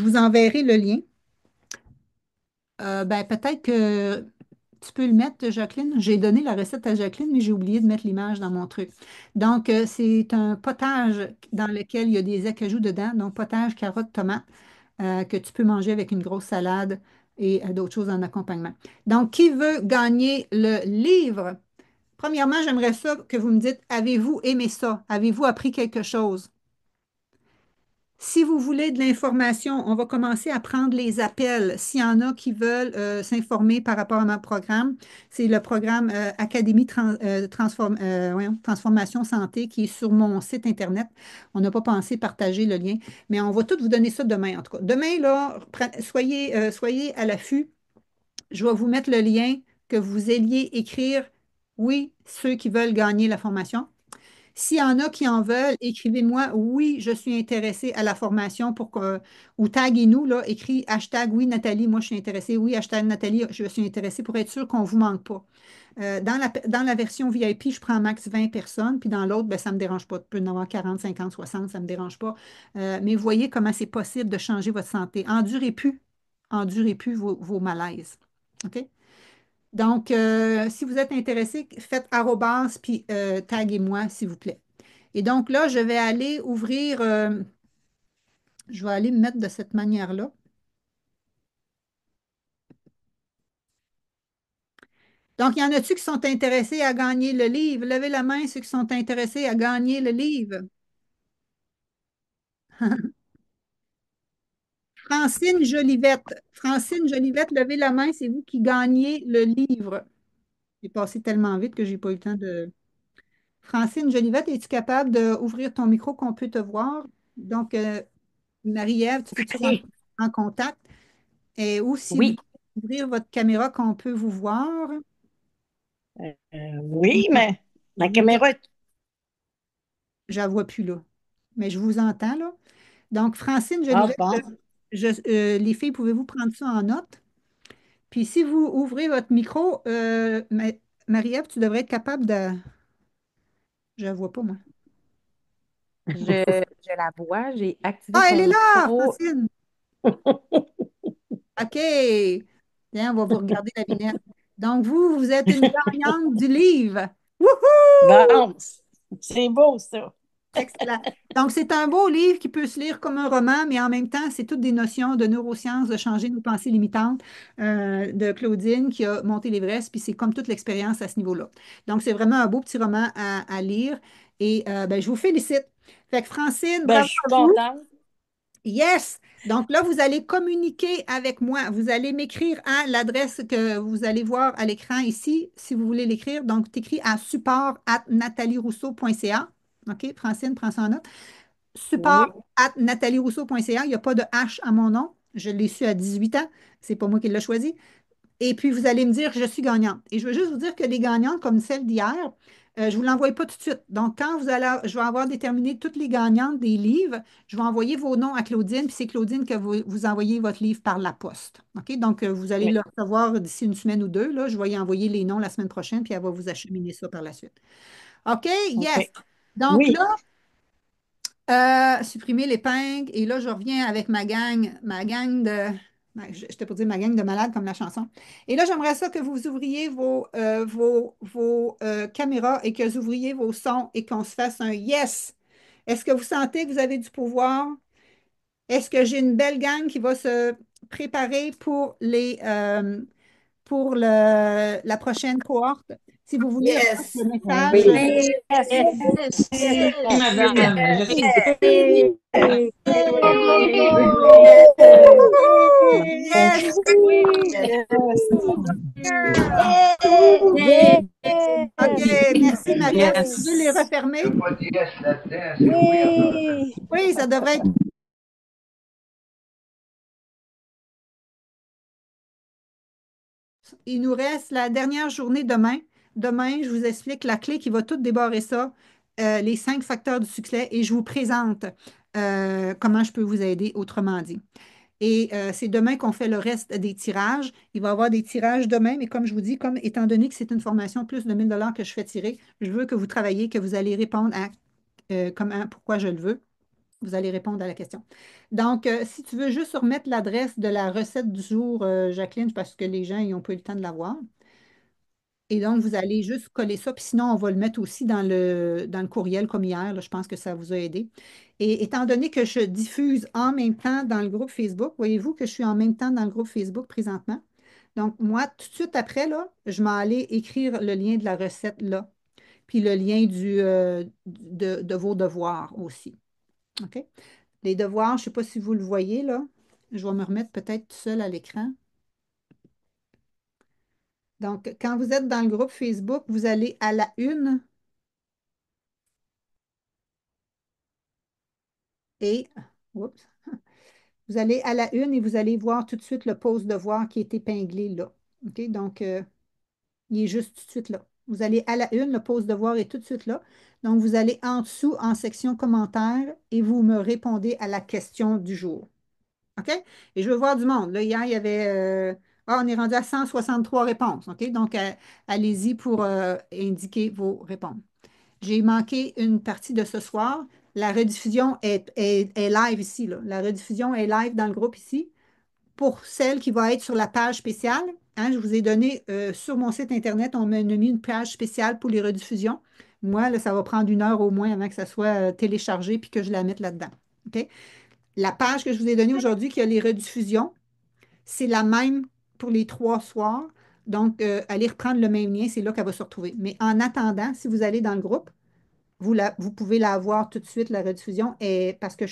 vous enverrai le lien. Ben, peut-être que tu peux le mettre, Jacqueline. J'ai donné la recette à Jacqueline, mais j'ai oublié de mettre l'image dans mon truc. Donc, c'est un potage dans lequel il y a des acajou dedans, donc potage, carottes, tomates. Que tu peux manger avec une grosse salade et d'autres choses en accompagnement. Donc, qui veut gagner le livre? Premièrement, j'aimerais ça que vous me dites, avez-vous aimé ça? Avez-vous appris quelque chose? Si vous voulez de l'information, on va commencer à prendre les appels. S'il y en a qui veulent s'informer par rapport à mon programme, c'est le programme Académie voyons, Transformation Santé qui est sur mon site Internet. On n'a pas pensé partager le lien, mais on va tout vous donner ça demain, en tout cas. Demain, là, soyez à l'affût. Je vais vous mettre le lien que vous alliez écrire, oui, ceux qui veulent gagner la formation. S'il y en a qui en veulent, écrivez-moi, oui, je suis intéressée à la formation ou taguez-nous, là, écrit hashtag oui, Nathalie, moi je suis intéressée, oui, hashtag Nathalie, je suis intéressée pour être sûre qu'on ne vous manque pas. Dans la version VIP, je prends max 20 personnes, puis dans l'autre, ben, ça ne me dérange pas. Tu peux en avoir 40, 50, 60, ça ne me dérange pas. Mais voyez comment c'est possible de changer votre santé. Endurez plus vos malaises. OK? Donc, si vous êtes intéressé, faites arrobas puis taguez-moi, s'il vous plaît. Et donc là, je vais aller ouvrir, je vais aller me mettre de cette manière-là. Donc, il y en a-tu qui sont intéressés à gagner le livre? Levez la main, ceux qui sont intéressés à gagner le livre. Francine Jolivette, levez la main, c'est vous qui gagnez le livre. J'ai passé tellement vite que je n'ai pas eu le temps de. Francine Jolivette, es-tu capable d'ouvrir ton micro qu'on peut te voir? Donc, Marie-Ève, tu peux-tu rentrer OK. en contact? Et ou si vous Oui. pouvez ouvrir votre caméra qu'on peut vous voir. Oui, mais Je la vous, caméra est... je la vois plus là. Mais je vous entends là. Donc, Francine Ah Jolivette, bon, les filles, pouvez-vous prendre ça en note? Puis si vous ouvrez votre micro, Marie-Ève, tu devrais être capable de. Je ne la vois pas, moi. Je la vois, j'ai activé Ah, elle son est là, micro. Francine. OK. Tiens, on va vous regarder la vignette. Donc, vous êtes une gagnante du livre. Wouhou! bon, c'est beau ça. Excellent. Donc, c'est un beau livre qui peut se lire comme un roman, mais en même temps, c'est toutes des notions de neurosciences, de changer nos pensées limitantes de Claudine qui a monté l'Everest, puis c'est comme toute l'expérience à ce niveau-là. Donc, c'est vraiment un beau petit roman à lire et ben, je vous félicite. Fait que Francine, Ben, bravo je suis à vous. contente. Yes! Donc là, vous allez communiquer avec moi. Vous allez m'écrire à l'adresse que vous allez voir à l'écran ici, si vous voulez l'écrire. Donc, tu écris à support@natalierousseau.ca. OK, Francine, prends ça en note. Oui. Support@natalierousseau.ca. Il n'y a pas de H à mon nom. Je l'ai su à 18 ans. C'est pas moi qui l'ai choisi. Et puis, vous allez me dire que je suis gagnante. Et je veux juste vous dire que les gagnantes, comme celle d'hier, je ne vous l'envoie pas tout de suite. Donc, quand je vais avoir déterminé toutes les gagnantes des livres, je vais envoyer vos noms à Claudine, puis c'est Claudine que vous envoyez votre livre par la poste. OK? Donc, vous allez Oui. le recevoir d'ici une semaine ou deux. Là. Je vais y envoyer les noms la semaine prochaine, puis elle va vous acheminer ça par la suite. OK? Yes. OK. Donc Oui. là, supprimer l'épingle. Et là, je reviens avec ma gang de. Je t'ai pas dit ma gang de malades comme la chanson. Et là, j'aimerais ça que vous ouvriez vos caméras et que vous ouvriez vos sons et qu'on se fasse un yes. Est-ce que vous sentez que vous avez du pouvoir? Est-ce que j'ai une belle gang qui va se préparer pour la prochaine cohorte? Si vous voulez remettre le Yes! message. Oui. Yes, Yes. yes, Yes. yes, Yes. yes. Madame, je Oui, suis Oui. Yes! Yes! Yes. OK, merci Marie. Vous Yes. pouvez les refermer? Il n'y a pas de yes là-dedans, c'est oui à faire. Oui. Oui, ça devrait être. Il nous reste la dernière journée demain. Demain, je vous explique la clé qui va tout débarrer ça, les 5 facteurs du succès, et je vous présente comment je peux vous aider, autrement dit. Et c'est demain qu'on fait le reste des tirages. Il va y avoir des tirages demain, mais comme je vous dis, comme étant donné que c'est une formation plus de 1 000 $ que je fais tirer, je veux que vous travailliez, que vous allez répondre à comment, pourquoi je le veux. Vous allez répondre à la question. Donc, si tu veux juste remettre l'adresse de la recette du jour, Jacqueline, parce que les gens n'ont pas eu le temps de la voir. Et donc, vous allez juste coller ça. Puis sinon, on va le mettre aussi dans le courriel comme hier. Là, je pense que ça vous a aidé. Et étant donné que je diffuse en même temps dans le groupe Facebook, voyez-vous que je suis en même temps dans le groupe Facebook présentement. Donc, moi, tout de suite après, là, je m'en allais écrire le lien de la recette là, puis le lien de vos devoirs aussi. OK? Les devoirs, je ne sais pas si vous le voyez là. Je vais me remettre peut-être tout seul à l'écran. Donc, quand vous êtes dans le groupe Facebook, vous allez à la une et oups, vous allez à la une et vous allez voir tout de suite le pose devoir qui est épinglé là. OK? Donc, il est juste tout de suite là. Vous allez à la une, le pose devoir est tout de suite là. Donc, vous allez en dessous en section commentaires et vous me répondez à la question du jour. OK? Et je veux voir du monde. Là, hier, il y avait. On est rendu à 163 réponses. OK? Donc, allez-y pour indiquer vos réponses. J'ai manqué une partie de ce soir. La rediffusion est live ici, là. La rediffusion est live dans le groupe ici. Pour celle qui va être sur la page spéciale, hein, je vous ai donné sur mon site Internet, on m'a mis une page spéciale pour les rediffusions. Moi, là, ça va prendre 1 heure au moins avant que ça soit téléchargé puis que je la mette là-dedans. OK? La page que je vous ai donnée aujourd'hui qui a les rediffusions, c'est la même pour les 3 soirs. Donc, allez reprendre le même lien, c'est là qu'elle va se retrouver. Mais en attendant, si vous allez dans le groupe, vous pouvez la voir tout de suite, la rediffusion, et, parce que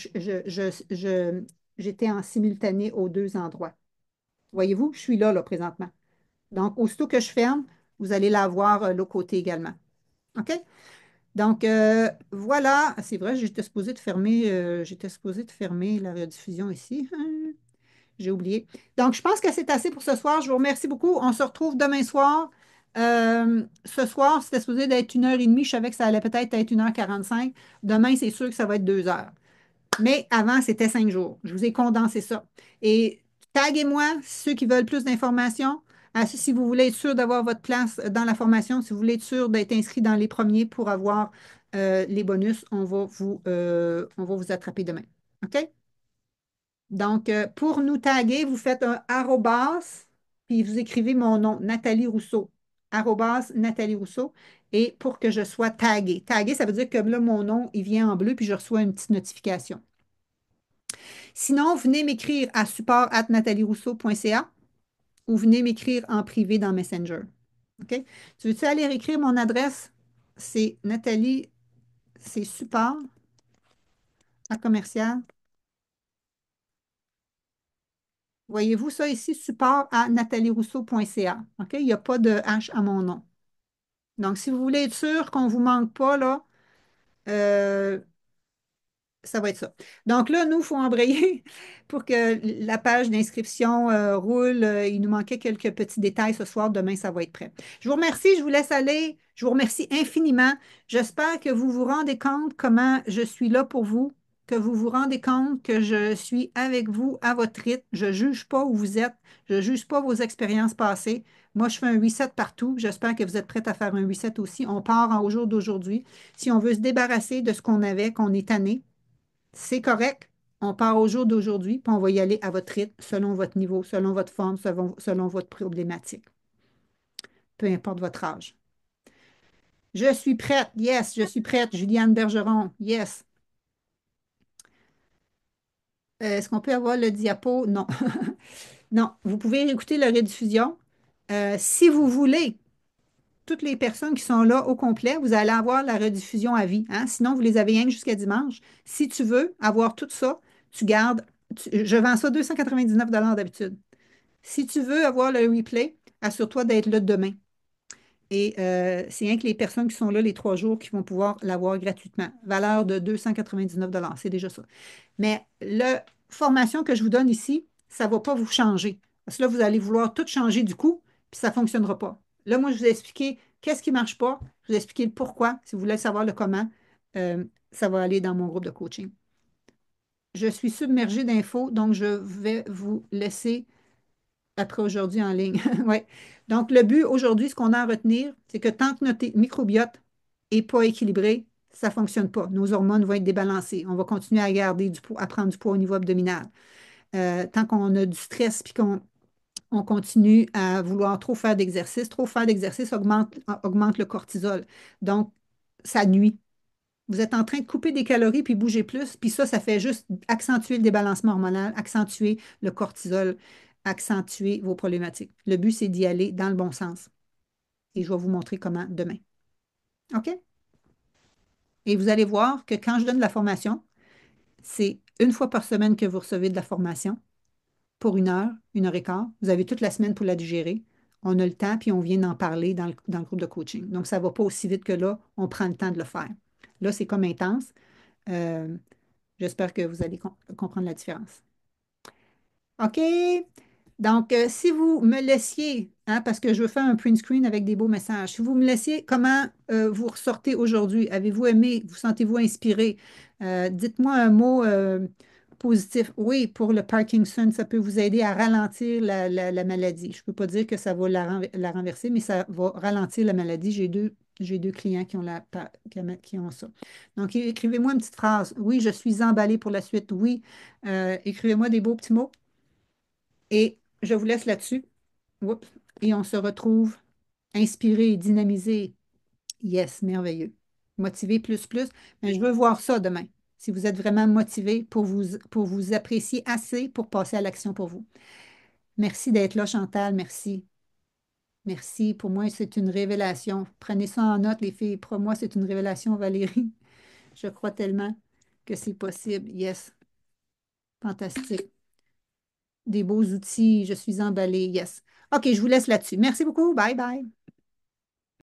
j'étais en simultané aux 2 endroits. Voyez-vous, je suis là présentement. Donc, aussitôt que je ferme, vous allez la voir l'autre côté également. OK? Donc, voilà. Ah, c'est vrai, j'étais supposée de fermer la rediffusion ici. J'ai oublié. Donc, je pense que c'est assez pour ce soir. Je vous remercie beaucoup. On se retrouve demain soir. Ce soir, c'était supposé d'être 1 h 30. Je savais que ça allait peut-être être 1 h 45. Demain, c'est sûr que ça va être 2 heures. Mais avant, c'était 5 jours. Je vous ai condensé ça. Et taguez-moi ceux qui veulent plus d'informations. Si vous voulez être sûr d'avoir votre place dans la formation, si vous voulez être sûr d'être inscrit dans les premiers pour avoir les bonus, on va vous attraper demain. OK? Donc, pour nous taguer, vous faites un arrobas, puis vous écrivez mon nom, Nathalie Rousseau. Arrobas Nathalie Rousseau. Et pour que je sois taguée. Taguée, ça veut dire que là, mon nom, il vient en bleu, puis je reçois une petite notification. Sinon, venez m'écrire à support@nathalierousseau.ca ou venez m'écrire en privé dans Messenger. OK? Tu veux-tu aller écrire mon adresse? C'est Nathalie, c'est support à commercial Voyez-vous ça ici, support à natalierousseau.ca. OK? Il n'y a pas de H à mon nom. Donc, si vous voulez être sûr qu'on ne vous manque pas, là, euh, ça va être ça. Donc là, nous, il faut embrayer pour que la page d'inscription roule. Il nous manquait quelques petits détails ce soir. Demain, ça va être prêt. Je vous remercie. Je vous laisse aller. Je vous remercie infiniment. J'espère que vous vous rendez compte comment je suis là pour vous, que vous vous rendez compte que je suis avec vous à votre rythme. Je ne juge pas où vous êtes. Je ne juge pas vos expériences passées. Moi, je fais un reset partout. J'espère que vous êtes prêts à faire un reset aussi. On part au jour d'aujourd'hui. Si on veut se débarrasser de ce qu'on avait, qu'on est tanné, c'est correct. On part au jour d'aujourd'hui, puis on va y aller à votre rythme, selon votre niveau, selon votre forme, selon votre problématique, peu importe votre âge. Je suis prête. Yes, je suis prête. Juliane Bergeron. Yes. Est-ce qu'on peut avoir le diapo? Non. Non. Vous pouvez écouter la rediffusion. Si vous voulez, toutes les personnes qui sont là au complet, vous allez avoir la rediffusion à vie, hein. Sinon, vous les avez rien que jusqu'à dimanche. Si tu veux avoir tout ça, tu gardes. Je vends ça 299 d'habitude. Si tu veux avoir le replay, assure-toi d'être là demain. Et c'est rien que les personnes qui sont là les 3 jours qui vont pouvoir l'avoir gratuitement. Valeur de 299 c'est déjà ça. Mais la formation que je vous donne ici, ça ne va pas vous changer. Parce que là, vous allez vouloir tout changer du coup, puis ça ne fonctionnera pas. Là, moi, je vous ai expliqué qu'est-ce qui ne marche pas. Je vous ai expliqué le pourquoi. Si vous voulez savoir le comment, euh, ça va aller dans mon groupe de coaching. Je suis submergée d'infos, donc je vais vous laisser après aujourd'hui en ligne. Ouais. Donc, le but aujourd'hui, ce qu'on a à retenir, c'est que tant que notre microbiote n'est pas équilibré, ça ne fonctionne pas. Nos hormones vont être débalancées. On va continuer à garder du poids, à prendre du poids au niveau abdominal. Tant qu'on a du stress puis qu'on on continue à vouloir trop faire d'exercice augmente le cortisol. Donc, ça nuit. Vous êtes en train de couper des calories puis bouger plus, puis ça fait juste accentuer le débalancement hormonal, accentuer le cortisol, accentuer vos problématiques. Le but, c'est d'y aller dans le bon sens. Et je vais vous montrer comment demain. OK? Et vous allez voir que quand je donne de la formation, c'est une fois par semaine que vous recevez de la formation pour 1 heure et quart. Vous avez toute la semaine pour la digérer. On a le temps, puis on vient d'en parler dans le groupe de coaching. Donc, ça ne va pas aussi vite que là, on prend le temps de le faire. Là, c'est comme intense. Euh, J'espère que vous allez comprendre la différence. OK? Donc, si vous me laissiez, hein, parce que je veux faire un print screen avec des beaux messages, si vous me laissiez comment vous ressortez aujourd'hui, avez-vous aimé, vous sentez-vous inspiré? Dites-moi un mot positif. Oui, pour le Parkinson, ça peut vous aider à ralentir la maladie. Je ne peux pas dire que ça va la renverser, mais ça va ralentir la maladie. J'ai deux clients qui ont, qui ont ça. Donc, écrivez-moi une petite phrase. Oui, je suis emballée pour la suite. Oui, écrivez-moi des beaux petits mots. Et je vous laisse là-dessus. Oups. Et on se retrouve inspiré, dynamisé. Yes, merveilleux. Motivé plus, plus. Mais je veux voir ça demain. Si vous êtes vraiment motivé pour vous apprécier assez pour passer à l'action pour vous. Merci d'être là, Chantal. Merci. Merci. Pour moi, c'est une révélation. Prenez ça en note, les filles. Pour moi, c'est une révélation, Valérie. Je crois tellement que c'est possible. Yes. Fantastique. Des beaux outils. Je suis emballée. Yes. OK, je vous laisse là-dessus. Merci beaucoup. Bye bye.